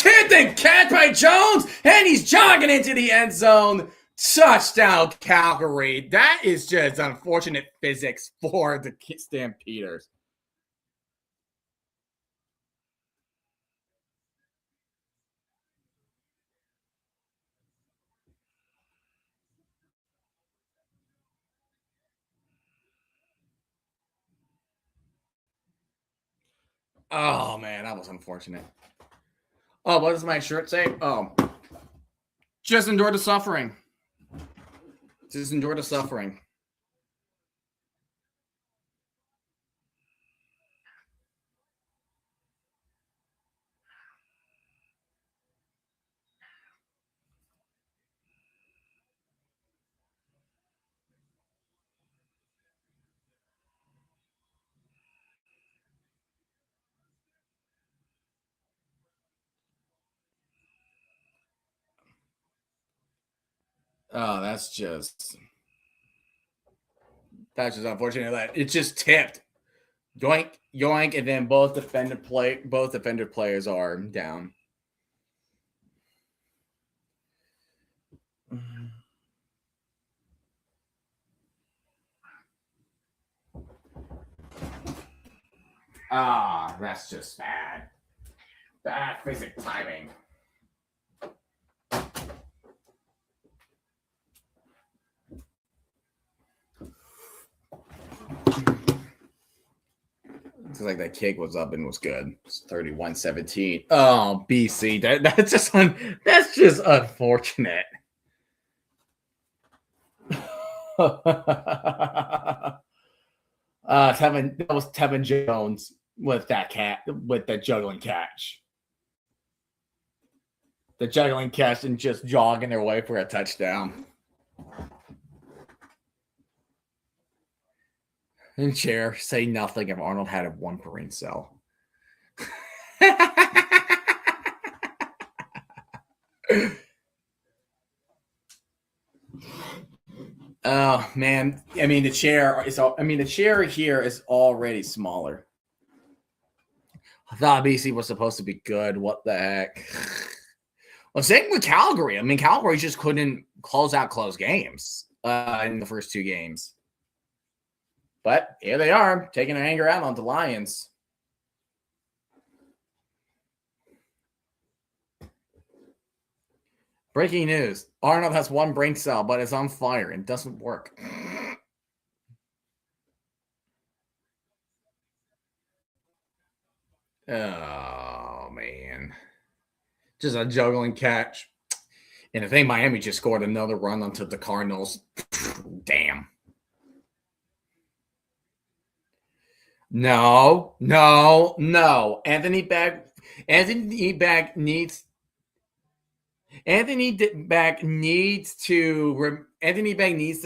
tipped and catch by Jones, and he's jogging into the end zone. Touchdown, Calgary. That is just unfortunate physics for the Stampeders. Oh, man, that was unfortunate. Oh, what does my shirt say? Oh, just endure the suffering. Just endure the suffering. Oh, that's just unfortunate that it just tipped. Yoink, yoink, and then both defender players are down. Ah, that's just bad. Bad physics timing. It's like that kick was up and was good. It's 31-17. Oh, BC. That's just unfortunate. That was Tevin Jones with the juggling catch. The juggling catch and just jogging their way for a touchdown. And chair, say nothing if Arnold had a one brain cell. Oh man, I mean the chair here is already smaller. I thought BC was supposed to be good. What the heck? Well, same with Calgary. I mean, Calgary just couldn't close games in the first two games. But here they are, taking their anger out on the Lions. Breaking news. Arnold has one brain cell, but it's on fire and doesn't work. Oh, man. Just a juggling catch. And I think Miami just scored another run onto the Cardinals. Damn. No. Anthony Bagg needs to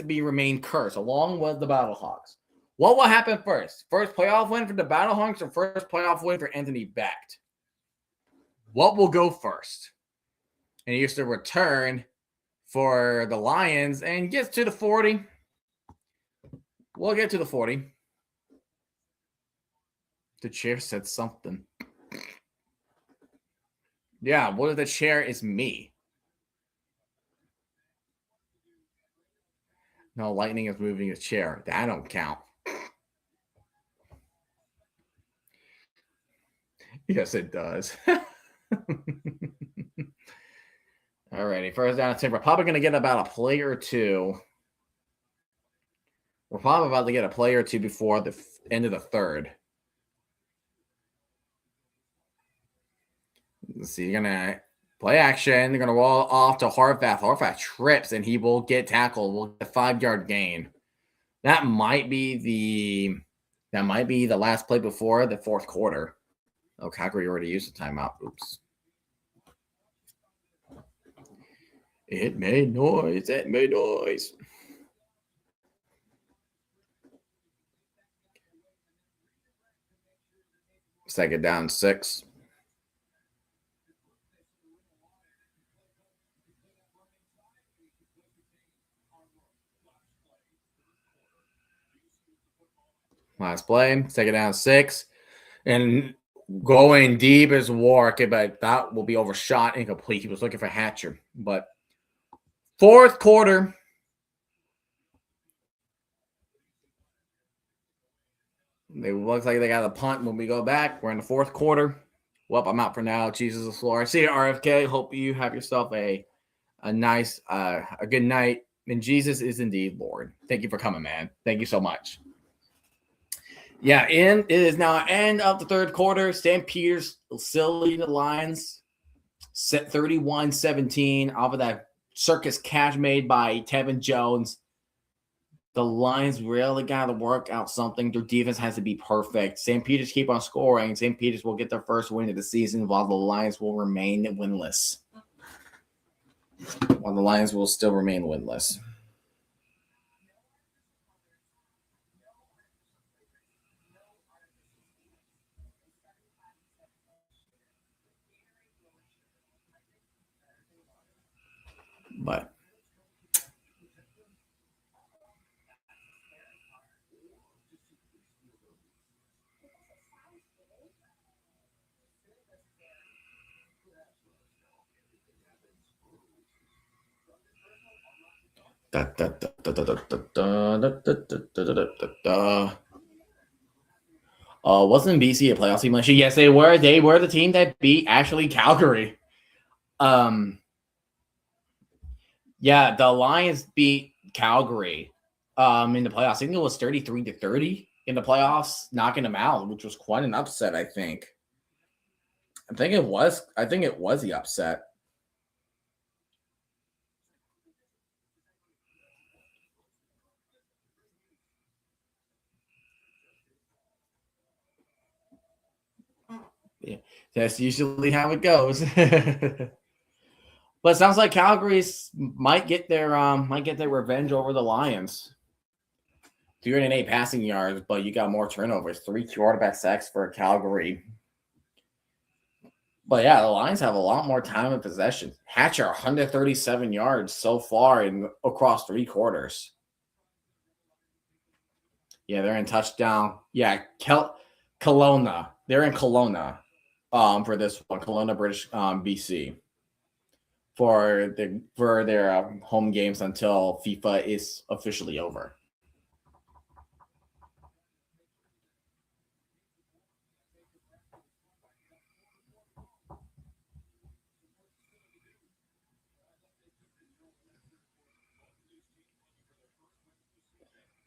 be remain cursed along with the Battlehawks. What will happen first? First playoff win for the Battlehawks or first playoff win for Anthony Becht? What will go first? And he used to return for the Lions and gets to the 40. We'll get to the 40. The chair said something. Yeah, what if the chair is me? No, lightning is moving his chair. That don't count. Yes, it does. Alrighty, first down. We're probably going to get about a play or two. We're probably about to get a play or two before the end of the third. Let's see, you're going to play action. They're going to roll off to Horvath. Horvath trips, and he will get tackled. We'll get a 5-yard gain. That might be the last play before the fourth quarter. Oh, Calgary already used the timeout. Oops. It made noise. Second down, 6. Last play, second down, 6. And going deep is Warwick, but that will be overshot, incomplete. He was looking for Hatcher. But fourth quarter. It looks like they got a punt when we go back. We're in the fourth quarter. Well, I'm out for now. Jesus is Lord. See you, RFK. Hope you have yourself a nice, a good night. And Jesus is indeed Lord. Thank you for coming, man. Thank you so much. Yeah, and it is now end of the third quarter. Stampeders still leading the Lions. Set 31-17 off of that circus catch made by Tevin Jones. The Lions really got to work out something. Their defense has to be perfect. St. Peter's keep on scoring. St. Peter's will get their first win of the season while the Lions will remain winless. While the Lions will still remain winless. But Wasn't BC a playoff team last year? Yes, they were. They were the team that beat actually Calgary. Yeah, the Lions beat Calgary in the playoffs. I think it was 33-30 in the playoffs, knocking them out, which was quite an upset, I think. I think it was the upset. Yeah, that's usually how it goes. But it sounds like Calgary's might get their revenge over the Lions. 308 passing yards, but you got more turnovers. 3 quarterback sacks for Calgary. But yeah, the Lions have a lot more time in possession. Hatcher 137 yards so far across 3 quarters. Yeah, they're in touchdown. Yeah, Kelowna. They're in Kelowna for this one. Kelowna, British BC. For their home games until FIFA is officially over.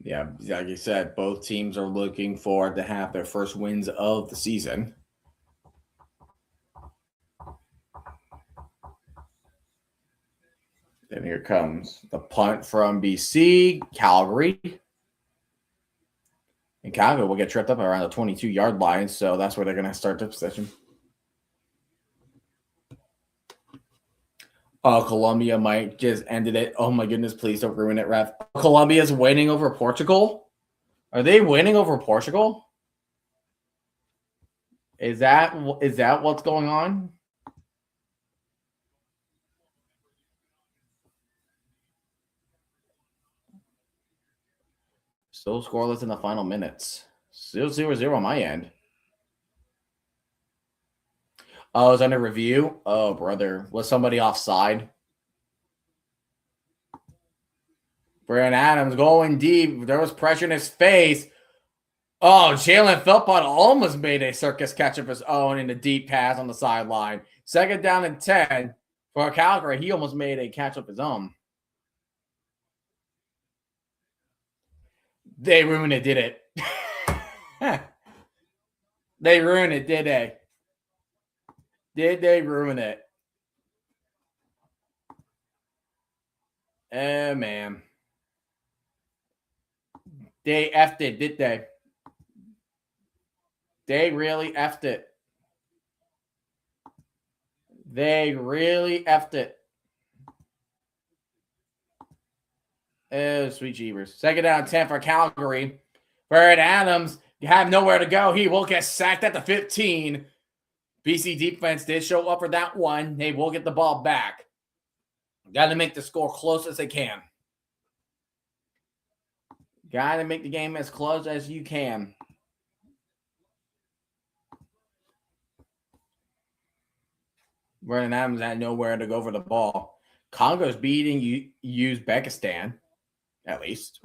Yeah, like you said, both teams are looking forward to have their first wins of the season. Then here comes the punt from BC, Calgary. And Calgary will get tripped up around the 22-yard line, so that's where they're going to start the possession. Oh, Colombia might just ended it. Oh my goodness, please don't ruin it, ref. Colombia's winning over Portugal? Are they winning over Portugal? Is that what's going on? Still scoreless in the final minutes. 0-0 on my end. Oh, it's under review? Oh, brother. Was somebody offside? Brandon Adams going deep. There was pressure in his face. Oh, Jalen Philpott almost made a circus catch of his own in a deep pass on the sideline. 2nd down and 10 for Calgary. He almost made a catch of his own. They ruined it, did it? They ruined it, did they? Did they ruin it? Oh, man. They effed it, did they? They really effed it. They really effed it. Oh, sweet jeebers. 2nd down 10 for Calgary. Brandon Adams, you have nowhere to go. He will get sacked at the 15. BC defense did show up for that one. They will get the ball back. Got to make the score close as they can. Got to make the game as close as you can. Brandon Adams had nowhere to go for the ball. Congo's beating Uzbekistan, at least.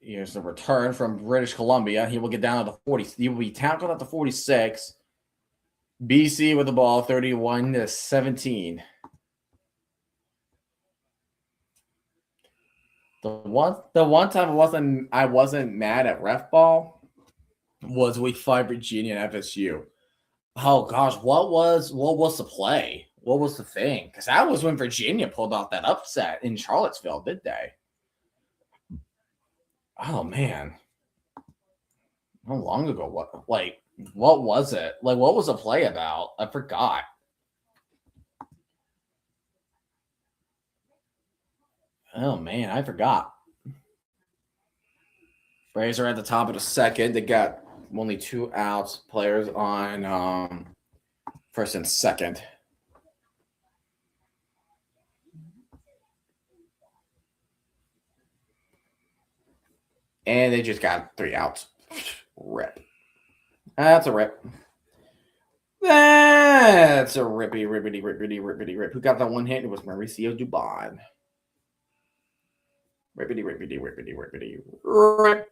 Here's the return from British Columbia. He will get down to the 40. He will be tackled at the 46. BC with the ball, 31-17. The one time I wasn't mad at ref ball was week 5 Virginia and FSU. Oh gosh, what was the play? What was the thing? Because that was when Virginia pulled off that upset in Charlottesville, did they? Oh man, how long ago? What was it? Like, what was the play about? I forgot. Oh man, I forgot. Braves are at the top of the 2nd. They got only 2 outs. Players on 1st and 2nd. And they just got 3 outs. Rip. That's a rip. That's a rippity rip. Who got that one hit? It was Mauricio Dubon. Rippity rip.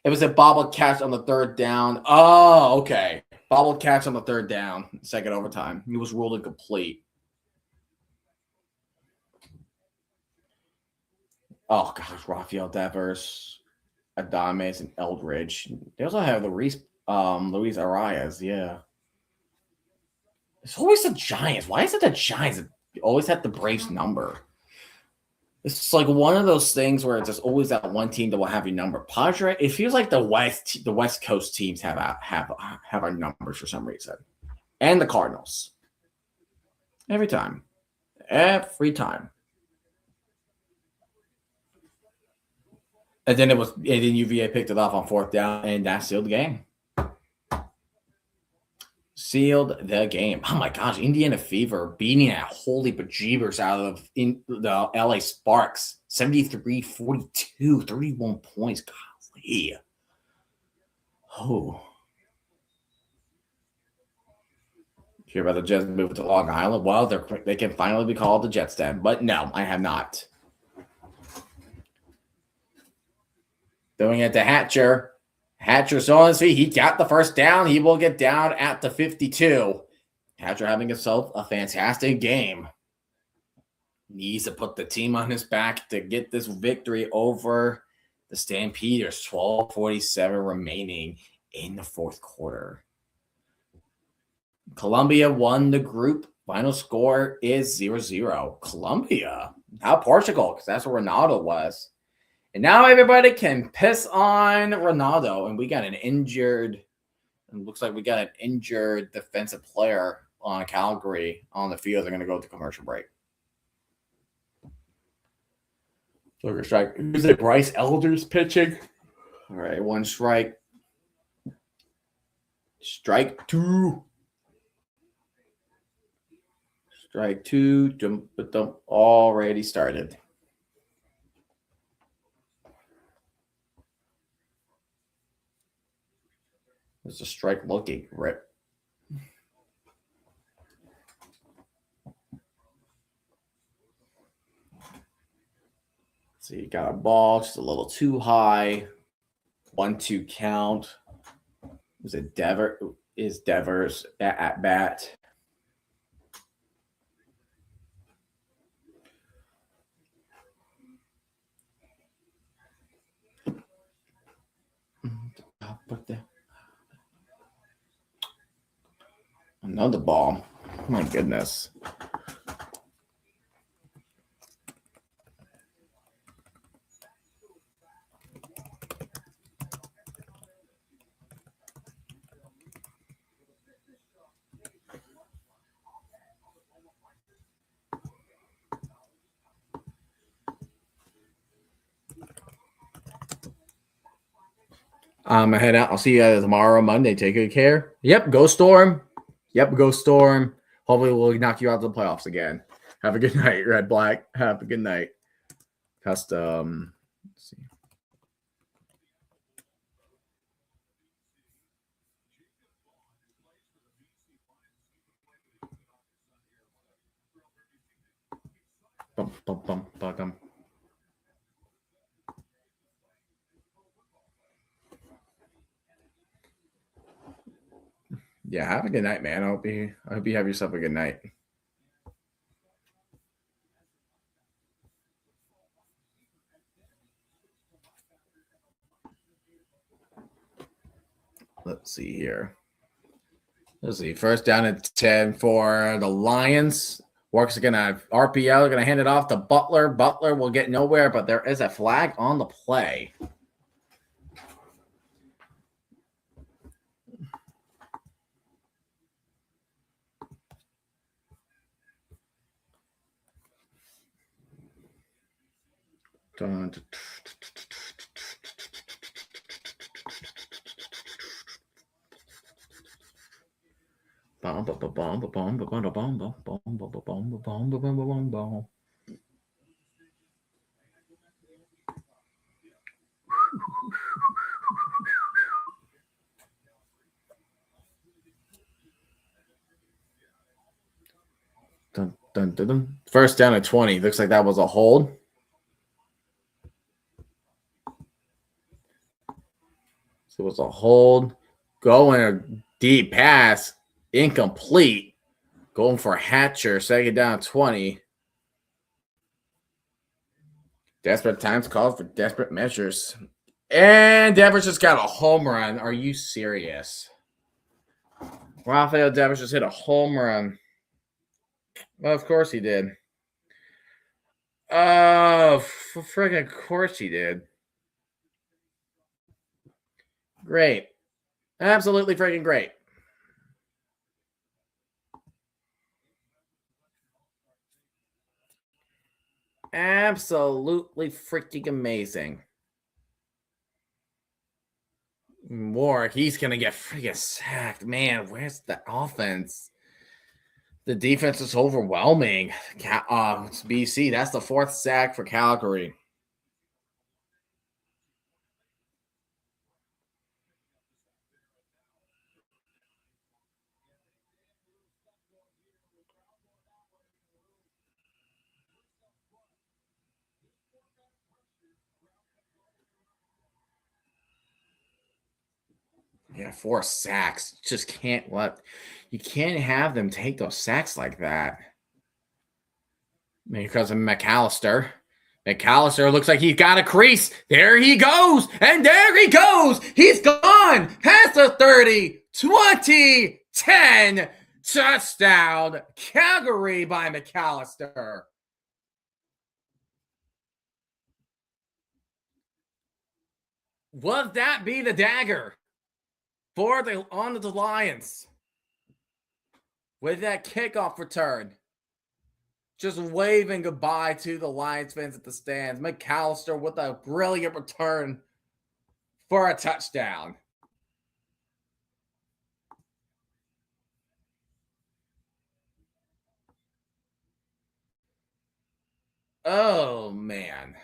It was a bobble catch on the 3rd down. Oh, okay. Bobble catch on the 3rd down. 2nd overtime. He was ruled incomplete. Oh, gosh. Rafael Devers, Adames, and Eldridge. They also have Luis Arias. Yeah. It's always the Giants. Why is it the Giants that always have the Braves number? It's like one of those things where it's just always that one team that will have your number. Padre, it feels like the West Coast teams have our numbers for some reason, and the Cardinals. Every time. And then UVA picked it off on 4th down, and that sealed the game. Sealed the game. Oh my gosh, Indiana Fever beating that holy bejeebers out of the LA Sparks. 73-42, 31 points. Golly. Oh. Hear about the Jets moving to Long Island? Well, they can finally be called the Jets then. But no, I have not. Doing it to Hatcher. Hatcher's on his feet. He got the 1st down. He will get down at the 52. Hatcher having himself a fantastic game. Needs to put the team on his back to get this victory over the Stampeders. 12:47 remaining in the 4th quarter. Columbia won the group. Final score is 0-0. Columbia. Not Portugal, because that's where Ronaldo was. And now everybody can piss on Ronaldo. And we got it looks like we got an injured defensive player on Calgary on the field. They're going to go to commercial break. Look at strike. Who's it? Bryce Elder's pitching. All right, 1 strike. Strike 2. Strike 2. Jump already started. There's a strike looking. Rip. So you got a ball, just a little too high. 1-2 count. Is Devers at bat? Another ball. Oh my goodness. I'm gonna head out. I'll see you guys tomorrow, Monday. Take good care. Yep, go Storm. Go Storm. Hopefully we'll knock you out of the playoffs again. Have a good night, Red Black. Have a good night. Custom. Let's see. Bum. Yeah, have a good night, man. I hope you have yourself a good night. Let's see here. Let's see. 1st down at 10 for the Lions. Works gonna RPL, gonna hand it off to Butler. Butler will get nowhere, but there is a flag on the play. Dun, dun, dun. First down at 20. Looks like that was a hold. So it was a hold. Going a deep pass. Incomplete. Going for Hatcher. Second down 20. Desperate times call for desperate measures. And Devers just got a home run. Are you serious? Rafael Devers just hit a home run. Well, of course he did. Oh, friggin' course he did. Great. Absolutely friggin' great. Absolutely freaking amazing. Warwick, he's going to get freaking sacked. Man, where's the offense? The defense is overwhelming. It's BC. That's the fourth sack for Calgary. Yeah, 4 sacks. Just can't let you can't have them take those sacks like that. Because of McAllister. McAllister looks like he's got a crease. There he goes. And there he goes. He's gone past the 30, 20, 10. Touchdown. Calgary by McAllister. Would that be the dagger for the Lions with that kickoff return? Just waving goodbye to the Lions fans at the stands. McAllister with a brilliant return for a touchdown. Oh, man.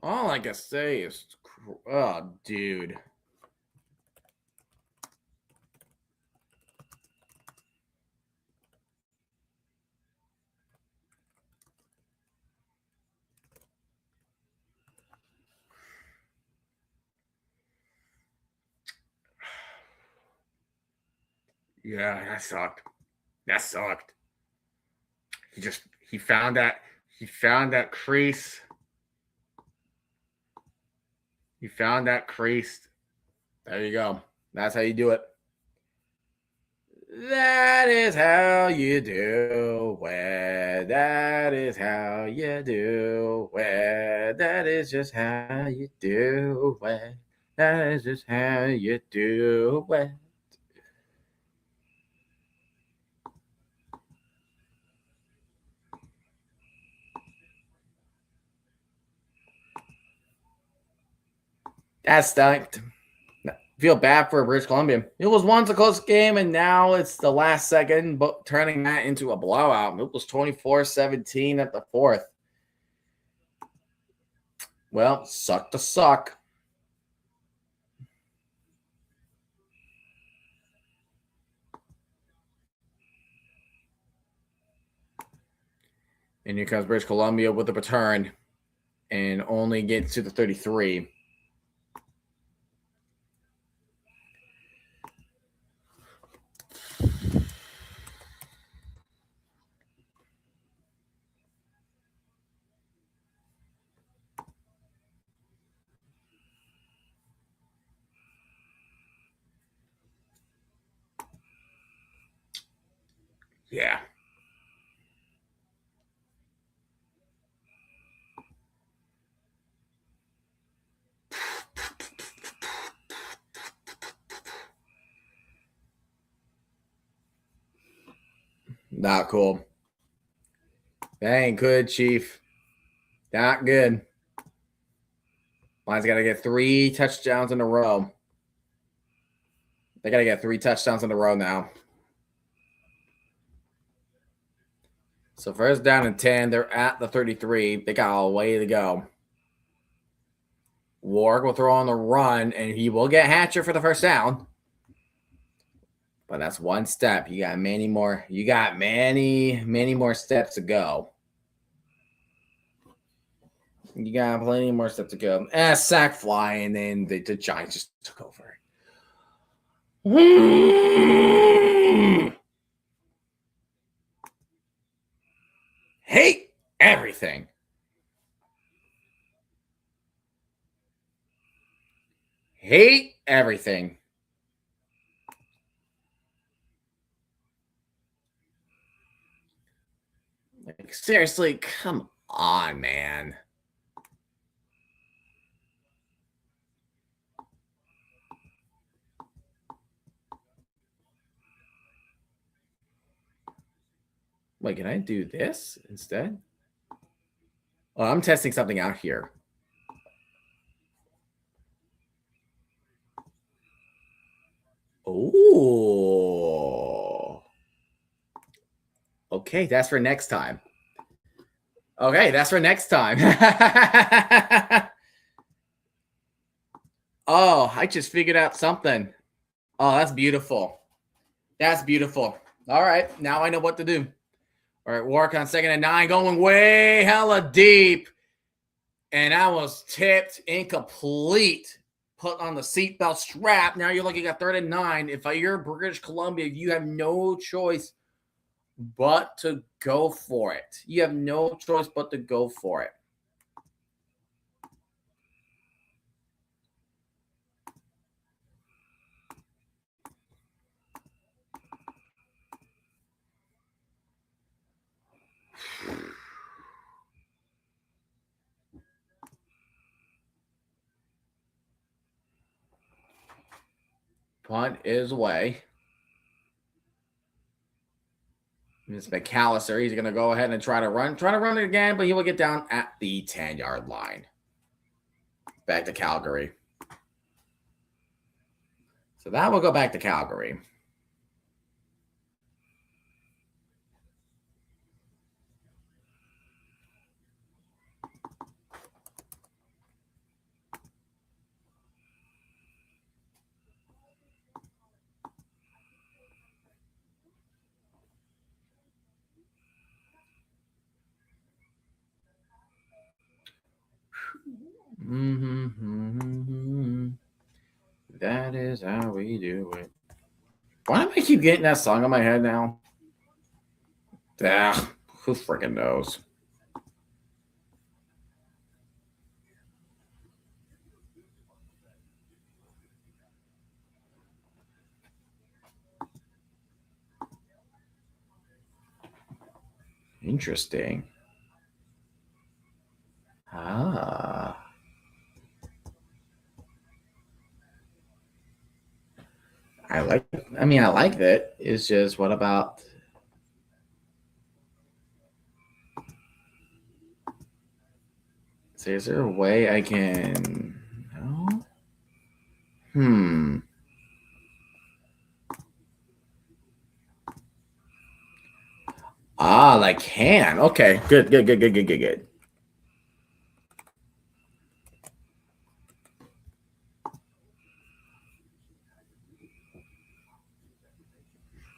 All I can say is, oh, dude. Yeah, that sucked. That sucked. He found that crease. He found that crease. There you go. That's how you do it. That is how you do it. That is how you do it. That is just how you do it. That is just how you do it. That stunk. Feel bad for British Columbia. It was once a close game, and now it's the last second, but turning that into a blowout. It was 24-17 at the fourth. Well, suck to suck. And here comes British Columbia with a return and only gets to the 33. Yeah. Not cool. That ain't good, Chief. Not good. Lions got to get 3 touchdowns in a row. They got to get 3 touchdowns in a row now. So first down and 10. They're at the 33. They got a way to go. Warwick will throw on the run, and he will get Hatcher for the first down. But that's one step. You got many more. You got many more steps to go. You got plenty more steps to go. Sack fly, and then the Giants just took over. Hate everything. Hate everything. Like, seriously, come on, man. Wait, can I do this instead? Oh, I'm testing something out here. Oh. Okay, that's for next time. Okay, that's for next time. Oh, I just figured out something. Oh, that's beautiful. That's beautiful. All right, now I know what to do. All right, work on 2nd and 9, going way hella deep. And that was tipped incomplete. Put on the seatbelt strap. Now you're looking at 3rd and 9. If you're British Columbia, you have no choice but to go for it. You have no choice but to go for it. Punt is away. It's McAllister. He's going to go ahead and try to run it again, but he will get down at the 10-yard line. Back to Calgary. So that will go back to Calgary. That is how we do it. Why do I keep getting that song in my head now? Who freaking knows? Interesting. I like that. It's just, what about... So is there a way I can... No? Like can. Okay, good.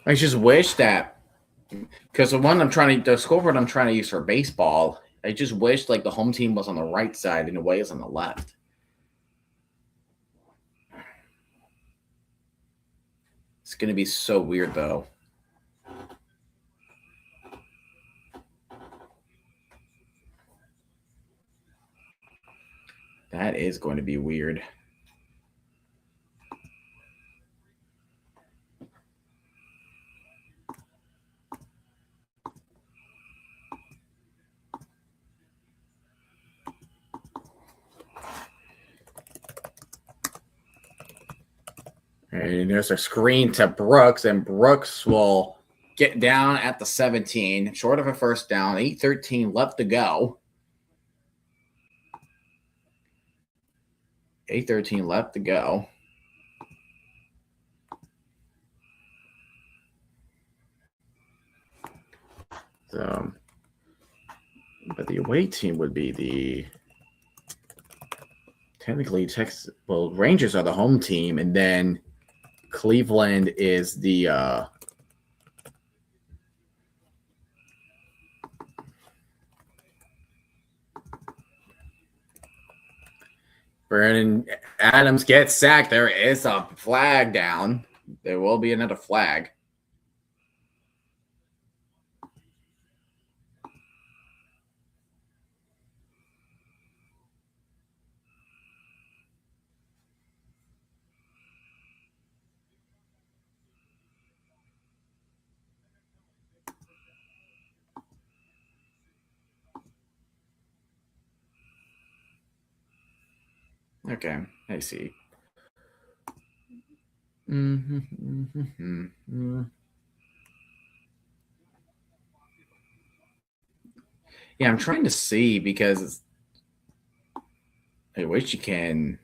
I just wish that, because the scoreboard I'm trying to use for baseball, I just wish like the home team was on the right side and the away is on the left. It's going to be so weird though. That is going to be weird. And there's a screen to Brooks, and Brooks will get down at the 17, short of a first down, 8:13 left to go. 8:13 left to go. So, but the away team would be the technically, Texas. Well, Rangers are the home team, and then Cleveland is the. Vernon Adams gets sacked. There is a flag down. There will be another flag. Okay, I see. Yeah, I'm trying to see because I wish you can.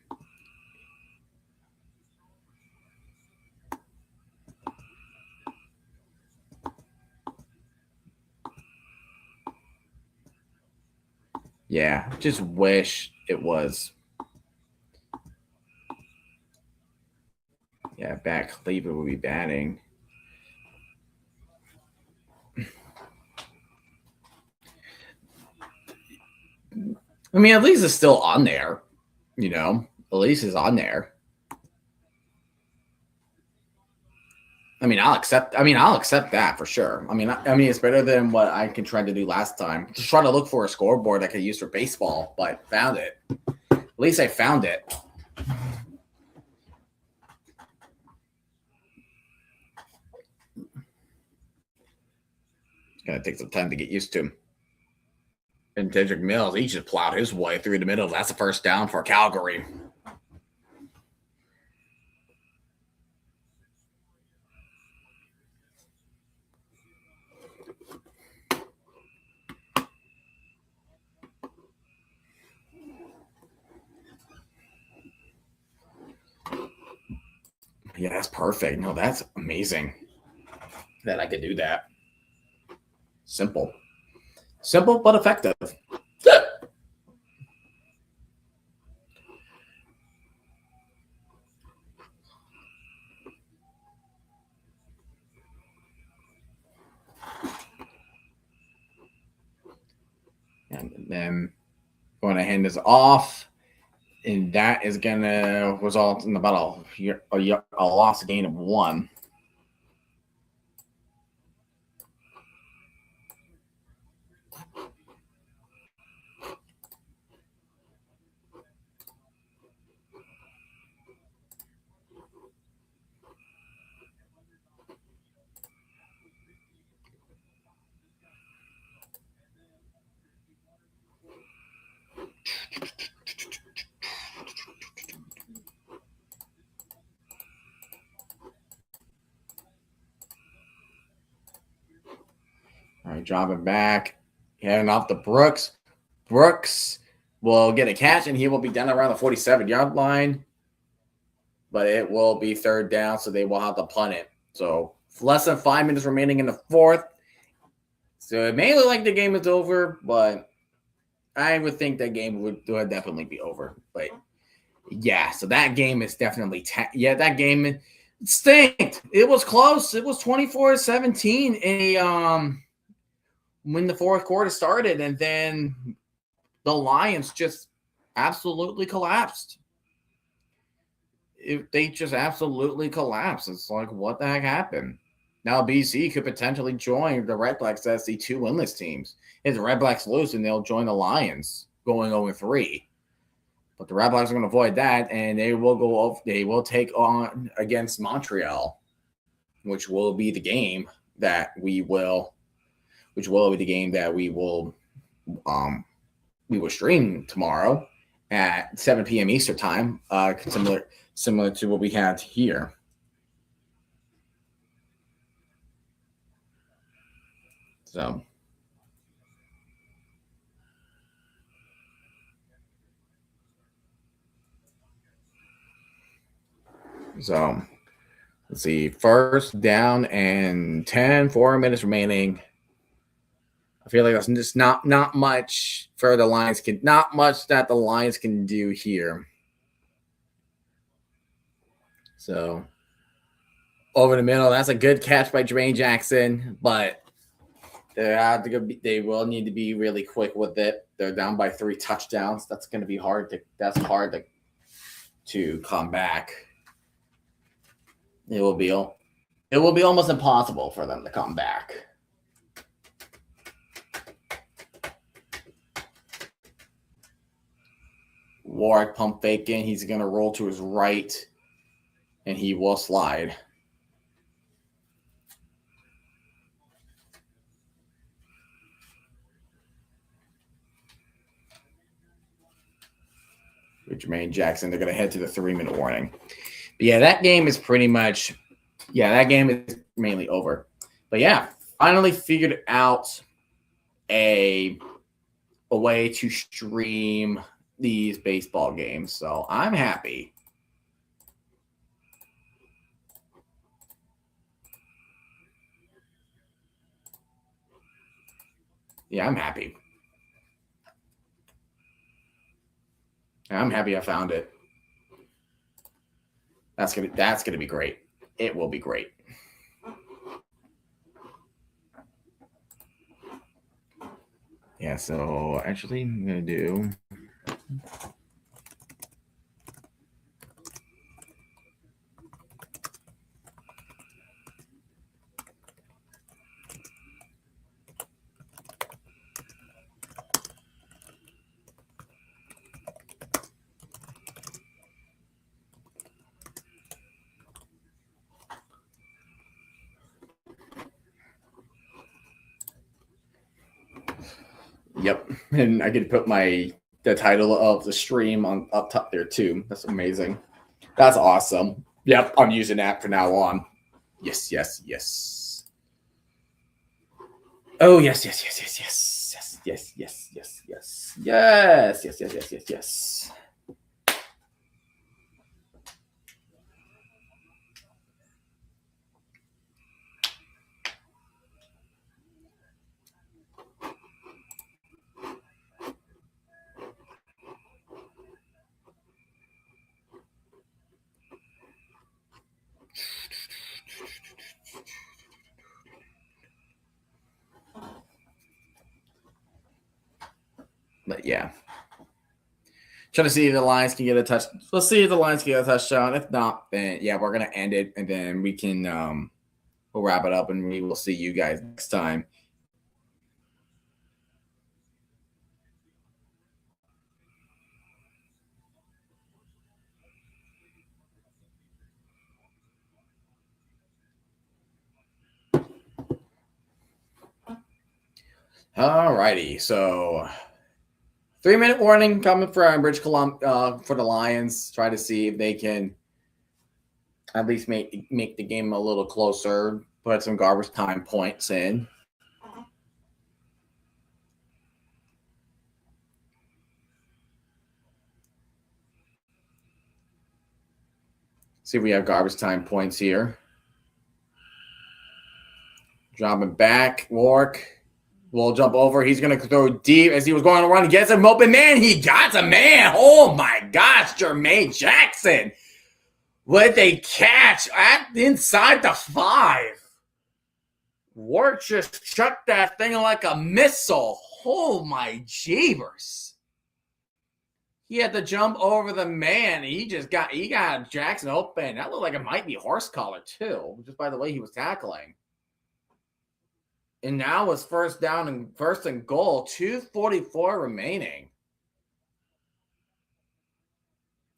Yeah, just wish it was. Yeah, back Cleveland would be batting. I mean, at least it's still on there. You know, at least it's on there. I mean, I'll accept that for sure. I mean, it's better than what I can try to do last time. Just try to look for a scoreboard I could use for baseball, but found it. At least I found it. It's gonna take some time to get used to. And Dedrick Mills, he just plowed his way through the middle. That's a first down for Calgary. Yeah, that's perfect. No, that's amazing that I could do that. Simple but effective. And then going to hand this off, and that is going to result in about a loss gain of 1. All right, dropping back, handing off to Brooks. Brooks will get a catch, and he will be down around the 47-yard line. But it will be third down, so they will have to punt it. So less than 5 minutes remaining in the fourth. So it may look like the game is over, but I would think that game would definitely be over. But yeah, so that game is definitely that game stinked. It was close. It was 24-17 when the fourth quarter started, and then the Lions just absolutely collapsed. They just absolutely collapsed. It's like, what the heck happened? Now BC could potentially join the Red Blacks as the 2 winless teams. If the Red Blacks lose, and they'll join the Lions going 0-3. But the Red Blacks are going to avoid that, and they will take on against Montreal, which will be the game that we will stream tomorrow at 7 p.m. Eastern time, similar to what we had here. So let's see. First down and 10, 4 minutes remaining. I feel like that's just not much for the Lions not much that the Lions can do here. So over the middle, that's a good catch by Jermaine Jackson, but they will need to be really quick with it. They're down by 3 touchdowns. That's going to be hard to come back. It will be almost impossible for them to come back. Warwick pump fake in. He's going to roll to his right, and he will slide. With Jermaine Jackson, they're going to head to the 3-minute warning. But yeah, that game is mainly over. But yeah, finally figured out a way to stream these baseball games. So I'm happy. Yeah, I'm happy. I'm happy I found it. That's gonna be great. It will be great. Yeah, so actually I'm gonna do Yep, and I could put the title of the stream on up top there too. That's amazing. That's awesome. Yep, I'm using that from now on. Yes, yes, yes. Oh yes, yes, yes, yes, yes, yes, yes, yes, yes, yes, yes, yes, yes, yes, yes, yes. But yeah. Trying to see if the Lions can get a touch. Let's see if the Lions can get a touchdown. If not, then yeah, we're gonna end it, and then we can we'll wrap it up, and we will see you guys next time. All righty, so 3-minute warning coming from Bridge Columbia for the Lions. Try to see if they can at least make the game a little closer. Put some garbage time points in. See if we have garbage time points here. Dropping back, Warwick will jump over. He's going to throw deep as he was going to run. He gets him open. Man, he got a man. Oh, my gosh, Jermaine Jackson with a catch inside the 5. Warwick just chucked that thing like a missile. Oh, my jeebers. He had to jump over the man. He got Jackson open. That looked like it might be horse collar, too, just by the way he was tackling. And now it's first and goal, 2:44 remaining.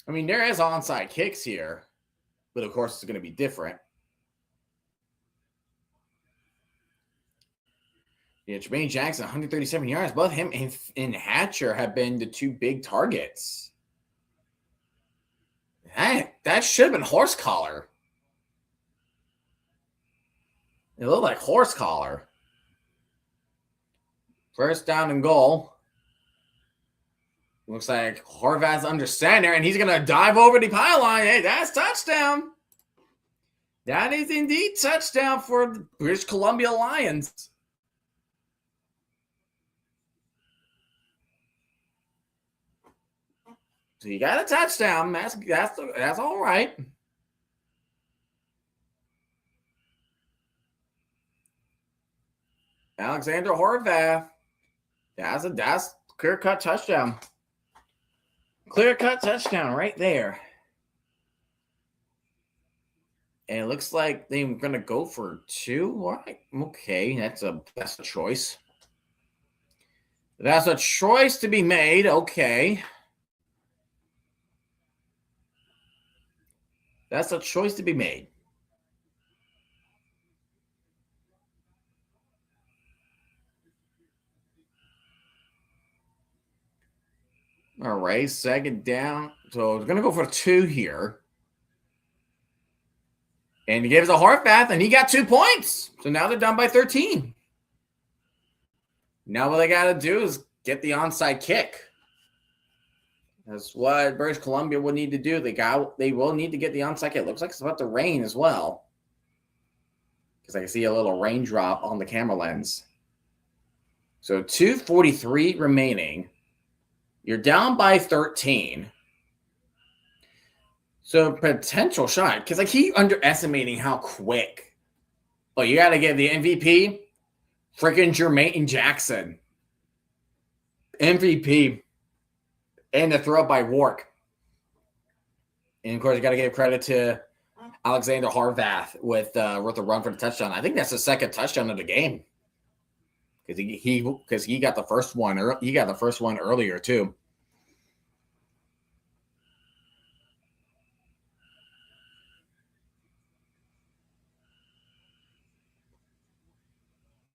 I mean, there is onside kicks here, but of course it's going to be different. Yeah, Jermaine Jackson, 137 yards. Both him and Hatcher have been the 2 big targets. That should have been horse collar. It looked like horse collar. First down and goal. Looks like Horvath's under center, and he's going to dive over the pylon. Hey, that's touchdown. That is indeed touchdown for the British Columbia Lions. So you got a touchdown. That's all right. Alexander Horvath. That's clear-cut touchdown. Clear-cut touchdown right there. And it looks like they're going to go for 2. All right. Okay, that's a choice. That's a choice to be made. Okay. That's a choice to be made. All right, second down. So it's going to go for 2 here. And he gives a Horvath, and he got 2 points. So now they're down by 13. Now what they got to do is get the onside kick. That's what British Columbia would need to do. They will need to get the onside kick. It looks like it's about to rain as well, because I can see a little raindrop on the camera lens. So 2:43 remaining. You're down by 13. So potential shot, because I keep underestimating how quick. Oh, you got to give the MVP, freaking Jermaine Jackson. MVP. And the throw by Wark. And, of course, you got to give credit to Alexander Horvath with the run for the touchdown. I think that's the second touchdown of the game. Because he got the first one. He got the first one earlier, too.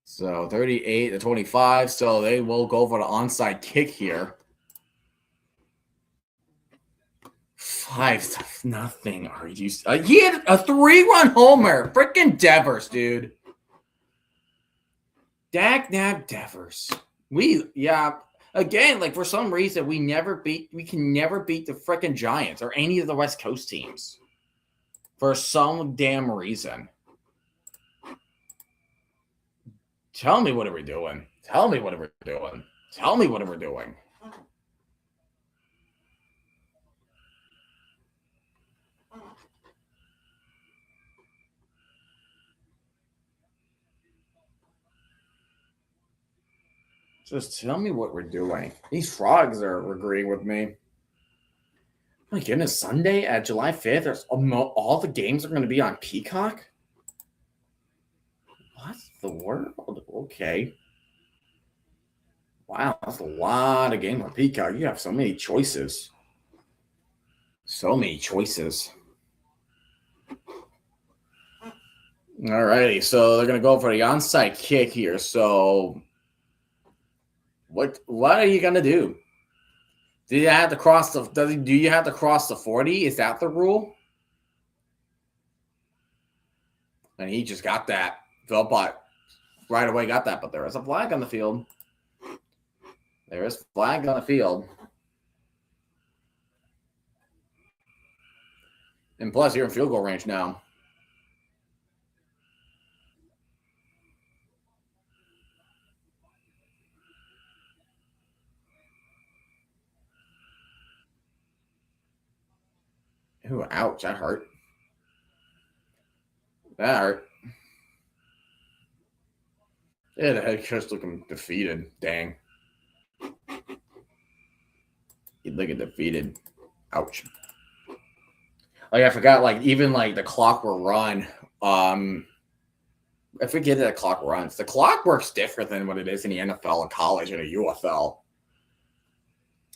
So 38-25. So they will go for the onside kick here. 5-0. Are you? He had a 3-run homer. Freaking Devers, dude. Dag-nab Devers. Again, like for some reason, we can never beat the freaking Giants or any of the West Coast teams. For some damn reason. Tell me what are we doing? Tell me what are we doing? Tell me what are we doing? Just tell me what we're doing. These frogs are agreeing with me. My goodness, Sunday at July 5th, all the games are going to be on Peacock? What the world? Okay. Wow, that's a lot of games on Peacock. You have so many choices. So many choices. All righty, so they're going to go for the onside kick here. So what are you going to do? Do you have to cross the 40? Is that the rule? And he just got that. Philpott right away got that, but there is a flag on the field. There is a flag on the field. And plus, you're in field goal range now. Ooh, ouch, that hurt. That hurt. Yeah, the head coach looking defeated. Dang. He'd look defeated. Ouch. Like I forgot, like even like the clock will run. I forget that the clock runs. The clock works different than what it is in the NFL and college and the UFL.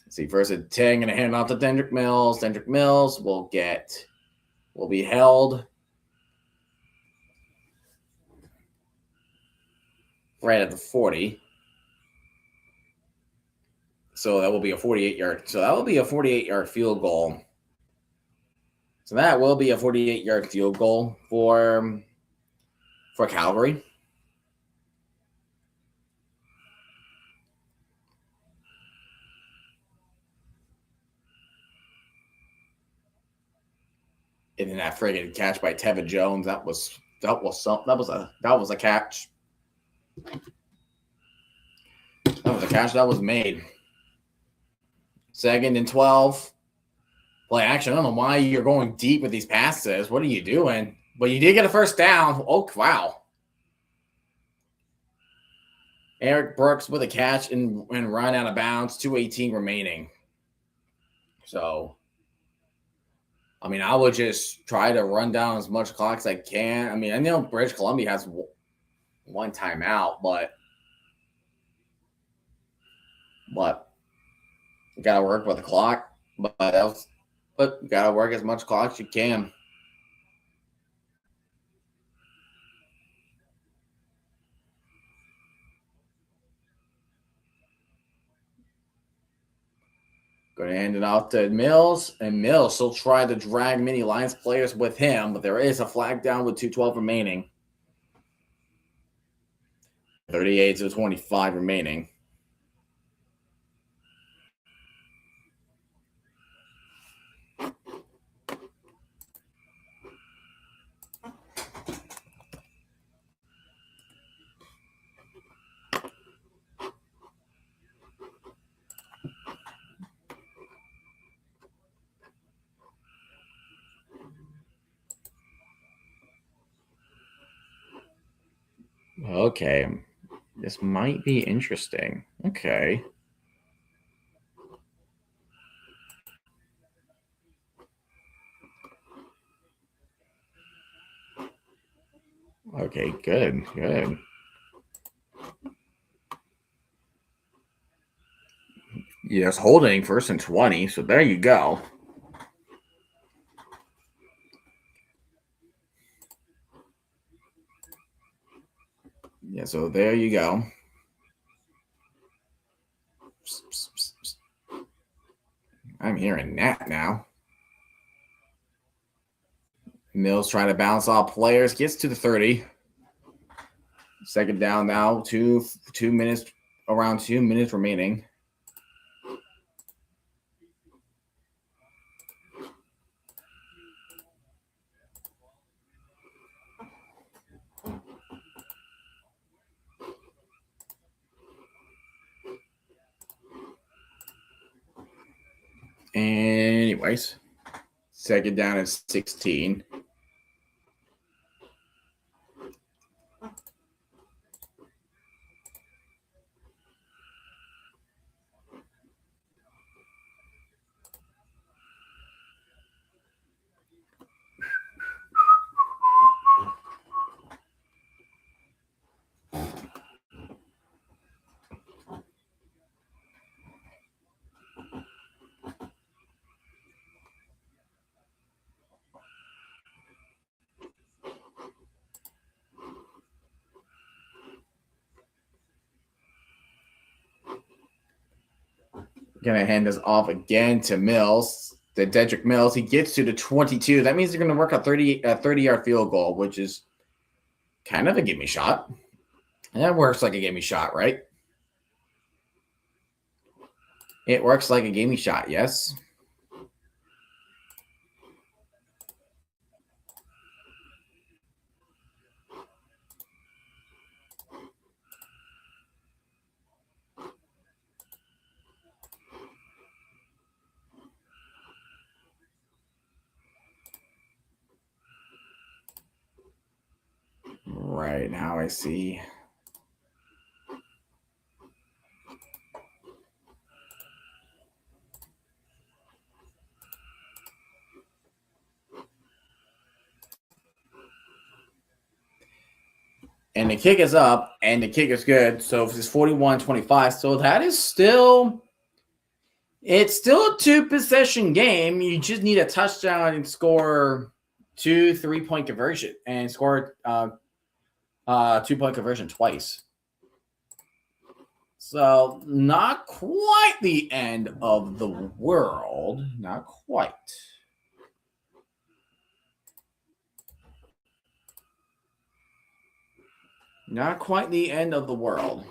Let's see, first and 10, going to hand off to Dendrick Mills. Dendrick Mills will be held right at the 40. So that will be a 48-yard. So that will be a 48-yard field goal. So that will be a 48-yard field goal for Calgary. And then that friggin' catch by Tevin Jones, that was a catch. That was a catch that was made. 2nd and 12. Play action. I don't know why you're going deep with these passes. What are you doing? But you did get a first down. Oh, wow. Eric Brooks with a catch and run out of bounds, 2:18 remaining. So, I mean, I would just try to run down as much clock as I can. I mean, I know British Columbia has one timeout, but you got to work with the clock. But you got to work as much clock as you can. Going to hand it off to Mills, and Mills will try to drag many Lions players with him, but there is a flag down with 2:12 remaining. 38 to 25 remaining. Okay. This might be interesting. Okay. Okay, good. Yes, holding 1st and 20. So there you go. Yeah, so there you go. I'm hearing that now. Mills trying to bounce off players, gets to the 30. 2nd down now, 2 minutes, around 2 minutes remaining. Anyways, 2nd down and 16. Gonna hand this off again to Mills. The Dedrick Mills. He gets to the 22. That means they're gonna work a 30-yard field goal, which is kind of a gimme shot. And that works like a gimme shot, right? It works like a gimme shot, yes. Right now I see. And the kick is up, and the kick is good. So it's 41-25. So that is still, it's still a 2-possession game. You just need a touchdown and score 2 3-point conversion and score 2-point conversion twice. So not quite the end of the world. Not quite. Not quite the end of the world.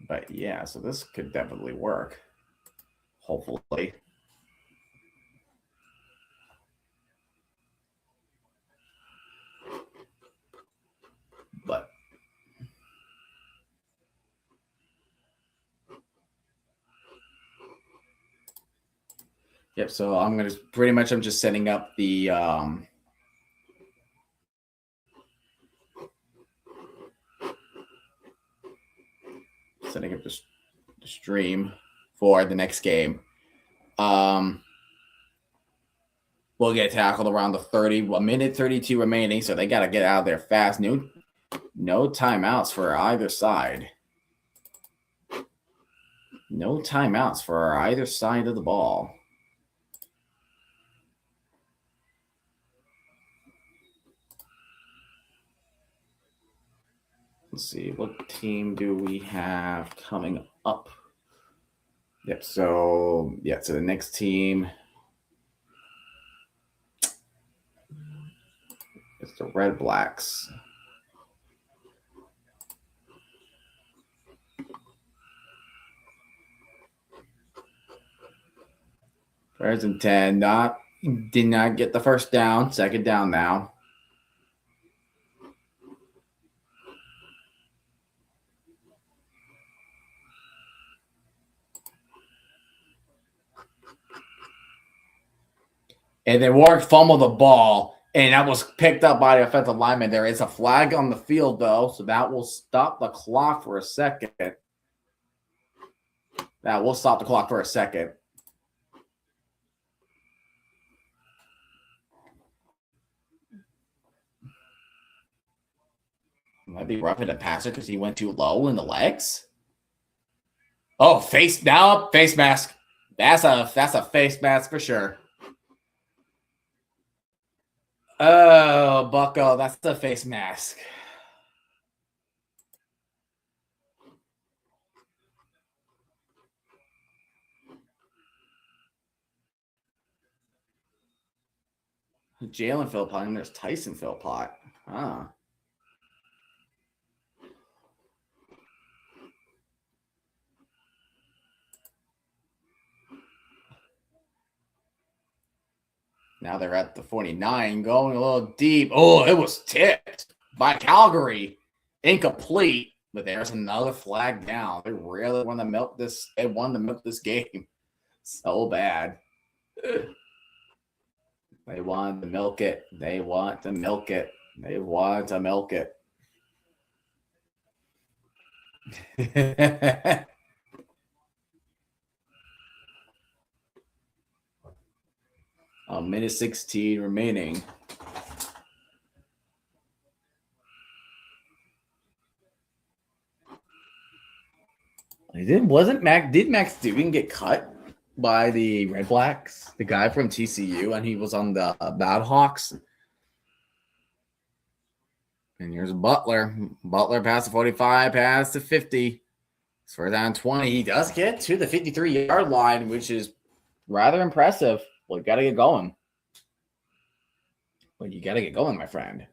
But yeah, so this could definitely work. Hopefully. Yep. So I'm just setting up the stream for the next game. We'll get tackled around the minute 32 remaining, so they got to get out of there fast. No timeouts for either side. No timeouts for either side of the ball. Let's see, what team do we have coming up? Yep, so the next team is the Red Blacks. First and 10, did not get the first down, second down now. And then Warwick fumbled the ball, and that was picked up by the offensive lineman. There is a flag on the field, though, so that will stop the clock for a second. That will stop the clock for a second. Might be roughing the passer because he went too low in the legs. Oh, face mask. That's a face mask for sure. Oh, Bucko, that's the face mask. Jalen Philpott, and there's Tyson Philpott. Ah. Now they're at the 49, going a little deep. Oh, it was tipped by Calgary. Incomplete, but there's another flag down. They really want to milk this. They want to milk this game so bad. They want to milk it. They want to milk it. They want to milk it. A minute 16 remaining. Did Max Duggan get cut by the Red Blacks? The guy from TCU, and he was on the Bad Hawks. And here's Butler. Butler past the 45, past the 50. So down 20. He does get to the 53-yard line, which is rather impressive. Well, you got to get going. My friend.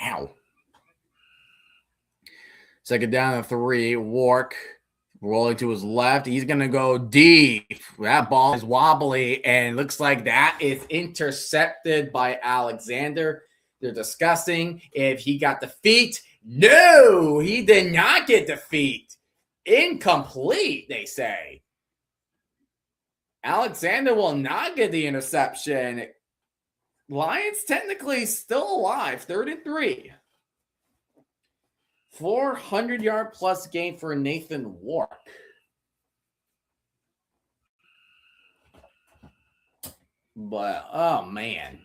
Ow. Second down to 3. Wark rolling to his left. He's going to go deep. That ball is wobbly, and looks like that is intercepted by Alexander. They're discussing if he got the feet. No, he did not get the feet. Incomplete, they say. Alexander will not get the interception. Lions technically still alive, 3rd and 3. 400-yard plus game for Nathan Wark. But, oh, man.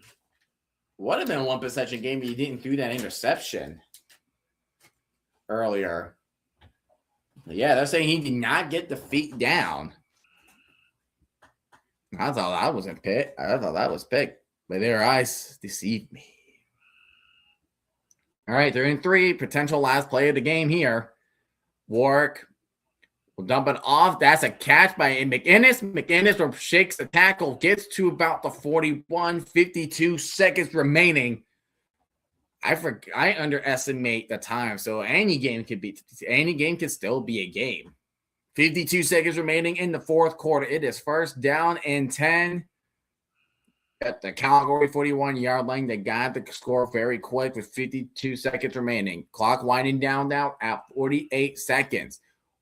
Would have been a one possession game if you didn't throw that interception earlier. But yeah, they're saying he did not get the feet down. I thought that was picked. But their eyes deceived me. All right, they're in 3. Potential last play of the game here. Warwick will dump it off. That's a catch by McInnes. McInnes shakes the tackle, gets to about the 41, 52 seconds remaining. I underestimate the time, so any game can still be a game. 52 seconds remaining in the 4th quarter. It is first down and 10 at the Calgary 41-yard line. They got the score very quick with 52 seconds remaining. Clock winding down now at 48 seconds.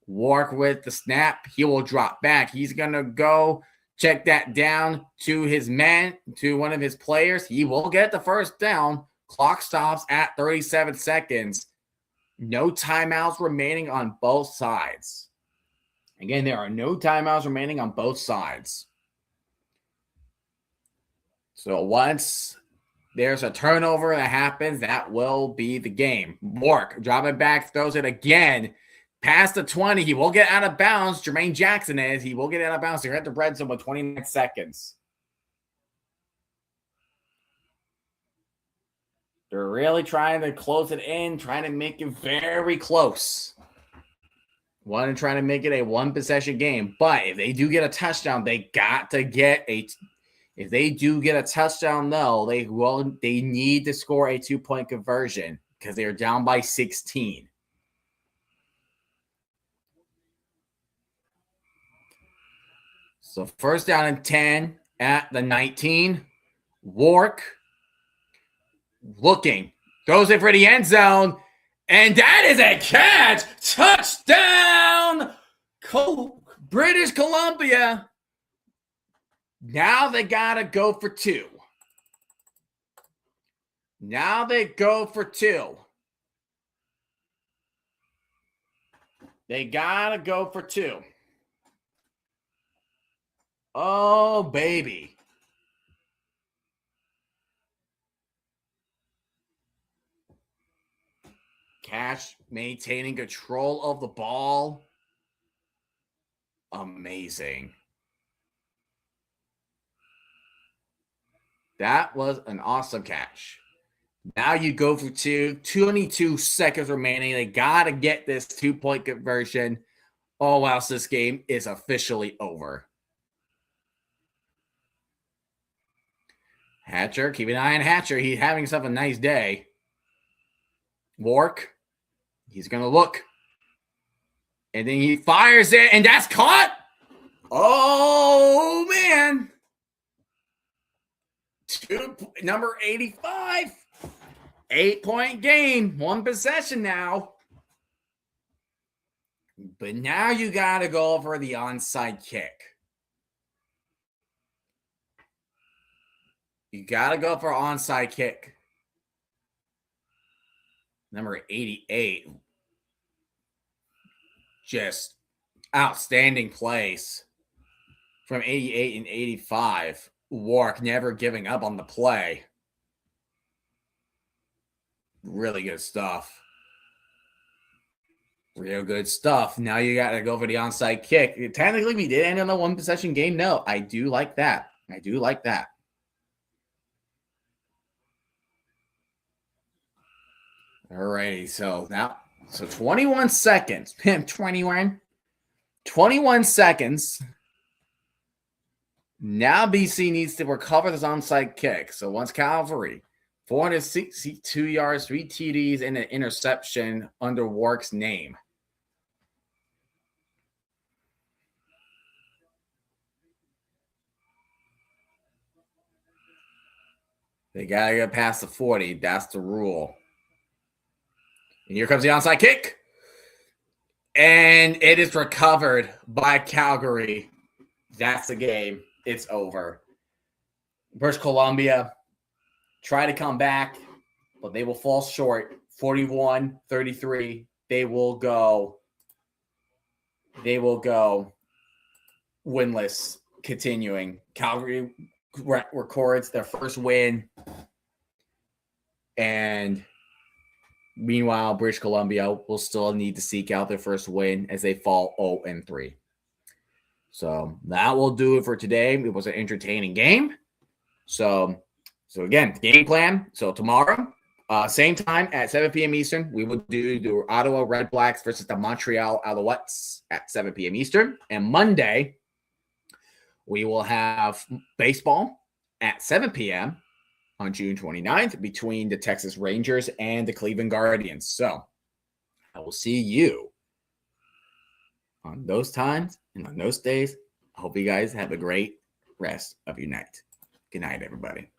Wark with the snap. He will drop back. He's going to go check that down to his man, to one of his players. He will get the first down. Clock stops at 37 seconds. No timeouts remaining on both sides. Again, there are no timeouts remaining on both sides. So once there's a turnover that happens, that will be the game. Wark, drop it back, throws it again. Past the 20, he will get out of bounds. Jermaine Jackson is. He will get out of bounds. They're at the red zone with 29 seconds. They're really trying to close it in, trying to make it very close. Trying to make it a one-possession game. But if they do get a touchdown, they got to get a... If they do get a touchdown, though, they need to score a 2-point conversion because they are down by 16. So first down and 10 at the 19. Wark looking, throws it for the end zone, and that is a catch! Touchdown! British Columbia. Now they got to go for two. Now they go for two. They got to go for two. Oh, baby. Cash maintaining control of the ball. Amazing. That was an awesome catch. Now you go for two. 22 seconds remaining. They got to get this 2-point conversion. Oh, wow. So this game is officially over. Hatcher, keep an eye on Hatcher. He's having himself a nice day. Wark, he's going to look. And then he fires it, and that's caught. Oh, man. Number 85. 8-point game. One possession now. But now you got to go for the onside kick. You got to go for onside kick. Number 88. Just outstanding plays from 88 and 85. Wark never giving up on the play. Really good stuff. Real good stuff. Now you got to go for the onside kick. Technically, we did end on a one-possession game. No, I do like that. I do like that. Alrighty, so 21 seconds. 21 seconds. Now BC needs to recover this onside kick. So once Calvary, 462 yards, 3 TDs, and an interception under Wark's name. They got to get past the 40. That's the rule. And here comes the onside kick. And it is recovered by Calgary. That's the game. It's over. British Columbia try to come back, but they will fall short. 41-33. They will go winless, continuing. Calgary records their first win. And meanwhile, British Columbia will still need to seek out their first win as they fall 0-3. So that will do it for today. It was an entertaining game. So again, game plan. So tomorrow, same time at 7 p.m. Eastern, we will do the Ottawa Red Blacks versus the Montreal Alouettes at 7 p.m. Eastern. And Monday, we will have baseball at 7 p.m. on June 29th between the Texas Rangers and the Cleveland Guardians. So I will see you on those times and on those days. I hope you guys have a great rest of your night. Good night, everybody.